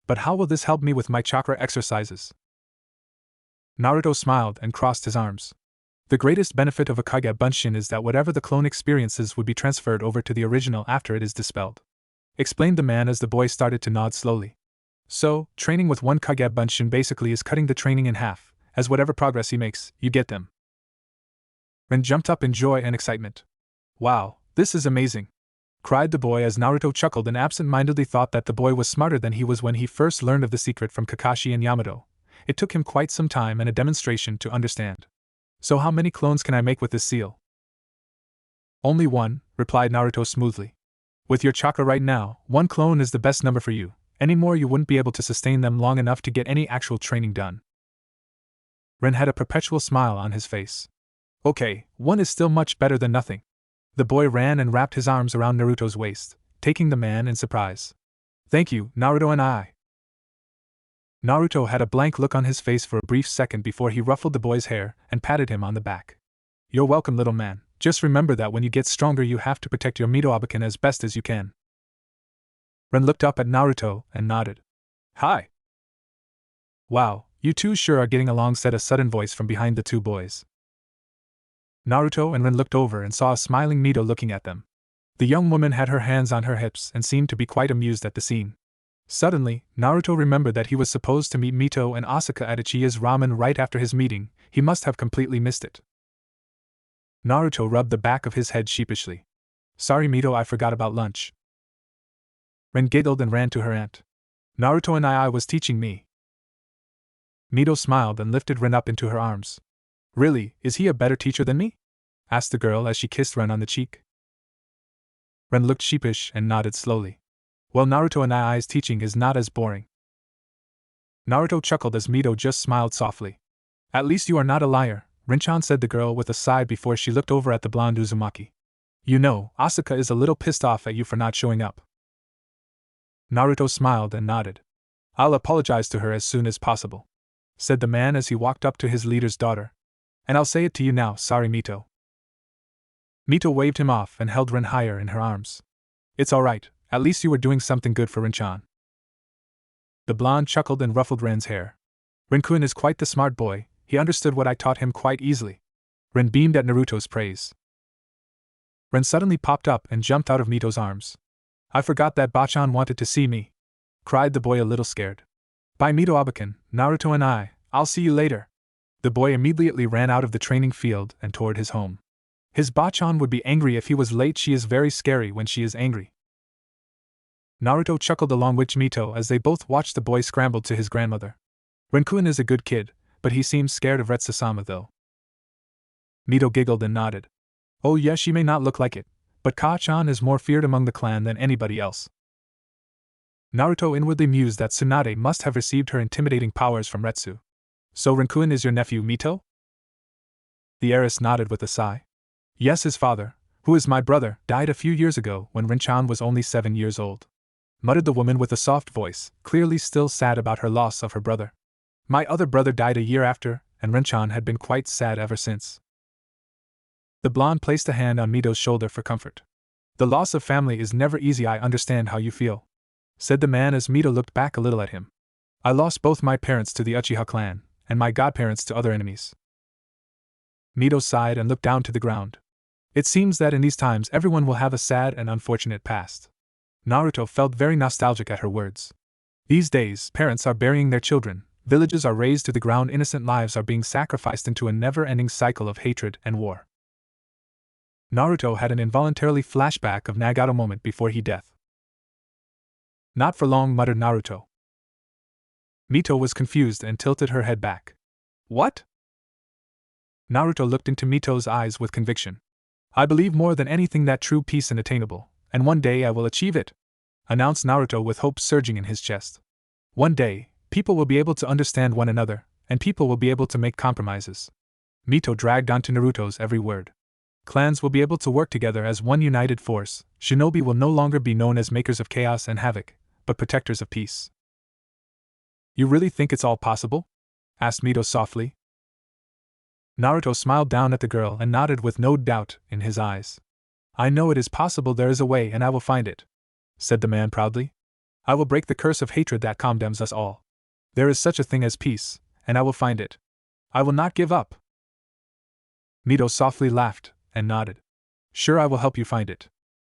But how will this help me with my chakra exercises? Naruto smiled and crossed his arms. The greatest benefit of a Kage Bunshin is that whatever the clone experiences would be transferred over to the original after it is dispelled, explained the man as the boy started to nod slowly. So, training with one Kage Bunshin basically is cutting the training in half, as whatever progress he makes, you get them. Ren jumped up in joy and excitement. Wow, this is amazing, cried the boy as Naruto chuckled and absent-mindedly thought that the boy was smarter than he was when he first learned of the secret from Kakashi and Yamato. It took him quite some time and a demonstration to understand. So how many clones can I make with this seal? Only one, replied Naruto smoothly. With your chakra right now, one clone is the best number for you. Any more you wouldn't be able to sustain them long enough to get any actual training done. Ren had a perpetual smile on his face. Okay, one is still much better than nothing. The boy ran and wrapped his arms around Naruto's waist, taking the man in surprise. Thank you, Naruto and I. Naruto had a blank look on his face for a brief second before he ruffled the boy's hair and patted him on the back. You're welcome, little man. Just remember that when you get stronger you have to protect your Mito-Abaken as best as you can. Ren looked up at Naruto and nodded. Hi. Wow, you two sure are getting along, said a sudden voice from behind the two boys. Naruto and Ren looked over and saw a smiling Mito looking at them. The young woman had her hands on her hips and seemed to be quite amused at the scene. Suddenly, Naruto remembered that he was supposed to meet Mito and Asuka at Ichiya's ramen right after his meeting. He must have completely missed it. Naruto rubbed the back of his head sheepishly. Sorry Mito, I forgot about lunch. Ren giggled and ran to her aunt. Naruto and I was teaching me. Mito smiled and lifted Ren up into her arms. Really, is he a better teacher than me? Asked the girl as she kissed Ren on the cheek. Ren looked sheepish and nodded slowly. Well, Naruto and I's teaching is not as boring. Naruto chuckled as Mito just smiled softly. At least you are not a liar, Rinchan, said the girl with a sigh before she looked over at the blonde Uzumaki. You know, Asuka is a little pissed off at you for not showing up. Naruto smiled and nodded. I'll apologize to her as soon as possible, said the man as he walked up to his leader's daughter. And I'll say it to you now, sorry Mito. Mito waved him off and held Ren higher in her arms. It's alright, at least you were doing something good for Rinchan. The blonde chuckled and ruffled Ren's hair. Ren-kun is quite the smart boy, he understood what I taught him quite easily. Ren beamed at Naruto's praise. Ren suddenly popped up and jumped out of Mito's arms. I forgot that Bachan wanted to see me, cried the boy a little scared. Bye Mito-Abaken, Naruto and I'll see you later. The boy immediately ran out of the training field and toward his home. His Bachan would be angry if he was late. She is very scary when she is angry. Naruto chuckled along with Mito as they both watched the boy scramble to his grandmother. Ren-kun is a good kid, but he seems scared of Retsu-sama though. Mito giggled and nodded. Oh yes, she may not look like it, but Ka-chan is more feared among the clan than anybody else. Naruto inwardly mused that Tsunade must have received her intimidating powers from Retsu. So Ren-kun is your nephew Mito? The heiress nodded with a sigh. Yes, his father, who is my brother, died a few years ago when Rinchan was only 7 years old, muttered the woman with a soft voice, clearly still sad about her loss of her brother. My other brother died a year after, and Rinchan had been quite sad ever since. The blonde placed a hand on Mito's shoulder for comfort. The loss of family is never easy. I understand how you feel, said the man as Mito looked back a little at him. I lost both my parents to the Uchiha clan, and my godparents to other enemies. Mito sighed and looked down to the ground. It seems that in these times everyone will have a sad and unfortunate past. Naruto felt very nostalgic at her words. These days, parents are burying their children, villages are razed to the ground, innocent lives are being sacrificed into a never-ending cycle of hatred and war. Naruto had an involuntarily flashback of Nagato moment before he death. Not for long, muttered Naruto. Mito was confused and tilted her head back. What? Naruto looked into Mito's eyes with conviction. I believe more than anything that true peace is attainable, and one day I will achieve it, announced Naruto with hope surging in his chest. One day, people will be able to understand one another, and people will be able to make compromises. Mito dragged onto Naruto's every word. Clans will be able to work together as one united force. Shinobi will no longer be known as makers of chaos and havoc, but protectors of peace. You really think it's all possible? Asked Mito softly. Naruto smiled down at the girl and nodded with no doubt in his eyes. I know it is possible, there is a way and I will find it, said the man proudly. I will break the curse of hatred that condemns us all. There is such a thing as peace, and I will find it. I will not give up. Mito softly laughed and nodded. Sure, I will help you find it,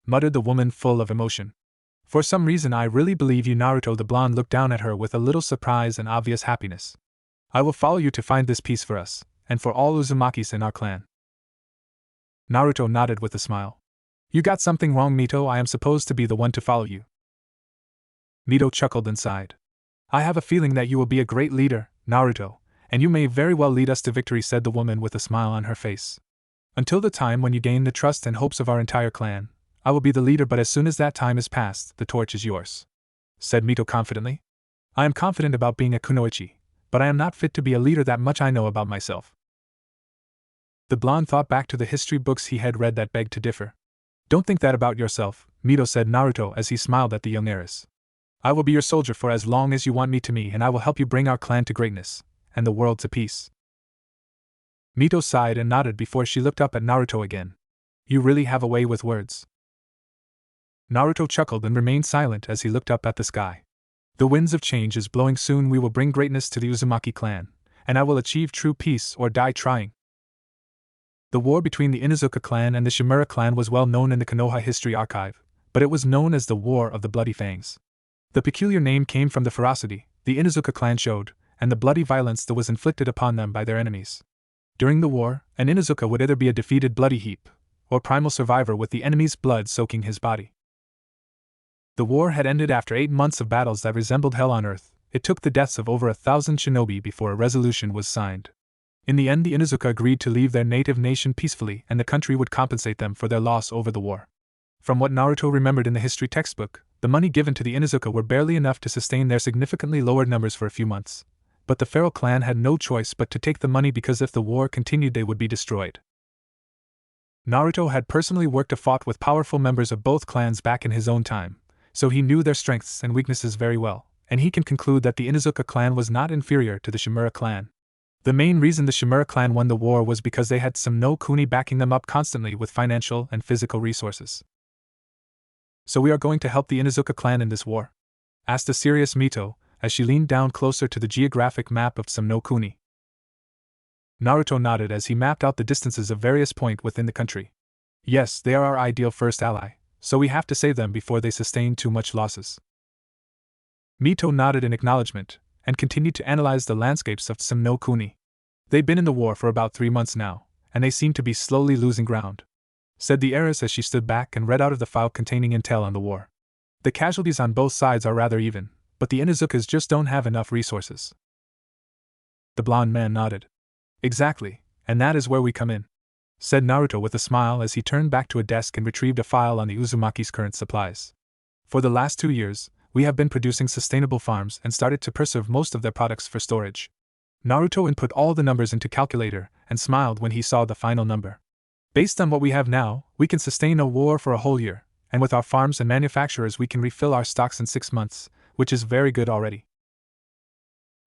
muttered the woman full of emotion. For some reason I really believe you, Naruto. The blonde looked down at her with a little surprise and obvious happiness. I will follow you to find this peace for us, and for all Uzumakis in our clan. Naruto nodded with a smile. You got something wrong, Mito. I am supposed to be the one to follow you. Mito chuckled and sighed. I have a feeling that you will be a great leader, Naruto, and you may very well lead us to victory, said the woman with a smile on her face. Until the time when you gain the trust and hopes of our entire clan, I will be the leader, but as soon as that time is past, the torch is yours, said Mito confidently. I am confident about being a kunoichi, but I am not fit to be a leader, that much I know about myself. The blonde thought back to the history books he had read that begged to differ. Don't think that about yourself, Mito, said Naruto as he smiled at the young heiress. I will be your soldier for as long as you want me to me, and I will help you bring our clan to greatness, and the world to peace. Mito sighed and nodded before she looked up at Naruto again. You really have a way with words. Naruto chuckled and remained silent as he looked up at the sky. The winds of change is blowing soon. We will bring greatness to the Uzumaki clan, and I will achieve true peace or die trying. The war between the Inuzuka clan and the Shimura clan was well known in the Konoha history archive, but it was known as the War of the Bloody Fangs. The peculiar name came from the ferocity the Inuzuka clan showed, and the bloody violence that was inflicted upon them by their enemies. During the war, an Inuzuka would either be a defeated bloody heap, or primal survivor with the enemy's blood soaking his body. The war had ended after 8 months of battles that resembled hell on earth. It took the deaths of over 1,000 shinobi before a resolution was signed. In the end, the Inuzuka agreed to leave their native nation peacefully, and the country would compensate them for their loss over the war. From what Naruto remembered in the history textbook, the money given to the Inuzuka were barely enough to sustain their significantly lowered numbers for a few months. But the Pharaoh clan had no choice but to take the money because if the war continued they would be destroyed. Naruto had personally worked and fought with powerful members of both clans back in his own time, so he knew their strengths and weaknesses very well, and he can conclude that the Inuzuka clan was not inferior to the Shimura clan. The main reason the Shimura clan won the war was because they had some no Kuni backing them up constantly with financial and physical resources. So we are going to help the Inuzuka clan in this war? Asked a serious Mito, as she leaned down closer to the geographic map of some no Kuni. Naruto nodded as he mapped out the distances of various points within the country. Yes, they are our ideal first ally, so we have to save them before they sustain too much losses. Mito nodded in acknowledgement, and continued to analyze the landscapes of some no Kuni. They've been in the war for about 3 months now, and they seem to be slowly losing ground, said the heiress as she stood back and read out of the file containing intel on the war. The casualties on both sides are rather even, but the Inuzukas just don't have enough resources. The blonde man nodded. Exactly, and that is where we come in, said Naruto with a smile as he turned back to a desk and retrieved a file on the Uzumaki's current supplies. For the last 2 years, we have been producing sustainable farms and started to preserve most of their products for storage. Naruto input all the numbers into calculator and smiled when he saw the final number. Based on what we have now, we can sustain a war for a whole year, and with our farms and manufacturers we can refill our stocks in 6 months, which is very good already.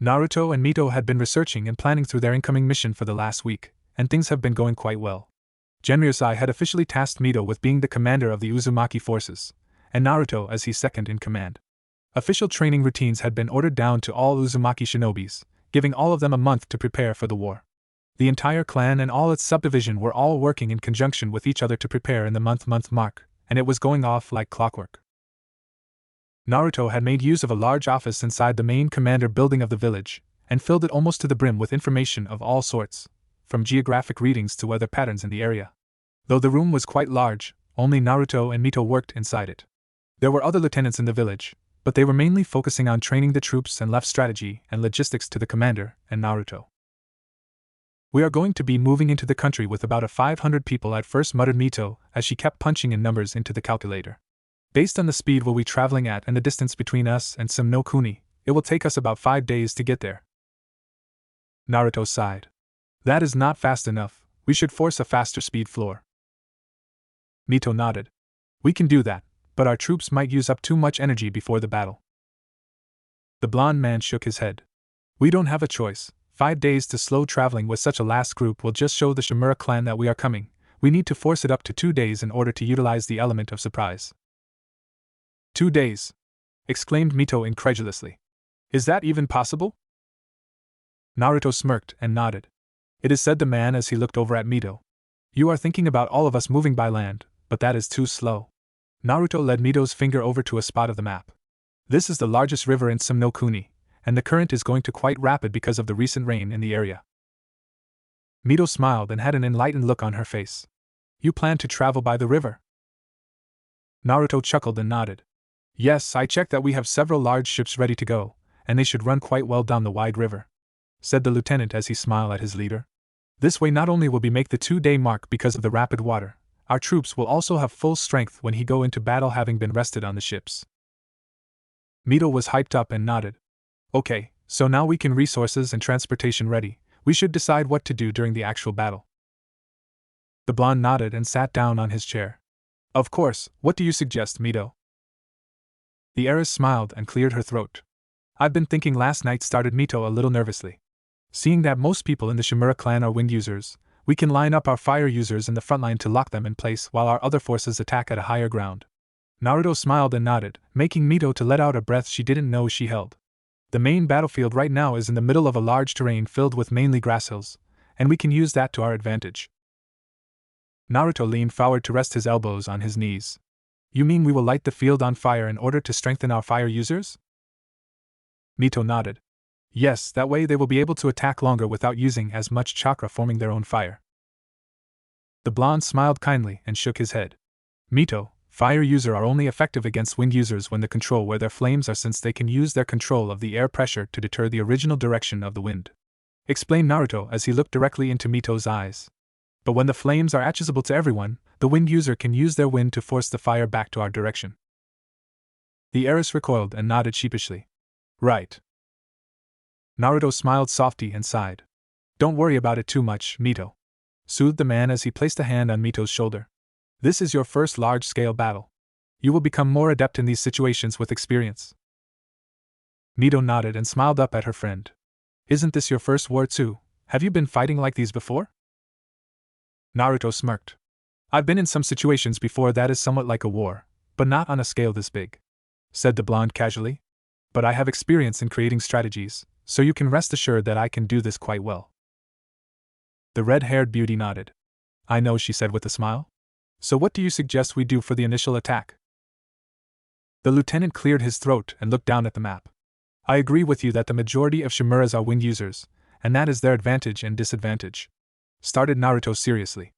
Naruto and Mito had been researching and planning through their incoming mission for the last week, and things have been going quite well. Genryusai had officially tasked Mito with being the commander of the Uzumaki forces, and Naruto as his second in command. Official training routines had been ordered down to all Uzumaki shinobis, giving all of them a month to prepare for the war. The entire clan and all its subdivision were all working in conjunction with each other to prepare in the month mark, and it was going off like clockwork. Naruto had made use of a large office inside the main commander building of the village, and filled it almost to the brim with information of all sorts, from geographic readings to weather patterns in the area. Though the room was quite large, only Naruto and Mito worked inside it. There were other lieutenants in the village, but they were mainly focusing on training the troops and left strategy and logistics to the commander and Naruto. We are going to be moving into the country with about 500 people at first, muttered Mito as she kept punching in numbers into the calculator. Based on the speed we'll be traveling at and the distance between us and some no Kuni, it will take us about 5 days to get there. Naruto sighed. That is not fast enough, we should force a faster speed floor. Mito nodded. We can do that, but our troops might use up too much energy before the battle. The blonde man shook his head. We don't have a choice. 5 days to slow traveling with such a last group will just show the Shimura clan that we are coming. We need to force it up to 2 days in order to utilize the element of surprise. 2 days? Exclaimed Mito incredulously. Is that even possible? Naruto smirked and nodded. It is, said the man as he looked over at Mito. You are thinking about all of us moving by land, but that is too slow. Naruto led Mito's finger over to a spot of the map. This is the largest river in some no Kuni, and the current is going to quite rapid because of the recent rain in the area. Mito smiled and had an enlightened look on her face. You plan to travel by the river? Naruto chuckled and nodded. Yes, I checked that we have several large ships ready to go, and they should run quite well down the wide river, said the lieutenant as he smiled at his leader. This way not only will we make the 2-day mark because of the rapid water, our troops will also have full strength when he go into battle having been rested on the ships. Mito was hyped up and nodded. Okay, so now we can resources and transportation ready, we should decide what to do during the actual battle. The blonde nodded and sat down on his chair. Of course, what do you suggest, Mito? The heiress smiled and cleared her throat. I've been thinking last night, started Mito a little nervously. Seeing that most people in the Shimura clan are wind users, we can line up our fire users in the front line to lock them in place while our other forces attack at a higher ground. Naruto smiled and nodded, making Mito to let out a breath she didn't know she held. The main battlefield right now is in the middle of a large terrain filled with mainly grass hills, and we can use that to our advantage. Naruto leaned forward to rest his elbows on his knees. You mean we will light the field on fire in order to strengthen our fire users? Mito nodded. Yes, that way they will be able to attack longer without using as much chakra forming their own fire. The blonde smiled kindly and shook his head. Mito, fire users are only effective against wind users when the control where their flames are, since they can use their control of the air pressure to deter the original direction of the wind. Explained Naruto as he looked directly into Mito's eyes. But when the flames are accessible to everyone, the wind user can use their wind to force the fire back to our direction. The heiress recoiled and nodded sheepishly. Right. Naruto smiled softly and sighed. Don't worry about it too much, Mito, soothed the man as he placed a hand on Mito's shoulder. This is your first large-scale battle. You will become more adept in these situations with experience. Mito nodded and smiled up at her friend. Isn't this your first war too? Have you been fighting like these before? Naruto smirked. I've been in some situations before that is somewhat like a war, but not on a scale this big, said the blonde casually. But I have experience in creating strategies, so you can rest assured that I can do this quite well. The red-haired beauty nodded. I know, she said with a smile. So what do you suggest we do for the initial attack? The lieutenant cleared his throat and looked down at the map. I agree with you that the majority of Shimuras are wind users, and that is their advantage and disadvantage. Started Naruto seriously.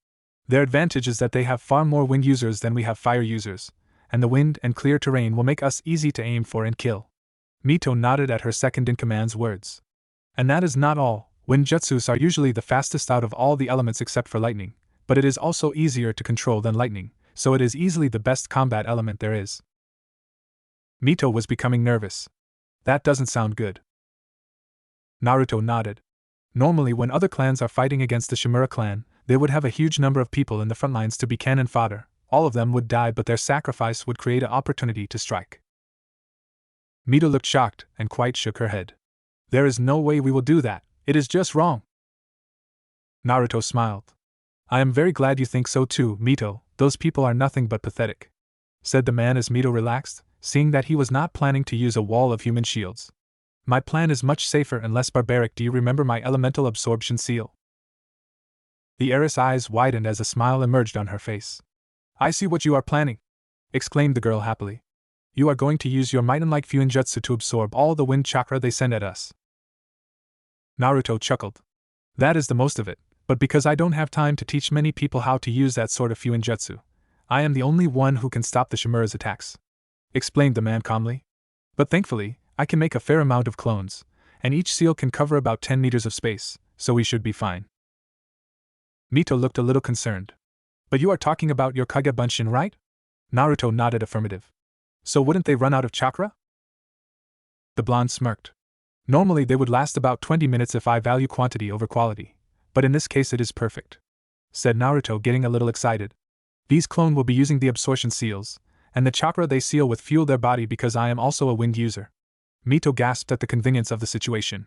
Their advantage is that they have far more wind users than we have fire users, and the wind and clear terrain will make us easy to aim for and kill. Mito nodded at her second-in-command's words. And that is not all. Wind jutsus are usually the fastest out of all the elements except for lightning, but it is also easier to control than lightning, so it is easily the best combat element there is. Mito was becoming nervous. That doesn't sound good. Naruto nodded. Normally when other clans are fighting against the Shimura clan, they would have a huge number of people in the front lines to be cannon fodder. All of them would die, but their sacrifice would create an opportunity to strike. Mito looked shocked and quite shook her head. There is no way we will do that, it is just wrong. Naruto smiled. I am very glad you think so too, Mito, those people are nothing but pathetic, said the man as Mito relaxed, seeing that he was not planning to use a wall of human shields. My plan is much safer and less barbaric. Do you remember my elemental absorption seal? The heiress' eyes widened as a smile emerged on her face. I see what you are planning, exclaimed the girl happily. You are going to use your Mighten-like Fuinjutsu to absorb all the wind chakra they send at us. Naruto chuckled. That is the most of it, but because I don't have time to teach many people how to use that sort of Fuinjutsu, I am the only one who can stop the Shimura's attacks, explained the man calmly. But thankfully, I can make a fair amount of clones, and each seal can cover about 10 meters of space, so we should be fine. Mito looked a little concerned. But you are talking about your Kage Bunshin, right? Naruto nodded affirmative. So wouldn't they run out of chakra? The blonde smirked. Normally they would last about 20 minutes if I value quantity over quality, but in this case it is perfect, said Naruto, getting a little excited. These clone will be using the absorption seals, and the chakra they seal with fuel their body because I am also a wind user. Mito gasped at the convenience of the situation.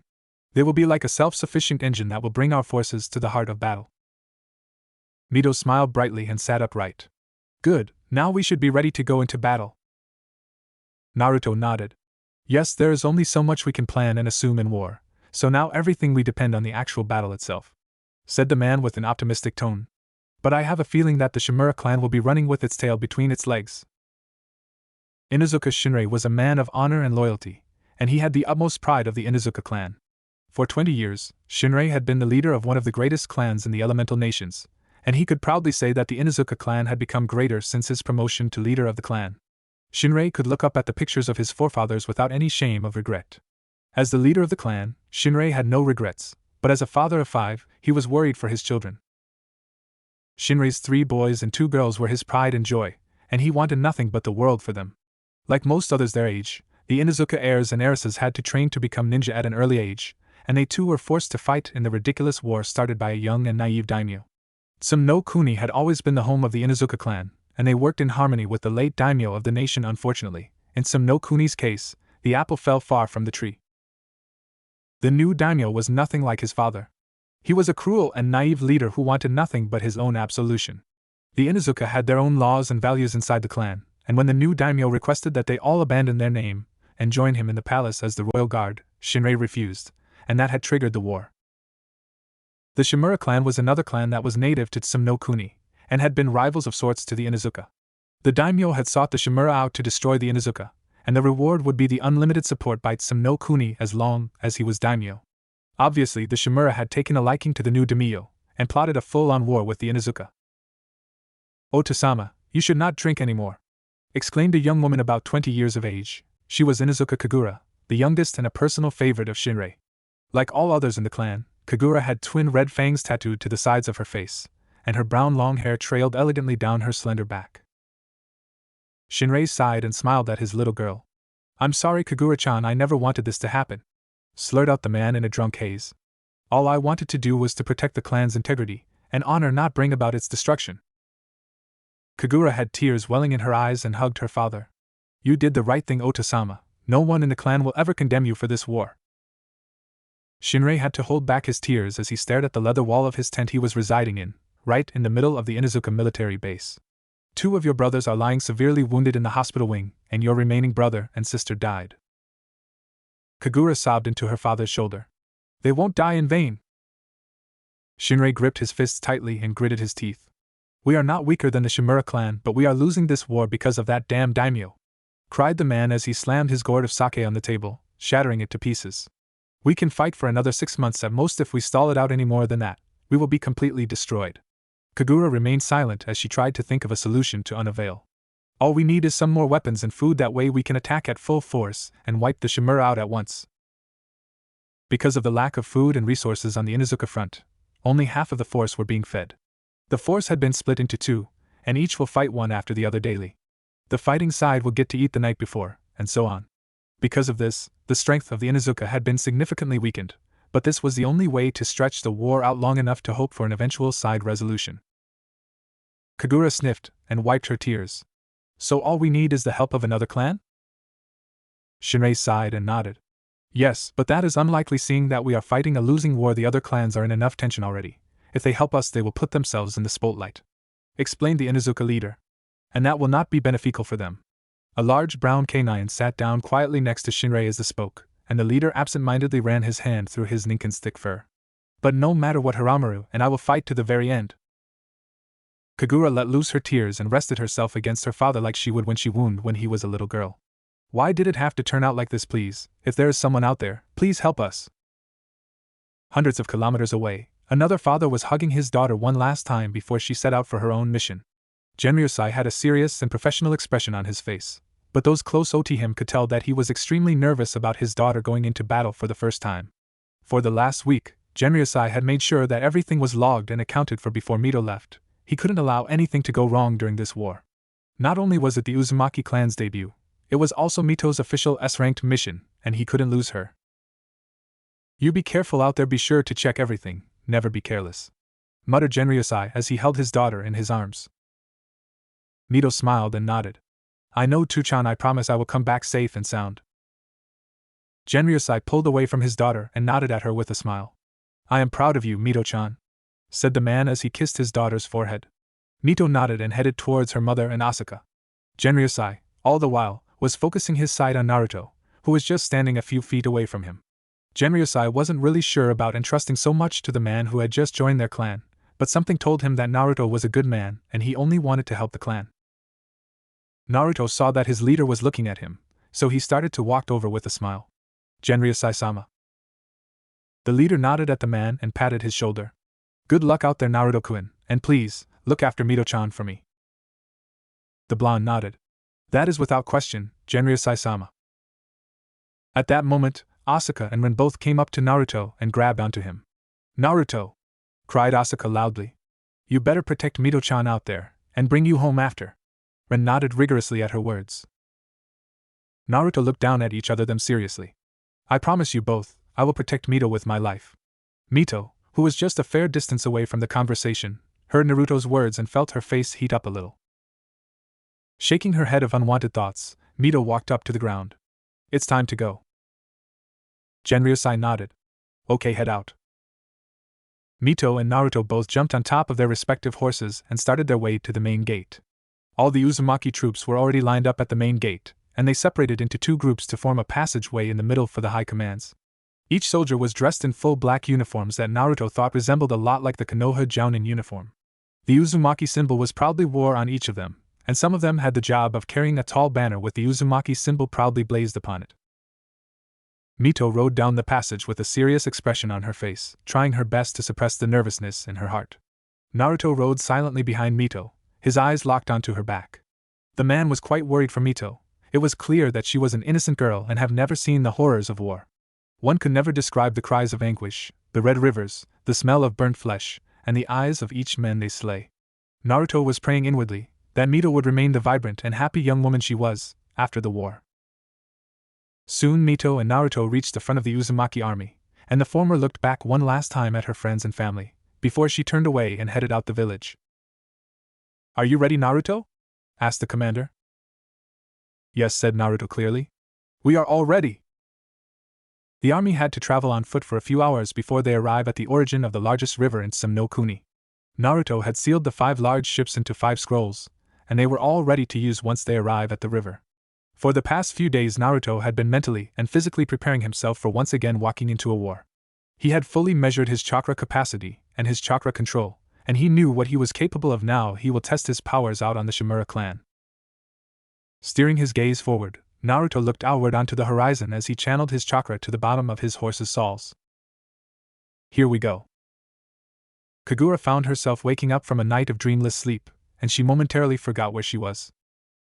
They will be like a self-sufficient engine that will bring our forces to the heart of battle. Mito smiled brightly and sat upright. Good, now we should be ready to go into battle. Naruto nodded. Yes, there is only so much we can plan and assume in war, so now everything we depend on the actual battle itself, said the man with an optimistic tone. But I have a feeling that the Shimura clan will be running with its tail between its legs. Inuzuka Shinrei was a man of honor and loyalty, and he had the utmost pride of the Inuzuka clan. For 20 years, Shinrei had been the leader of one of the greatest clans in the elemental nations, and he could proudly say that the Inuzuka clan had become greater since his promotion to leader of the clan. Shinrei could look up at the pictures of his forefathers without any shame of regret. As the leader of the clan, Shinrei had no regrets, but as a father of 5, he was worried for his children. Shinrei's 3 boys and 2 girls were his pride and joy, and he wanted nothing but the world for them. Like most others their age, the Inuzuka heirs and heiresses had to train to become ninja at an early age, and they too were forced to fight in the ridiculous war started by a young and naive daimyo. Tsum no Kuni had always been the home of the Inuzuka clan, and they worked in harmony with the late daimyo of the nation unfortunately, In some no Kuni's case, the apple fell far from the tree. The new daimyo was nothing like his father. He was a cruel and naive leader who wanted nothing but his own absolution. The Inuzuka had their own laws and values inside the clan, and when the new daimyo requested that they all abandon their name and join him in the palace as the royal guard, Shinrei refused, and that had triggered the war. The Shimura clan was another clan that was native to Tsum no Kuni, and had been rivals of sorts to the Inuzuka. The daimyo had sought the Shimura out to destroy the Inuzuka, and the reward would be the unlimited support by Tsum no Kuni as long as he was daimyo. Obviously, the Shimura had taken a liking to the new daimyo, and plotted a full-on war with the Inuzuka. "Otasama, you should not drink anymore," exclaimed a young woman about 20 years of age. She was Inuzuka Kagura, the youngest and a personal favorite of Shinrei. Like all others in the clan, Kagura had twin red fangs tattooed to the sides of her face, and her brown long hair trailed elegantly down her slender back. Shinrei sighed and smiled at his little girl. "I'm sorry, Kagura-chan, I never wanted this to happen," slurred out the man in a drunk haze. "All I wanted to do was to protect the clan's integrity and honor, not bring about its destruction." Kagura had tears welling in her eyes and hugged her father. "You did the right thing, Otasama. No one in the clan will ever condemn you for this war." Shinrei had to hold back his tears as he stared at the leather wall of his tent he was residing in, right in the middle of the Inuzuka military base. "2 of your brothers are lying severely wounded in the hospital wing, and your remaining brother and sister died." Kagura sobbed into her father's shoulder. "They won't die in vain." Shinrei gripped his fists tightly and gritted his teeth. "We are not weaker than the Shimura clan, but we are losing this war because of that damn daimyo," cried the man as he slammed his gourd of sake on the table, shattering it to pieces. "We can fight for another 6 months at most. If we stall it out any more than that, we will be completely destroyed." Kagura remained silent as she tried to think of a solution to unavail. "All we need is some more weapons and food, that way we can attack at full force and wipe the Shimura out at once." Because of the lack of food and resources on the Inuzuka front, only half of the force were being fed. The force had been split into 2, and each will fight one after the other daily. The fighting side will get to eat the night before, and so on. Because of this, the strength of the Inuzuka had been significantly weakened, but this was the only way to stretch the war out long enough to hope for an eventual side resolution. Kagura sniffed and wiped her tears. "So all we need is the help of another clan?" Shinrei sighed and nodded. "Yes, but that is unlikely, seeing that we are fighting a losing war. The other clans are in enough tension already. If they help us, they will put themselves in the spotlight," explained the Inuzuka leader. "And that will not be beneficial for them." A large brown canine sat down quietly next to Shinrei as they spoke, and the leader absent-mindedly ran his hand through his Ninken's thick fur. "But no matter what, Haramaru and I will fight to the very end." Kagura let loose her tears and rested herself against her father like she would when she wounded when he was a little girl. "Why did it have to turn out like this? Please, if there is someone out there, please help us." Hundreds of kilometers away, another father was hugging his daughter one last time before she set out for her own mission. Genryusai had a serious and professional expression on his face, but those close to him could tell that he was extremely nervous about his daughter going into battle for the first time. For the last week, Genryusai had made sure that everything was logged and accounted for before Mito left. He couldn't allow anything to go wrong during this war. Not only was it the Uzumaki clan's debut, it was also Mito's official S-ranked mission, and he couldn't lose her. "You be careful out there, be sure to check everything, never be careless," muttered Genryusai as he held his daughter in his arms. Mito smiled and nodded. "I know, Tuchan, I promise I will come back safe and sound." Genryusai pulled away from his daughter and nodded at her with a smile. "I am proud of you, Mito-chan," said the man as he kissed his daughter's forehead. Mito nodded and headed towards her mother and Asuka. Genryusai, all the while, was focusing his sight on Naruto, who was just standing a few feet away from him. Genryusai wasn't really sure about entrusting so much to the man who had just joined their clan, but something told him that Naruto was a good man and he only wanted to help the clan. Naruto saw that his leader was looking at him, so he started to walk over with a smile. "Genryusai-sama." The leader nodded at the man and patted his shoulder. "Good luck out there, Naruto-kun, and please, look after Mito-chan for me." The blonde nodded. "That is without question, Genryusai-sama." At that moment, Asuka and Rin both came up to Naruto and grabbed onto him. "Naruto!" cried Asuka loudly. "You better protect Mito-chan out there, and bring you home after." Rin nodded rigorously at her words. Naruto looked down at each other them seriously. "I promise you both, I will protect Mito with my life." Mito, who was just a fair distance away from the conversation, heard Naruto's words and felt her face heat up a little. Shaking her head of unwanted thoughts, Mito walked up to the ground. It's time to go. Genryosai nodded. Okay, head out. Mito and Naruto both jumped on top of their respective horses and started their way to the main gate. All the Uzumaki troops were already lined up at the main gate, and they separated into two groups to form a passageway in the middle for the high commands. Each soldier was dressed in full black uniforms that Naruto thought resembled a lot like the Konoha Jounin uniform. The Uzumaki symbol was proudly wore on each of them, and some of them had the job of carrying a tall banner with the Uzumaki symbol proudly blazed upon it. Mito rode down the passage with a serious expression on her face, trying her best to suppress the nervousness in her heart. Naruto rode silently behind Mito, his eyes locked onto her back. The man was quite worried for Mito. It was clear that she was an innocent girl and had never seen the horrors of war. One could never describe the cries of anguish, the red rivers, the smell of burnt flesh, and the eyes of each man they slay. Naruto was praying inwardly that Mito would remain the vibrant and happy young woman she was, after the war. Soon Mito and Naruto reached the front of the Uzumaki army, and the former looked back one last time at her friends and family, before she turned away and headed out the village. Are you ready, Naruto? Asked the commander. Yes, said Naruto clearly. We are all ready. The army had to travel on foot for a few hours before they arrived at the origin of the largest river in Sem-no-Kuni. Naruto had sealed the 5 large ships into 5 scrolls, and they were all ready to use once they arrived at the river. For the past few days Naruto had been mentally and physically preparing himself for once again walking into a war. He had fully measured his chakra capacity and his chakra control, and he knew what he was capable of. Now he will test his powers out on the Shimura clan. Steering his gaze forward, Naruto looked outward onto the horizon as he channeled his chakra to the bottom of his horse's stalls. Here we go. Kagura found herself waking up from a night of dreamless sleep, and she momentarily forgot where she was.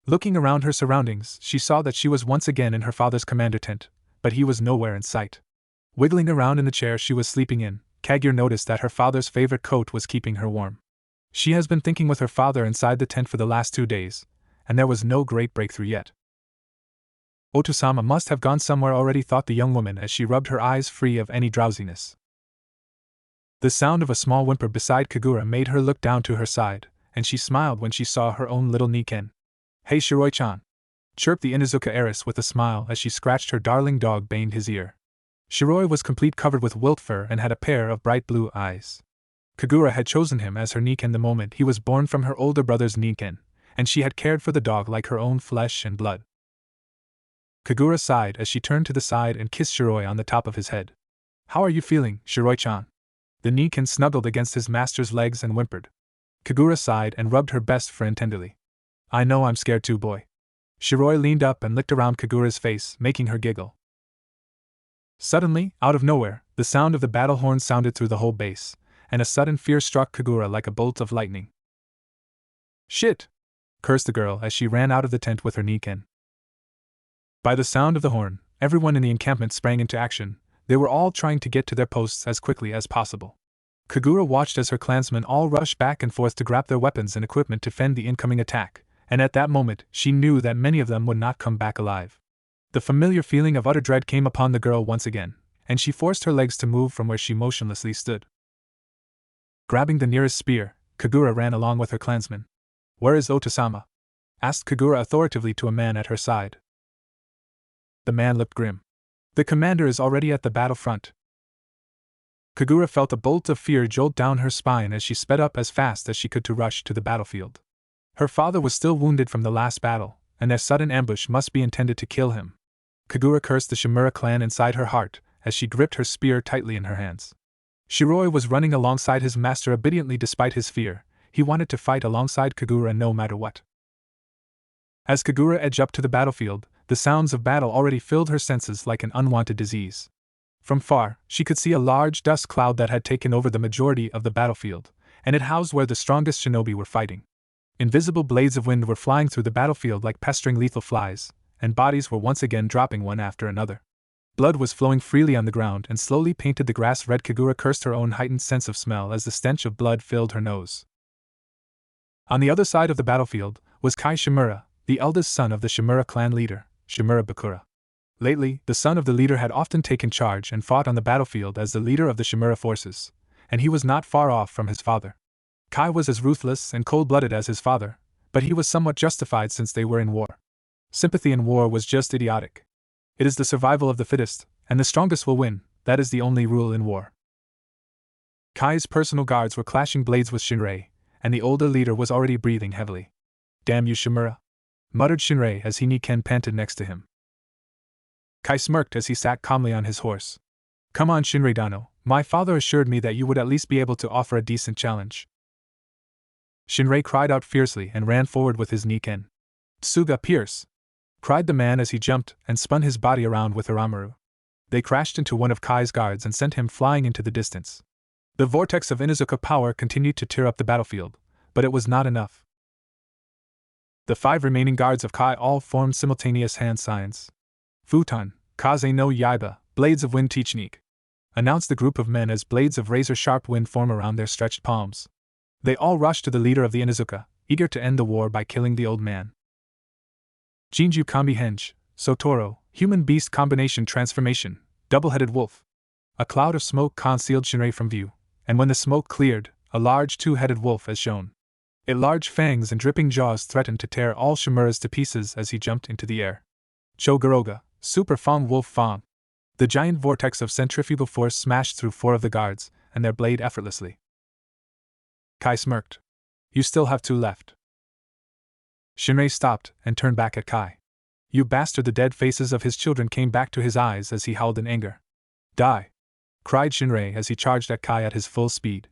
Looking around her surroundings, she saw that she was once again in her father's commander tent, but he was nowhere in sight. Wiggling around in the chair she was sleeping in, Kagura noticed that her father's favorite coat was keeping her warm. She has been thinking with her father inside the tent for the last 2 days, and there was no great breakthrough yet. Otosama must have gone somewhere already, thought the young woman as she rubbed her eyes free of any drowsiness. The sound of a small whimper beside Kagura made her look down to her side, and she smiled when she saw her own little Niken. Hey Shiroi-chan! Chirped the Inuzuka heiress with a smile as she scratched her darling dog Bane's his ear. Shiroi was complete, covered with wilt fur, and had a pair of bright blue eyes. Kagura had chosen him as her Niken the moment he was born from her older brother's Niken, and she had cared for the dog like her own flesh and blood. Kagura sighed as she turned to the side and kissed Shiroi on the top of his head. How are you feeling, Shiroi-chan? The Niken snuggled against his master's legs and whimpered. Kagura sighed and rubbed her best friend tenderly. I know I'm scared too, boy. Shiroi leaned up and licked around Kagura's face, making her giggle. Suddenly, out of nowhere, the sound of the battle horn sounded through the whole base, and a sudden fear struck Kagura like a bolt of lightning. Shit! Cursed the girl as she ran out of the tent with her Niken. By the sound of the horn, everyone in the encampment sprang into action. They were all trying to get to their posts as quickly as possible. Kagura watched as her clansmen all rushed back and forth to grab their weapons and equipment to fend the incoming attack, and at that moment she knew that many of them would not come back alive. The familiar feeling of utter dread came upon the girl once again, and she forced her legs to move from where she motionlessly stood. Grabbing the nearest spear, Kagura ran along with her clansmen. Where is Otosama? Asked Kagura authoritatively to a man at her side. The man looked grim. The commander is already at the battlefront. Kagura felt a bolt of fear jolt down her spine as she sped up as fast as she could to rush to the battlefield. Her father was still wounded from the last battle, and their sudden ambush must be intended to kill him. Kagura cursed the Shimura clan inside her heart as she gripped her spear tightly in her hands. Shiroi was running alongside his master obediently despite his fear. He wanted to fight alongside Kagura no matter what. As Kagura edged up to the battlefield, the sounds of battle already filled her senses like an unwanted disease. From far, she could see a large dust cloud that had taken over the majority of the battlefield, and it housed where the strongest shinobi were fighting. Invisible blades of wind were flying through the battlefield like pestering lethal flies, and bodies were once again dropping one after another. Blood was flowing freely on the ground and slowly painted the grass red. Kagura cursed her own heightened sense of smell as the stench of blood filled her nose. On the other side of the battlefield was Kai Shimura, the eldest son of the Shimura clan leader, Shimura Bakura. Lately, the son of the leader had often taken charge and fought on the battlefield as the leader of the Shimura forces, and he was not far off from his father. Kai was as ruthless and cold-blooded as his father, but he was somewhat justified since they were in war. Sympathy in war was just idiotic. It is the survival of the fittest, and the strongest will win. That is the only rule in war. Kai's personal guards were clashing blades with Shinrei, and the older leader was already breathing heavily. "Damn you, Shimura," muttered Shinrei as Niken panted next to him. Kai smirked as he sat calmly on his horse. "Come on, Shinrei Dano, my father assured me that you would at least be able to offer a decent challenge." Shinrei cried out fiercely and ran forward with his Niken. "Tsuga Pierce!" cried the man as he jumped and spun his body around with Haramaru. They crashed into one of Kai's guards and sent him flying into the distance. The vortex of Inuzuka power continued to tear up the battlefield, but it was not enough. The 5 remaining guards of Kai all formed simultaneous hand signs. "Futon, Kaze no Yaiba, blades of wind technique," announced the group of men as blades of razor-sharp wind form around their stretched palms. They all rushed to the leader of the Inuzuka, eager to end the war by killing the old man. Jinju Kambi Henge, Sotoro, human-beast combination transformation, double-headed wolf. A cloud of smoke concealed Shinrei from view, and when the smoke cleared, a large 2-headed wolf as shown. Its large fangs and dripping jaws threatened to tear all Shimuras to pieces as he jumped into the air. Chogaroga, Super Fong Wolf Fong. The giant vortex of centrifugal force smashed through 4 of the guards, and their blade effortlessly. Kai smirked. "You still have 2 left." Shinrei stopped and turned back at Kai. "You bastard!" The dead faces of his children came back to his eyes as he howled in anger. "Die!" cried Shinrei as he charged at Kai at his full speed.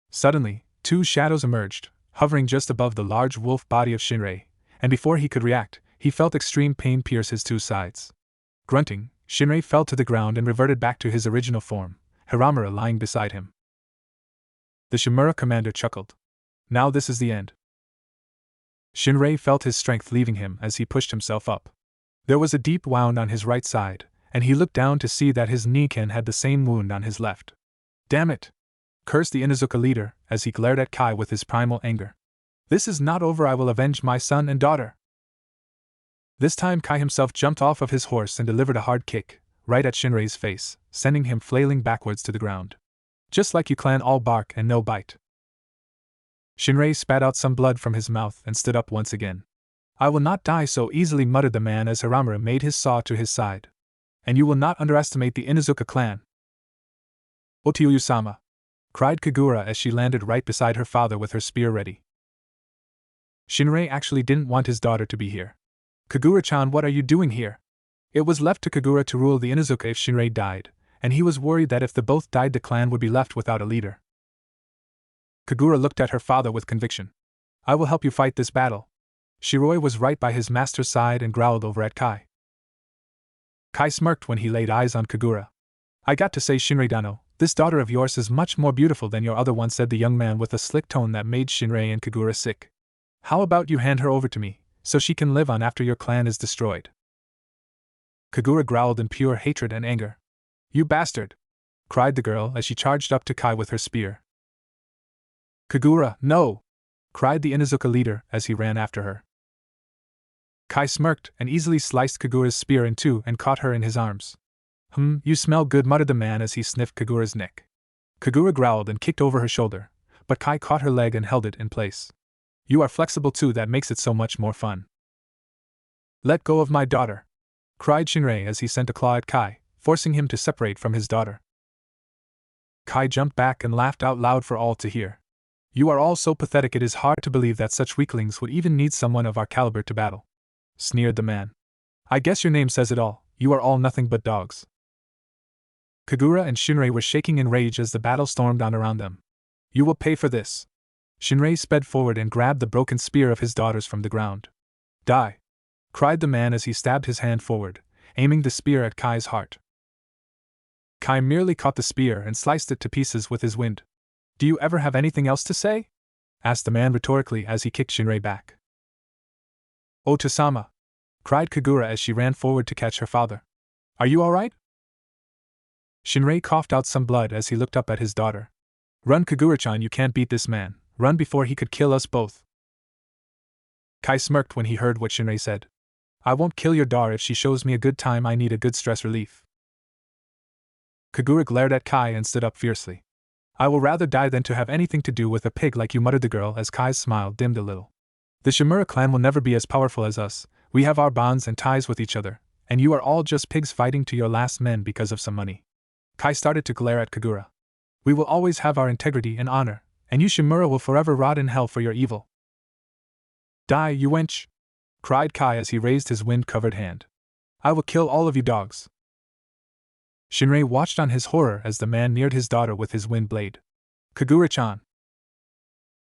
Suddenly, 2 shadows emerged, hovering just above the large wolf body of Shinrei, and before he could react, he felt extreme pain pierce his 2 sides. Grunting, Shinrei fell to the ground and reverted back to his original form, Hiramura lying beside him. The Shimura commander chuckled. "Now this is the end." Shinrei felt his strength leaving him as he pushed himself up. There was a deep wound on his right side, and he looked down to see that his Niken had the same wound on his left. "Damn it!" cursed the Inuzuka leader as he glared at Kai with his primal anger. "This is not over. I will avenge my son and daughter." This time Kai himself jumped off of his horse and delivered a hard kick, right at Shinrei's face, sending him flailing backwards to the ground. "Just like you clan, all bark and no bite." Shinrei spat out some blood from his mouth and stood up once again. "I will not die so easily," muttered the man as Hiramura made his saw to his side. "And you will not underestimate the Inuzuka clan." "Otiuyu-sama!" cried Kagura as she landed right beside her father with her spear ready. Shinrei actually didn't want his daughter to be here. "Kagura-chan, what are you doing here?" It was left to Kagura to rule the Inuzuka if Shinrei died, and he was worried that if the both died the clan would be left without a leader. Kagura looked at her father with conviction. "I will help you fight this battle." Shiroi was right by his master's side and growled over at Kai. Kai smirked when he laid eyes on Kagura. "I got to say, Shinrei Dano, this daughter of yours is much more beautiful than your other one," said the young man with a slick tone that made Shinrei and Kagura sick. "How about you hand her over to me, so she can live on after your clan is destroyed?" Kagura growled in pure hatred and anger. "You bastard!" cried the girl as she charged up to Kai with her spear. "Kagura, no!" cried the Inuzuka leader as he ran after her. Kai smirked and easily sliced Kagura's spear in 2 and caught her in his arms. You smell good," muttered the man as he sniffed Kagura's neck. Kagura growled and kicked over her shoulder, but Kai caught her leg and held it in place. "You are flexible too, that makes it so much more fun." "Let go of my daughter!" cried Shinrei as he sent a claw at Kai, forcing him to separate from his daughter. Kai jumped back and laughed out loud for all to hear. "You are all so pathetic, it is hard to believe that such weaklings would even need someone of our caliber to battle," sneered the man. "I guess your name says it all, you are all nothing but dogs." Kagura and Shinrei were shaking in rage as the battle stormed on around them. "You will pay for this." Shinrei sped forward and grabbed the broken spear of his daughters from the ground. "Die!" cried the man as he stabbed his hand forward, aiming the spear at Kai's heart. Kai merely caught the spear and sliced it to pieces with his wind. "Do you ever have anything else to say?" asked the man rhetorically as he kicked Shinrei back. "Oto-sama!" cried Kagura as she ran forward to catch her father. "Are you all right?" Shinrei coughed out some blood as he looked up at his daughter. "Run, Kagura-chan, you can't beat this man. Run before he could kill us both." Kai smirked when he heard what Shinrei said. "I won't kill your daughter if she shows me a good time. I need a good stress relief." Kagura glared at Kai and stood up fiercely. "I will rather die than to have anything to do with a pig like you," muttered the girl as Kai's smile dimmed a little. "The Shimura clan will never be as powerful as us. We have our bonds and ties with each other, and you are all just pigs fighting to your last men because of some money. Kai started to glare at Kagura. We will always have our integrity and honor, and you Shimura will forever rot in hell for your evil. Die, you wench! Cried Kai as he raised his wind-covered hand. I will kill all of you dogs. Shinrei watched on his horror as the man neared his daughter with his wind blade. Kagura-chan.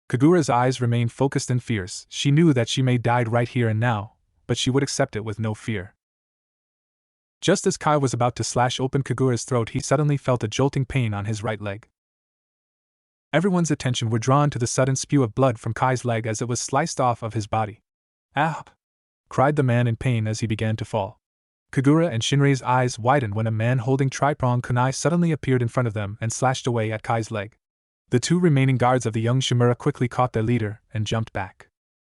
Kagura's eyes remained focused and fierce. She knew that she may die right here and now, but she would accept it with no fear. Just as Kai was about to slash open Kagura's throat, he suddenly felt a jolting pain on his right leg. Everyone's attention were drawn to the sudden spew of blood from Kai's leg as it was sliced off of his body. Ah! Cried the man in pain as he began to fall. Kagura and Shinrei's eyes widened when a man holding tri-pronged kunai suddenly appeared in front of them and slashed away at Kai's leg. The two remaining guards of the young Shimura quickly caught their leader and jumped back.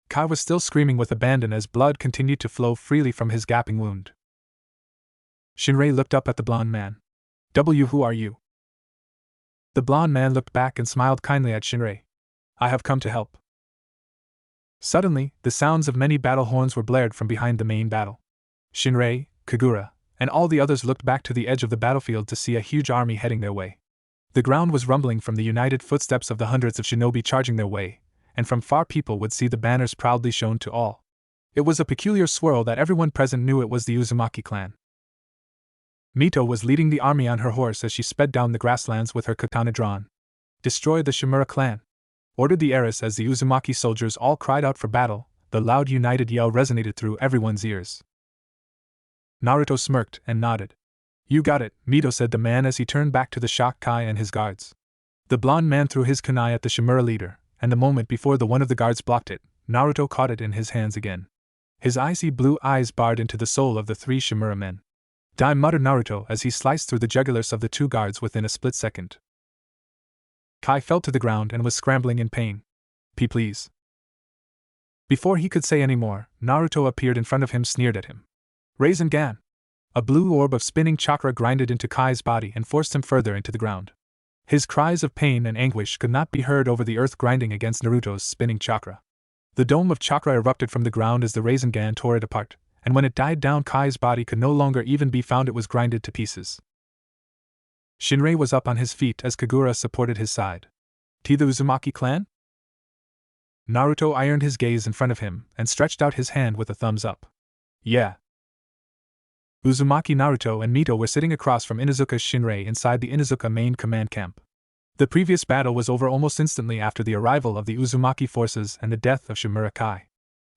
Kai was still screaming with abandon as blood continued to flow freely from his gaping wound. Shinrei looked up at the blond man. Who are you? The blond man looked back and smiled kindly at Shinrei. I have come to help. Suddenly, the sounds of many battle horns were blared from behind the main battle. Shinrei, Kagura, and all the others looked back to the edge of the battlefield to see a huge army heading their way. The ground was rumbling from the united footsteps of the hundreds of shinobi charging their way, and from far people would see the banners proudly shown to all. It was a peculiar swirl that everyone present knew it was the Uzumaki clan. Mito was leading the army on her horse as she sped down the grasslands with her katana drawn. Destroy the Shimura clan! Ordered the heiress as the Uzumaki soldiers all cried out for battle. The loud united yell resonated through everyone's ears. Naruto smirked and nodded. You got it, Mito said the man as he turned back to the shocked Kai and his guards. The blond man threw his kunai at the Shimura leader, and the moment before the one of the guards blocked it, Naruto caught it in his hands again. His icy blue eyes barred into the soul of the three Shimura men. Die, muttered Naruto as he sliced through the jugulars of the two guards within a split second. Kai fell to the ground and was scrambling in pain. Please. Before he could say any more, Naruto appeared in front of him, sneered at him. Rasengan! A blue orb of spinning chakra grinded into Kai's body and forced him further into the ground. His cries of pain and anguish could not be heard over the earth grinding against Naruto's spinning chakra. The dome of chakra erupted from the ground as the Rasengan tore it apart, and when it died down, Kai's body could no longer even be found. It was grinded to pieces. Shinrei was up on his feet as Kagura supported his side. The Uzumaki clan? Naruto ironed his gaze in front of him and stretched out his hand with a thumbs up. Yeah. Uzumaki, Naruto, and Mito were sitting across from Inuzuka's Shinrei inside the Inuzuka main command camp. The previous battle was over almost instantly after the arrival of the Uzumaki forces and the death of Shimura Kai.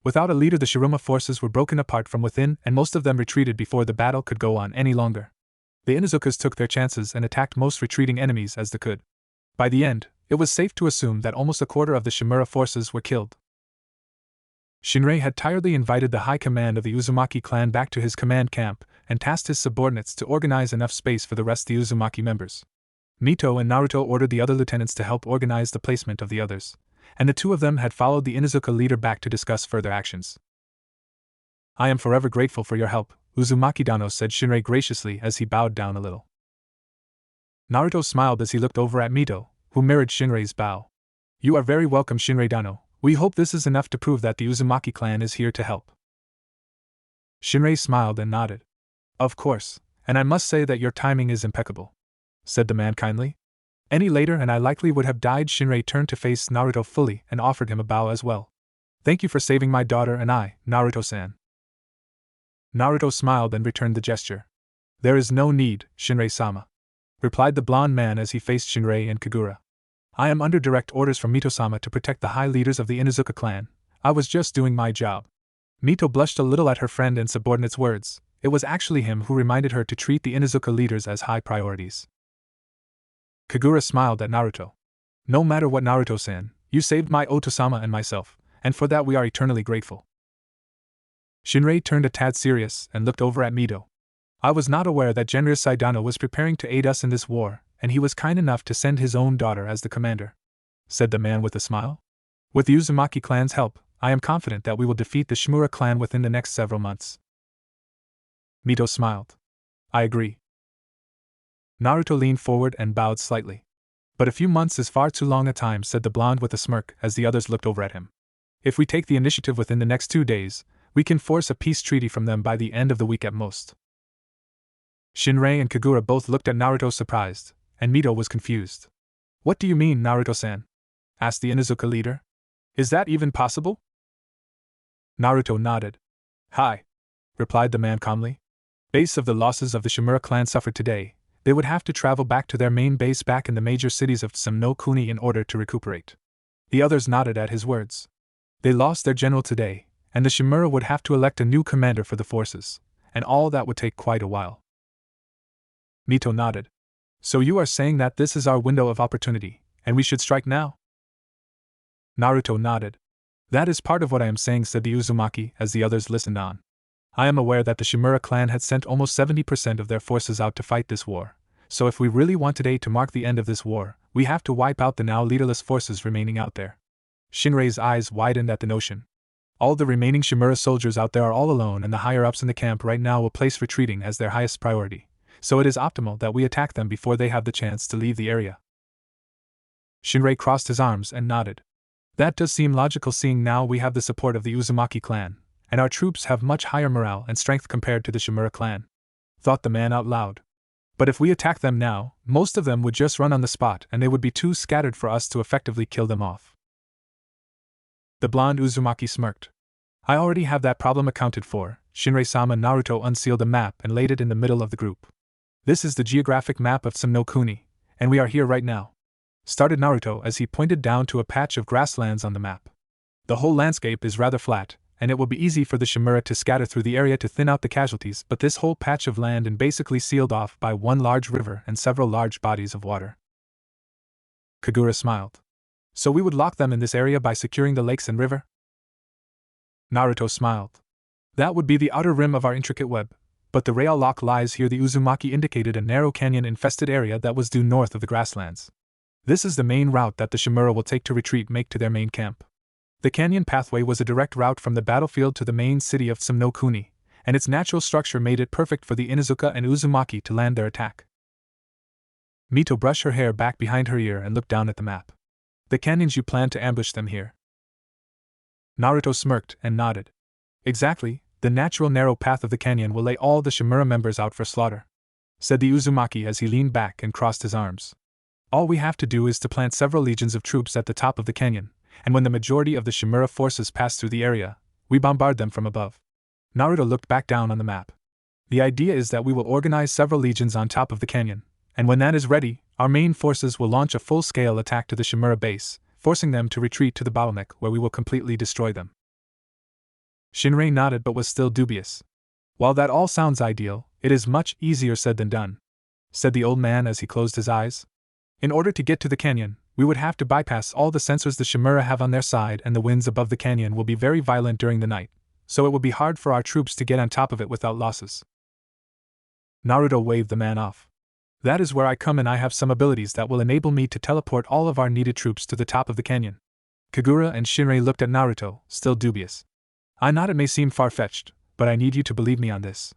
Without a leader, the Shiruma forces were broken apart from within, and most of them retreated before the battle could go on any longer. The Inuzukas took their chances and attacked most retreating enemies as they could. By the end, it was safe to assume that almost a quarter of the Shimura forces were killed. Shinrei had tiredly invited the high command of the Uzumaki clan back to his command camp and tasked his subordinates to organize enough space for the rest of the Uzumaki members. Mito and Naruto ordered the other lieutenants to help organize the placement of the others, and the two of them had followed the Inuzuka leader back to discuss further actions. I am forever grateful for your help, Uzumaki-dano, said Shinrei graciously as he bowed down a little. Naruto smiled as he looked over at Mito, who mirrored Shinrei's bow. You are very welcome, Shinrei-dano. We hope this is enough to prove that the Uzumaki clan is here to help. Shinrei smiled and nodded. Of course, and I must say that your timing is impeccable, said the man kindly. Any later and I likely would have died. Shinrei turned to face Naruto fully and offered him a bow as well. Thank you for saving my daughter and I, Naruto-san. Naruto smiled and returned the gesture. There is no need, Shinrei-sama, replied the blond man as he faced Shinrei and Kagura. I am under direct orders from Mito-sama to protect the high leaders of the Inuzuka clan. I was just doing my job. Mito blushed a little at her friend and subordinate's words. It was actually him who reminded her to treat the Inuzuka leaders as high priorities. Kagura smiled at Naruto. No matter what, Naruto-san, you saved my Oto-sama and myself, and for that we are eternally grateful. Shinrei turned a tad serious and looked over at Mito. I was not aware that General Saidano was preparing to aid us in this war, and he was kind enough to send his own daughter as the commander, said the man with a smile. With the Uzumaki clan's help, I am confident that we will defeat the Shimura clan within the next several months. Mito smiled. I agree. Naruto leaned forward and bowed slightly. But a few months is far too long a time, said the blonde with a smirk as the others looked over at him. If we take the initiative within the next 2 days, We can force a peace treaty from them by the end of the week at most. Shinrei and Kagura both looked at Naruto surprised, and Mito was confused. What do you mean, Naruto-san? Asked the Inuzuka leader. Is that even possible? Naruto nodded. Hi, replied the man calmly. Base of the losses of the Shimura clan suffered today, they would have to travel back to their main base back in the major cities of Tsum no Kuni in order to recuperate. The others nodded at his words. They lost their general today, and the Shimura would have to elect a new commander for the forces, and all that would take quite a while. Mito nodded. So you are saying that this is our window of opportunity, and we should strike now? Naruto nodded. That is part of what I am saying, said the Uzumaki as the others listened on. I am aware that the Shimura clan had sent almost 70% of their forces out to fight this war, so if we really want today to mark the end of this war, we have to wipe out the now leaderless forces remaining out there. Shinrei's eyes widened at the notion. All the remaining Shimura soldiers out there are all alone, and the higher-ups in the camp right now will place retreating as their highest priority, so it is optimal that we attack them before they have the chance to leave the area. Shinrei crossed his arms and nodded. That does seem logical, seeing now we have the support of the Uzumaki clan, and our troops have much higher morale and strength compared to the Shimura clan. Thought the man out loud. But if we attack them now, most of them would just run on the spot and they would be too scattered for us to effectively kill them off. The blonde Uzumaki smirked. I already have that problem accounted for. Shinrei-sama. Naruto unsealed a map and laid it in the middle of the group. This is the geographic map of Tsum no Kuni, and we are here right now. Started Naruto as he pointed down to a patch of grasslands on the map. The whole landscape is rather flat, and it will be easy for the Shimura to scatter through the area to thin out the casualties, but this whole patch of land is basically sealed off by one large river and several large bodies of water. Kagura smiled. So we would lock them in this area by securing the lakes and river? Naruto smiled. That would be the outer rim of our intricate web, but the real lock lies here. The Uzumaki indicated a narrow canyon-infested area that was due north of the grasslands. This is the main route that the Shimura will take to make to their main camp. The canyon pathway was a direct route from the battlefield to the main city of Tsum no Kuni, and its natural structure made it perfect for the Inuzuka and Uzumaki to land their attack. Mito brushed her hair back behind her ear and looked down at the map. The canyons, you plan to ambush them here? Naruto smirked and nodded. Exactly, the natural narrow path of the canyon will lay all the Shimura members out for slaughter, said the Uzumaki as he leaned back and crossed his arms. All we have to do is to plant several legions of troops at the top of the canyon, and when the majority of the Shimura forces pass through the area, we bombard them from above. Naruto looked back down on the map. The idea is that we will organize several legions on top of the canyon, and when that is ready, our main forces will launch a full-scale attack to the Shimura base, forcing them to retreat to the bottleneck where we will completely destroy them. Shinrei nodded but was still dubious. While that all sounds ideal, it is much easier said than done, said the old man as he closed his eyes. In order to get to the canyon, we would have to bypass all the sensors the Shimura have on their side, and the winds above the canyon will be very violent during the night, so it will be hard for our troops to get on top of it without losses. Naruto waved the man off. That is where I come in. I have some abilities that will enable me to teleport all of our needed troops to the top of the canyon. Kagura and Shinrei looked at Naruto, still dubious. I know it may seem far-fetched, but I need you to believe me on this.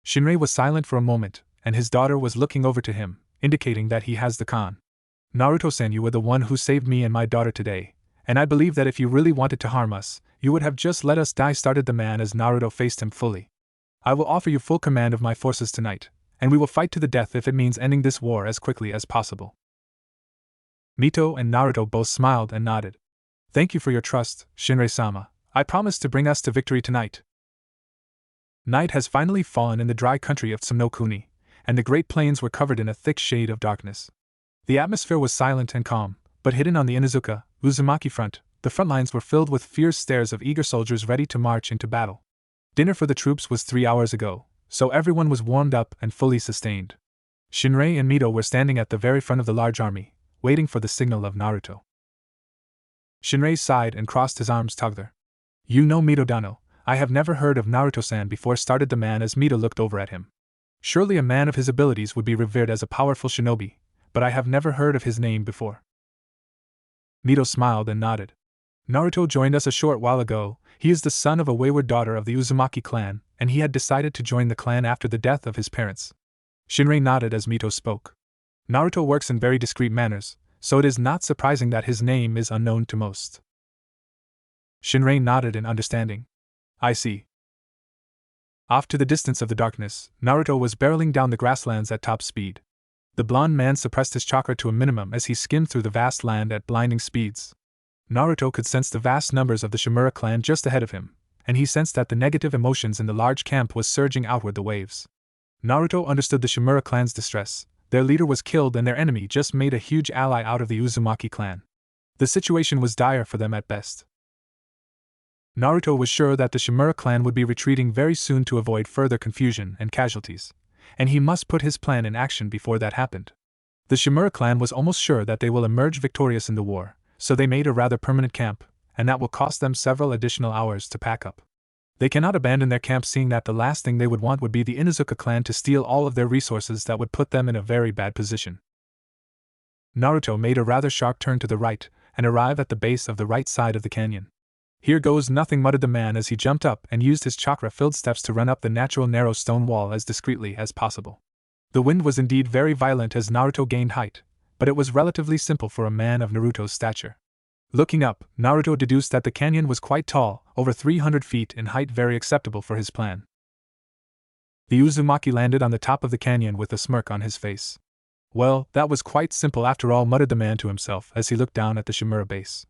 Shinrei was silent for a moment, and his daughter was looking over to him, indicating that he has the con. Naruto-san, you were the one who saved me and my daughter today, and I believe that if you really wanted to harm us, you would have just let us die, started the man as Naruto faced him fully. I will offer you full command of my forces tonight, and we will fight to the death if it means ending this war as quickly as possible. Mito and Naruto both smiled and nodded. Thank you for your trust, Shinrei-sama. I promise to bring us to victory tonight. Night has finally fallen in the dry country of Tsum no Kuni, and the Great Plains were covered in a thick shade of darkness. The atmosphere was silent and calm, but hidden on the Inuzuka, Uzumaki front, the front lines were filled with fierce stares of eager soldiers ready to march into battle. Dinner for the troops was 3 hours ago, so everyone was warmed up and fully sustained. Shinrei and Mito were standing at the very front of the large army, waiting for the signal of Naruto. Shinrei sighed and crossed his arms together. You know Mito-dano, I have never heard of Naruto-san before, started the man as Mito looked over at him. Surely a man of his abilities would be revered as a powerful shinobi, but I have never heard of his name before. Mito smiled and nodded. Naruto joined us a short while ago. He is the son of a wayward daughter of the Uzumaki clan, and he had decided to join the clan after the death of his parents. Shinrei nodded as Mito spoke. Naruto works in very discreet manners, so it is not surprising that his name is unknown to most. Shinrei nodded in understanding. I see. Off to the distance of the darkness, Naruto was barreling down the grasslands at top speed. The blond man suppressed his chakra to a minimum as he skimmed through the vast land at blinding speeds. Naruto could sense the vast numbers of the Shimura clan just ahead of him, and he sensed that the negative emotions in the large camp was surging outward the waves. Naruto understood the Shimura clan's distress. Their leader was killed and their enemy just made a huge ally out of the Uzumaki clan. The situation was dire for them at best. Naruto was sure that the Shimura clan would be retreating very soon to avoid further confusion and casualties, and he must put his plan in action before that happened. The Shimura clan was almost sure that they will emerge victorious in the war, so they made a rather permanent camp, and that will cost them several additional hours to pack up. They cannot abandon their camp, seeing that the last thing they would want would be the Inuzuka clan to steal all of their resources. That would put them in a very bad position. Naruto made a rather sharp turn to the right, and arrived at the base of the right side of the canyon. Here goes nothing, muttered the man as he jumped up and used his chakra-filled steps to run up the natural narrow stone wall as discreetly as possible. The wind was indeed very violent as Naruto gained height, but it was relatively simple for a man of Naruto's stature. Looking up, Naruto deduced that the canyon was quite tall, over 300 feet in height, very acceptable for his plan. The Uzumaki landed on the top of the canyon with a smirk on his face. Well, that was quite simple after all, muttered the man to himself as he looked down at the Shimura base.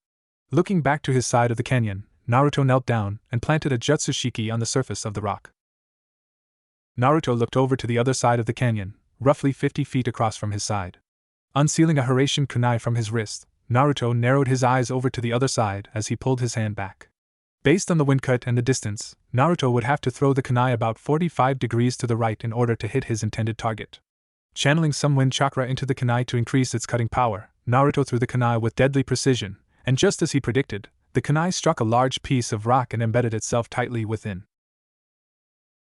Looking back to his side of the canyon, Naruto knelt down and planted a Jutsushiki on the surface of the rock. Naruto looked over to the other side of the canyon, roughly 50 feet across from his side. Unsealing a Hiraishin kunai from his wrist, Naruto narrowed his eyes over to the other side as he pulled his hand back. Based on the wind cut and the distance, Naruto would have to throw the kunai about 45 degrees to the right in order to hit his intended target. Channeling some wind chakra into the kunai to increase its cutting power, Naruto threw the kunai with deadly precision, and just as he predicted, the kunai struck a large piece of rock and embedded itself tightly within.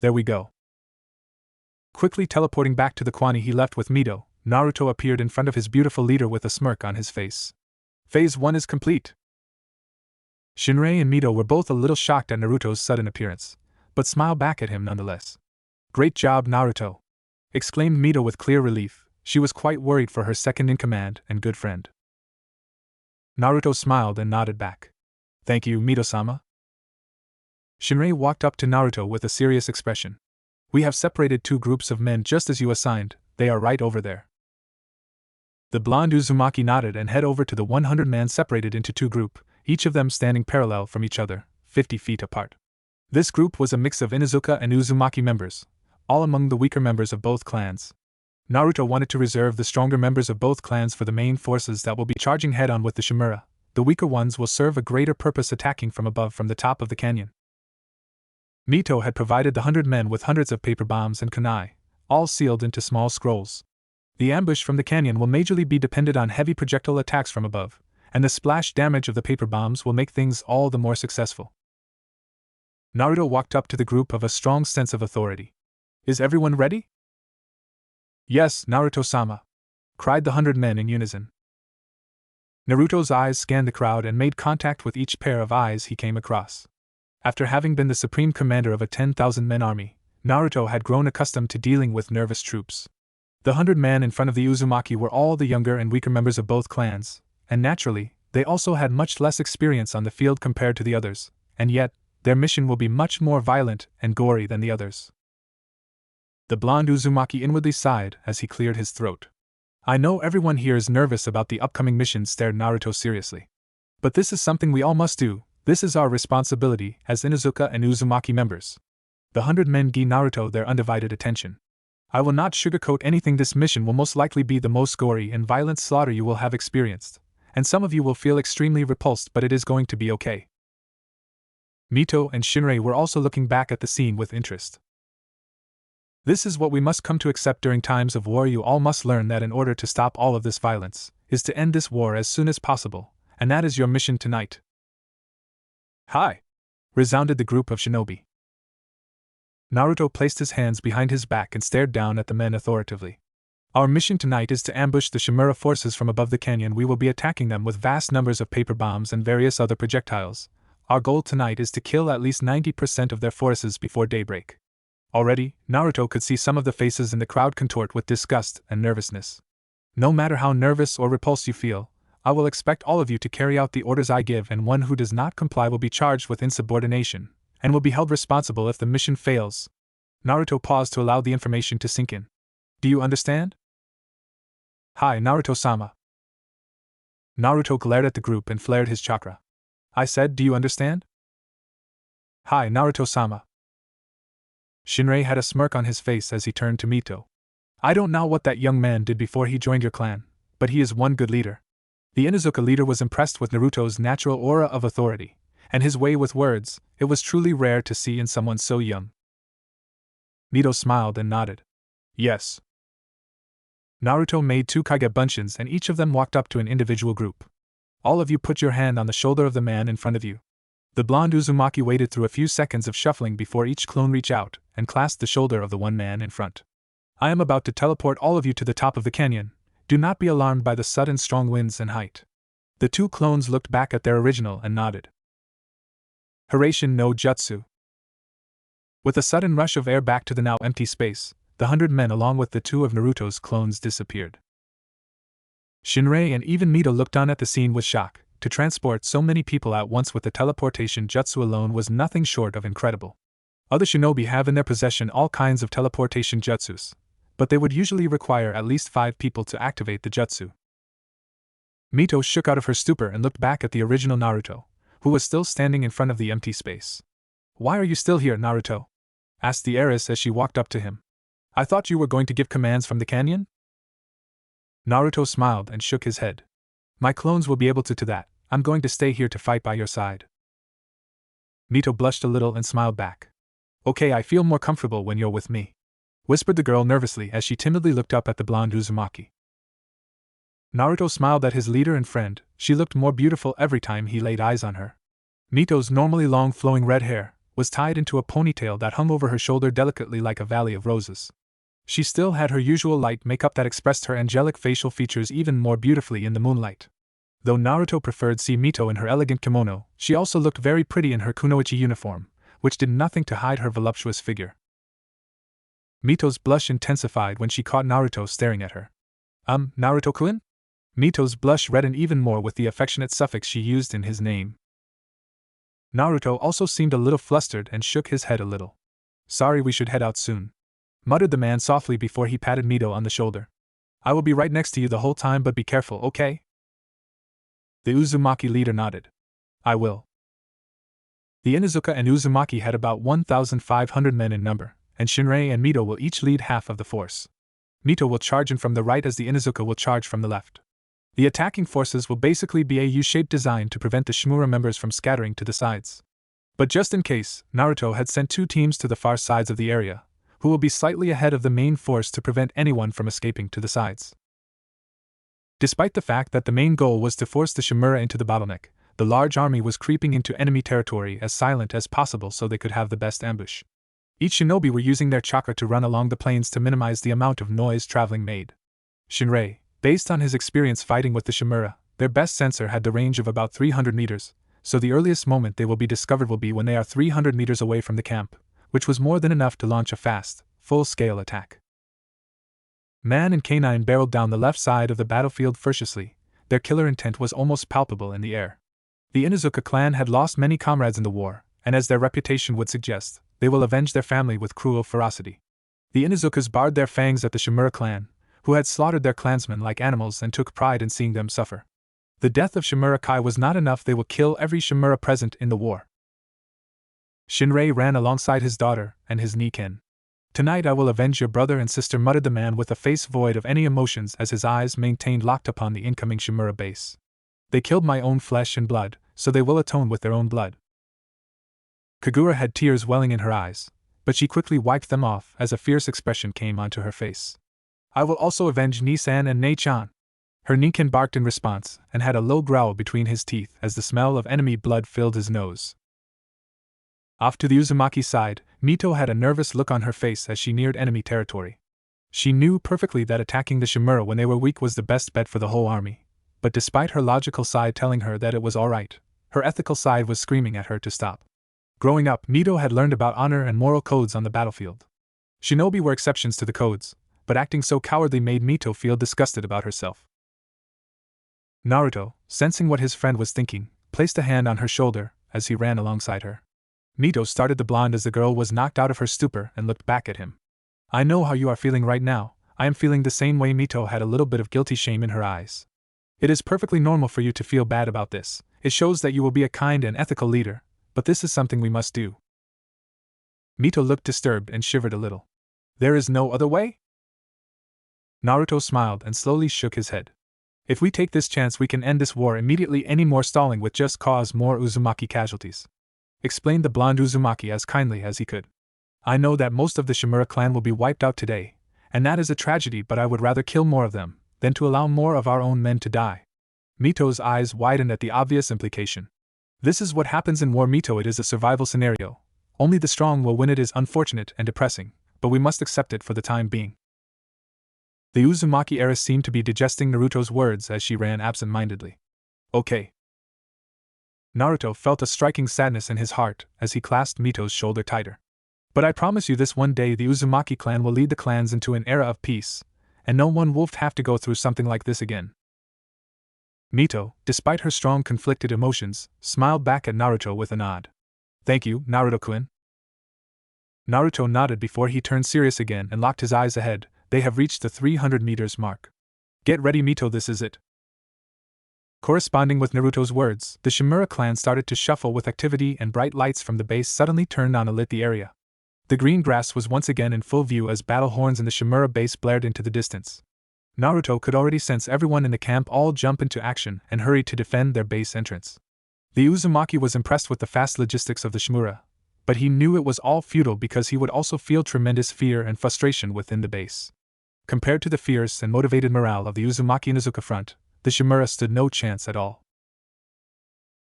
There we go. Quickly teleporting back to the Kwani he left with Mito, Naruto appeared in front of his beautiful leader with a smirk on his face. Phase 1 is complete. Shinrei and Mito were both a little shocked at Naruto's sudden appearance, but smiled back at him nonetheless. Great job, Naruto! Exclaimed Mito with clear relief. She was quite worried for her second-in-command and good friend. Naruto smiled and nodded back. Thank you, Mito-sama. Shinrei walked up to Naruto with a serious expression. We have separated 2 groups of men just as you assigned, they are right over there. The blonde Uzumaki nodded and headed over to the 100-man separated into 2 groups, each of them standing parallel from each other, 50 feet apart. This group was a mix of Inuzuka and Uzumaki members, all among the weaker members of both clans. Naruto wanted to reserve the stronger members of both clans for the main forces that will be charging head-on with the Shimura. The weaker ones will serve a greater purpose, attacking from above from the top of the canyon. Mito had provided the 100 men with hundreds of paper bombs and kunai, all sealed into small scrolls. The ambush from the canyon will majorly be dependent on heavy projectile attacks from above, and the splash damage of the paper bombs will make things all the more successful. Naruto walked up to the group of a strong sense of authority. Is everyone ready? Yes, Naruto-sama, cried the 100 men in unison. Naruto's eyes scanned the crowd and made contact with each pair of eyes he came across. After having been the supreme commander of a 10,000-man army, Naruto had grown accustomed to dealing with nervous troops. The 100 men in front of the Uzumaki were all the younger and weaker members of both clans, and naturally, they also had much less experience on the field compared to the others, and yet, their mission will be much more violent and gory than the others. The blonde Uzumaki inwardly sighed as he cleared his throat. I know everyone here is nervous about the upcoming mission, stared Naruto seriously. But this is something we all must do, this is our responsibility as Inuzuka and Uzumaki members. The 100 men gave Naruto their undivided attention. I will not sugarcoat anything, this mission will most likely be the most gory and violent slaughter you will have experienced, and some of you will feel extremely repulsed, but it is going to be okay. Mito and Shinrei were also looking back at the scene with interest. This is what we must come to accept during times of war. You all must learn that in order to stop all of this violence, is to end this war as soon as possible, and that is your mission tonight. Hi! Resounded the group of shinobi. Naruto placed his hands behind his back and stared down at the men authoritatively. Our mission tonight is to ambush the Shimura forces from above the canyon. We will be attacking them with vast numbers of paper bombs and various other projectiles. Our goal tonight is to kill at least 90% of their forces before daybreak. Already, Naruto could see some of the faces in the crowd contort with disgust and nervousness. No matter how nervous or repulsed you feel, I will expect all of you to carry out the orders I give, and one who does not comply will be charged with insubordination, and will be held responsible if the mission fails. Naruto paused to allow the information to sink in. Do you understand? Hi, Naruto-sama. Naruto glared at the group and flared his chakra. I said, do you understand? Hi, Naruto-sama. Shinrei had a smirk on his face as he turned to Mito. I don't know what that young man did before he joined your clan, but he is one good leader. The Inuzuka leader was impressed with Naruto's natural aura of authority, and his way with words. It was truly rare to see in someone so young. Mito smiled and nodded. Yes. Naruto made 2 Kage Bunshins and each of them walked up to an individual group. All of you put your hand on the shoulder of the man in front of you. The blonde Uzumaki waited through a few seconds of shuffling before each clone reached out and clasped the shoulder of the one man in front. I am about to teleport all of you to the top of the canyon. Do not be alarmed by the sudden strong winds and height. The 2 clones looked back at their original and nodded. Hiraishin no Jutsu. With a sudden rush of air back to the now empty space, the 100 men along with the 2 of Naruto's clones disappeared. Shinrei and even Mito looked on at the scene with shock. To transport so many people at once with the teleportation jutsu alone was nothing short of incredible. Other shinobi have in their possession all kinds of teleportation jutsus, but they would usually require at least 5 people to activate the jutsu. Mito shook out of her stupor and looked back at the original Naruto, who was still standing in front of the empty space. Why are you still here, Naruto? Asked the heiress as she walked up to him. I thought you were going to give commands from the canyon? Naruto smiled and shook his head. My clones will be able to that. I'm going to stay here to fight by your side. Mito blushed a little and smiled back. Okay, I feel more comfortable when you're with me, whispered the girl nervously as she timidly looked up at the blonde Uzumaki. Naruto smiled at his leader and friend. She looked more beautiful every time he laid eyes on her. Mito's normally long flowing red hair was tied into a ponytail that hung over her shoulder delicately like a valley of roses. She still had her usual light makeup that expressed her angelic facial features even more beautifully in the moonlight. Though Naruto preferred see Mito in her elegant kimono, she also looked very pretty in her kunoichi uniform, which did nothing to hide her voluptuous figure. Mito's blush intensified when she caught Naruto staring at her. Naruto-kun? Mito's blush reddened even more with the affectionate suffix she used in his name. Naruto also seemed a little flustered and shook his head a little. Sorry, we should head out soon, muttered the man softly before he patted Mito on the shoulder. I will be right next to you the whole time, but be careful, okay? The Uzumaki leader nodded. I will. The Inuzuka and Uzumaki had about 1,500 men in number, and Shinrei and Mito will each lead half of the force. Mito will charge in from the right as the Inuzuka will charge from the left. The attacking forces will basically be a U-shaped design to prevent the Shimura members from scattering to the sides. But just in case, Naruto had sent 2 teams to the far sides of the area, who will be slightly ahead of the main force to prevent anyone from escaping to the sides. Despite the fact that the main goal was to force the Shimura into the bottleneck, the large army was creeping into enemy territory as silent as possible so they could have the best ambush. Each shinobi were using their chakra to run along the plains to minimize the amount of noise traveling made. Shinrei, based on his experience fighting with the Shimura, their best sensor had the range of about 300 meters, so the earliest moment they will be discovered will be when they are 300 meters away from the camp, which was more than enough to launch a fast, full-scale attack. Man and Canine barreled down the left side of the battlefield ferociously. Their killer intent was almost palpable in the air. The Inuzuka clan had lost many comrades in the war, and as their reputation would suggest, they will avenge their family with cruel ferocity. The Inuzukas bared their fangs at the Shimura clan, who had slaughtered their clansmen like animals and took pride in seeing them suffer. The death of Shimura Kai was not enough, they will kill every Shimura present in the war. Shinrei ran alongside his daughter and his Niken. Tonight I will avenge your brother and sister, muttered the man with a face void of any emotions as his eyes maintained locked upon the incoming Shimura base. They killed my own flesh and blood, so they will atone with their own blood. Kagura had tears welling in her eyes, but she quickly wiped them off as a fierce expression came onto her face. I will also avenge Nisan and Nei-chan. Her Niken barked in response and had a low growl between his teeth as the smell of enemy blood filled his nose. Off to the Uzumaki side, Mito had a nervous look on her face as she neared enemy territory. She knew perfectly that attacking the Shimura when they were weak was the best bet for the whole army, but despite her logical side telling her that it was alright, her ethical side was screaming at her to stop. Growing up, Mito had learned about honor and moral codes on the battlefield. Shinobi were exceptions to the codes, but acting so cowardly made Mito feel disgusted about herself. Naruto, sensing what his friend was thinking, placed a hand on her shoulder as he ran alongside her. Mito started the blonde as the girl was knocked out of her stupor and looked back at him. I know how you are feeling right now. I am feeling the same way. Mito had a little bit of guilty shame in her eyes. It is perfectly normal for you to feel bad about this. It shows that you will be a kind and ethical leader, but this is something we must do. Mito looked disturbed and shivered a little. There is no other way? Naruto smiled and slowly shook his head. If we take this chance, we can end this war immediately. Any more stalling would just cause more Uzumaki casualties, explained the blonde Uzumaki as kindly as he could. I know that most of the Shimura clan will be wiped out today, and that is a tragedy, but I would rather kill more of them than to allow more of our own men to die. Mito's eyes widened at the obvious implication. This is what happens in war, Mito. It is a survival scenario. Only the strong will win. It is unfortunate and depressing, but we must accept it for the time being. The Uzumaki heiress seemed to be digesting Naruto's words as she ran absent-mindedly. Okay. Naruto felt a striking sadness in his heart as he clasped Mito's shoulder tighter. But I promise you this, one day the Uzumaki clan will lead the clans into an era of peace, and no one will have to go through something like this again. Mito, despite her strong conflicted emotions, smiled back at Naruto with a nod. Thank you, Naruto-kun. Naruto nodded before he turned serious again and locked his eyes ahead. They have reached the 300 meters mark. Get ready, Mito, this is it. Corresponding with Naruto's words, the Shimura clan started to shuffle with activity, and bright lights from the base suddenly turned on and lit the area. The green grass was once again in full view as battle horns in the Shimura base blared into the distance. Naruto could already sense everyone in the camp all jump into action and hurry to defend their base entrance. The Uzumaki was impressed with the fast logistics of the Shimura, but he knew it was all futile because he would also feel tremendous fear and frustration within the base. Compared to the fierce and motivated morale of the Uzumaki Inuzuka front, the Shimura stood no chance at all.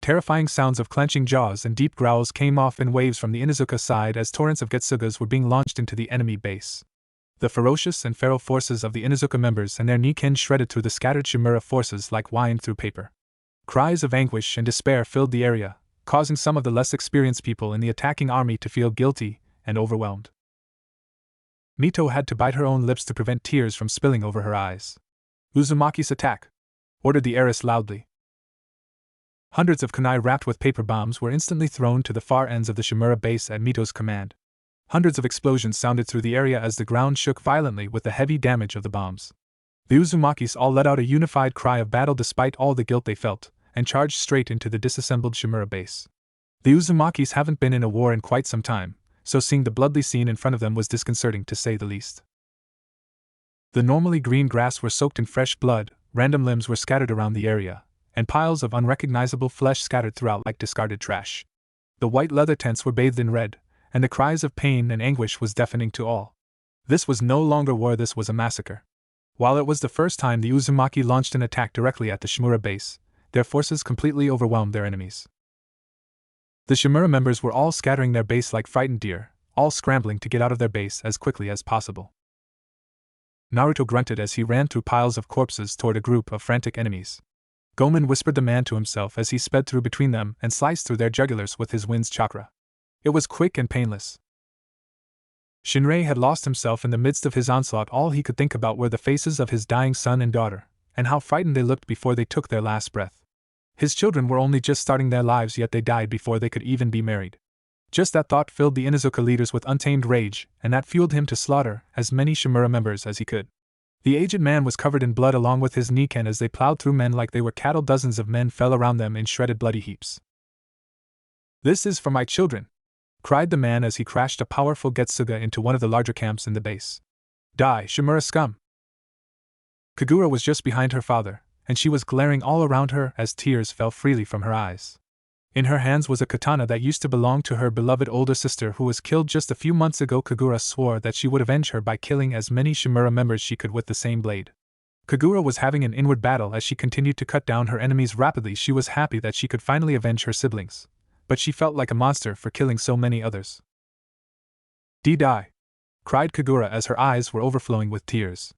Terrifying sounds of clenching jaws and deep growls came off in waves from the Inuzuka side as torrents of Getsugas were being launched into the enemy base. The ferocious and feral forces of the Inuzuka members and their Niken shredded through the scattered Shimura forces like wine through paper. Cries of anguish and despair filled the area, causing some of the less experienced people in the attacking army to feel guilty and overwhelmed. Mito had to bite her own lips to prevent tears from spilling over her eyes. Uzumaki's attack! Ordered the heiress loudly. Hundreds of kunai wrapped with paper bombs were instantly thrown to the far ends of the Shimura base at Mito's command. Hundreds of explosions sounded through the area as the ground shook violently with the heavy damage of the bombs. The Uzumakis all let out a unified cry of battle despite all the guilt they felt, and charged straight into the disassembled Shimura base. The Uzumakis haven't been in a war in quite some time, so seeing the bloody scene in front of them was disconcerting to say the least. The normally green grass were soaked in fresh blood, random limbs were scattered around the area, and piles of unrecognizable flesh scattered throughout like discarded trash. The white leather tents were bathed in red, and the cries of pain and anguish was deafening to all. This was no longer war, this was a massacre. While it was the first time the Uzumaki launched an attack directly at the Shimura base, their forces completely overwhelmed their enemies. The Shimura members were all scattering their base like frightened deer, all scrambling to get out of their base as quickly as possible. Naruto grunted as he ran through piles of corpses toward a group of frantic enemies. Gomen whispered the man to himself as he sped through between them and sliced through their jugulars with his wind's chakra. It was quick and painless. Shinrei had lost himself in the midst of his onslaught. All he could think about were the faces of his dying son and daughter, and how frightened they looked before they took their last breath. His children were only just starting their lives, yet they died before they could even be married. Just that thought filled the Inuzuka leaders with untamed rage, and that fueled him to slaughter as many Shimura members as he could. The aged man was covered in blood along with his Niken as they plowed through men like they were cattle. Dozens of men fell around them in shredded bloody heaps. "This is for my children!" cried the man as he crashed a powerful Getsuga into one of the larger camps in the base. "Die, Shimura scum!" Kagura was just behind her father, and she was glaring all around her as tears fell freely from her eyes. In her hands was a katana that used to belong to her beloved older sister who was killed just a few months ago. Kagura swore that she would avenge her by killing as many Shimura members she could with the same blade. Kagura was having an inward battle as she continued to cut down her enemies rapidly. She was happy that she could finally avenge her siblings, but she felt like a monster for killing so many others. "Die!" cried Kagura as her eyes were overflowing with tears.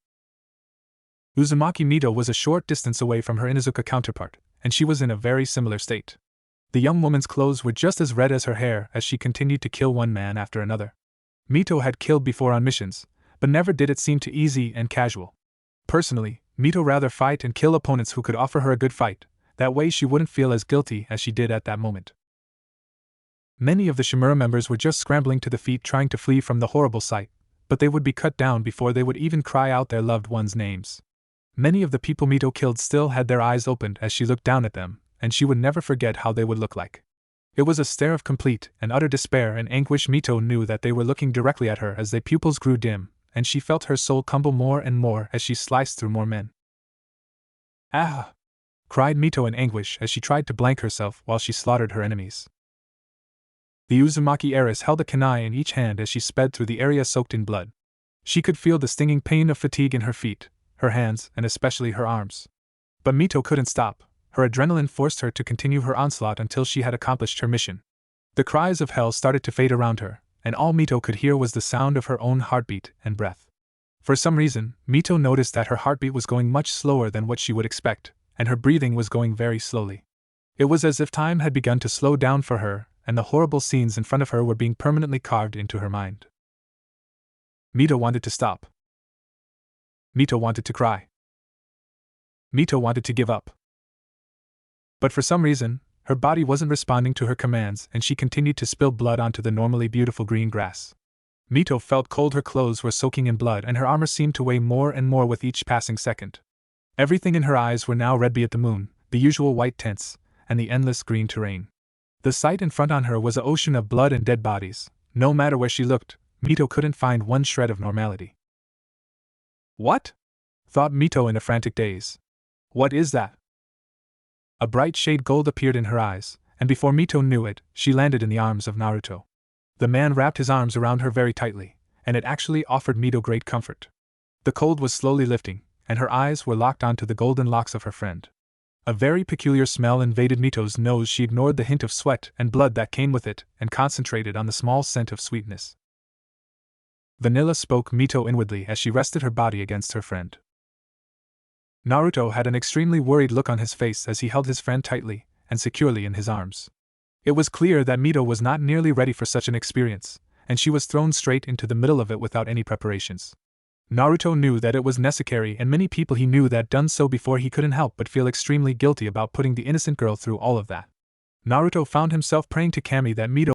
Uzumaki Mito was a short distance away from her Inuzuka counterpart, and she was in a very similar state. The young woman's clothes were just as red as her hair as she continued to kill one man after another. Mito had killed before on missions, but never did it seem too easy and casual. Personally, Mito rather fight and kill opponents who could offer her a good fight, that way she wouldn't feel as guilty as she did at that moment. Many of the Shimura members were just scrambling to the feet trying to flee from the horrible sight, but they would be cut down before they would even cry out their loved ones' names. Many of the people Mito killed still had their eyes opened as she looked down at them, and she would never forget how they would look like. It was a stare of complete and utter despair and anguish. Mito knew that they were looking directly at her as their pupils grew dim, and she felt her soul crumble more and more as she sliced through more men. Ah! Cried Mito in anguish as she tried to blank herself while she slaughtered her enemies. The Uzumaki heiress held a kunai in each hand as she sped through the area soaked in blood. She could feel the stinging pain of fatigue in her feet, her hands, and especially her arms. But Mito couldn't stop. Her adrenaline forced her to continue her onslaught until she had accomplished her mission. The cries of hell started to fade around her, and all Mito could hear was the sound of her own heartbeat and breath. For some reason, Mito noticed that her heartbeat was going much slower than what she would expect, and her breathing was going very slowly. It was as if time had begun to slow down for her, and the horrible scenes in front of her were being permanently carved into her mind. Mito wanted to stop. Mito wanted to cry. Mito wanted to give up. But for some reason, her body wasn't responding to her commands and she continued to spill blood onto the normally beautiful green grass. Mito felt cold, her clothes were soaking in blood and her armor seemed to weigh more and more with each passing second. Everything in her eyes were now red, be it the moon, the usual white tints, and the endless green terrain. The sight in front on her was an ocean of blood and dead bodies. No matter where she looked, Mito couldn't find one shred of normality. What? Thought Mito in a frantic daze. What is that? A bright shade gold appeared in her eyes, and before Mito knew it, she landed in the arms of Naruto. The man wrapped his arms around her very tightly, and it actually offered Mito great comfort. The cold was slowly lifting, and her eyes were locked onto the golden locks of her friend. A very peculiar smell invaded Mito's nose. She ignored the hint of sweat and blood that came with it, and concentrated on the small scent of sweetness. Vanilla, spoke Mito inwardly as she rested her body against her friend. Naruto had an extremely worried look on his face as he held his friend tightly and securely in his arms. It was clear that Mito was not nearly ready for such an experience, and she was thrown straight into the middle of it without any preparations. Naruto knew that it was necessary, and many people he knew that done so before. He couldn't help but feel extremely guilty about putting the innocent girl through all of that. Naruto found himself praying to Kami that Mito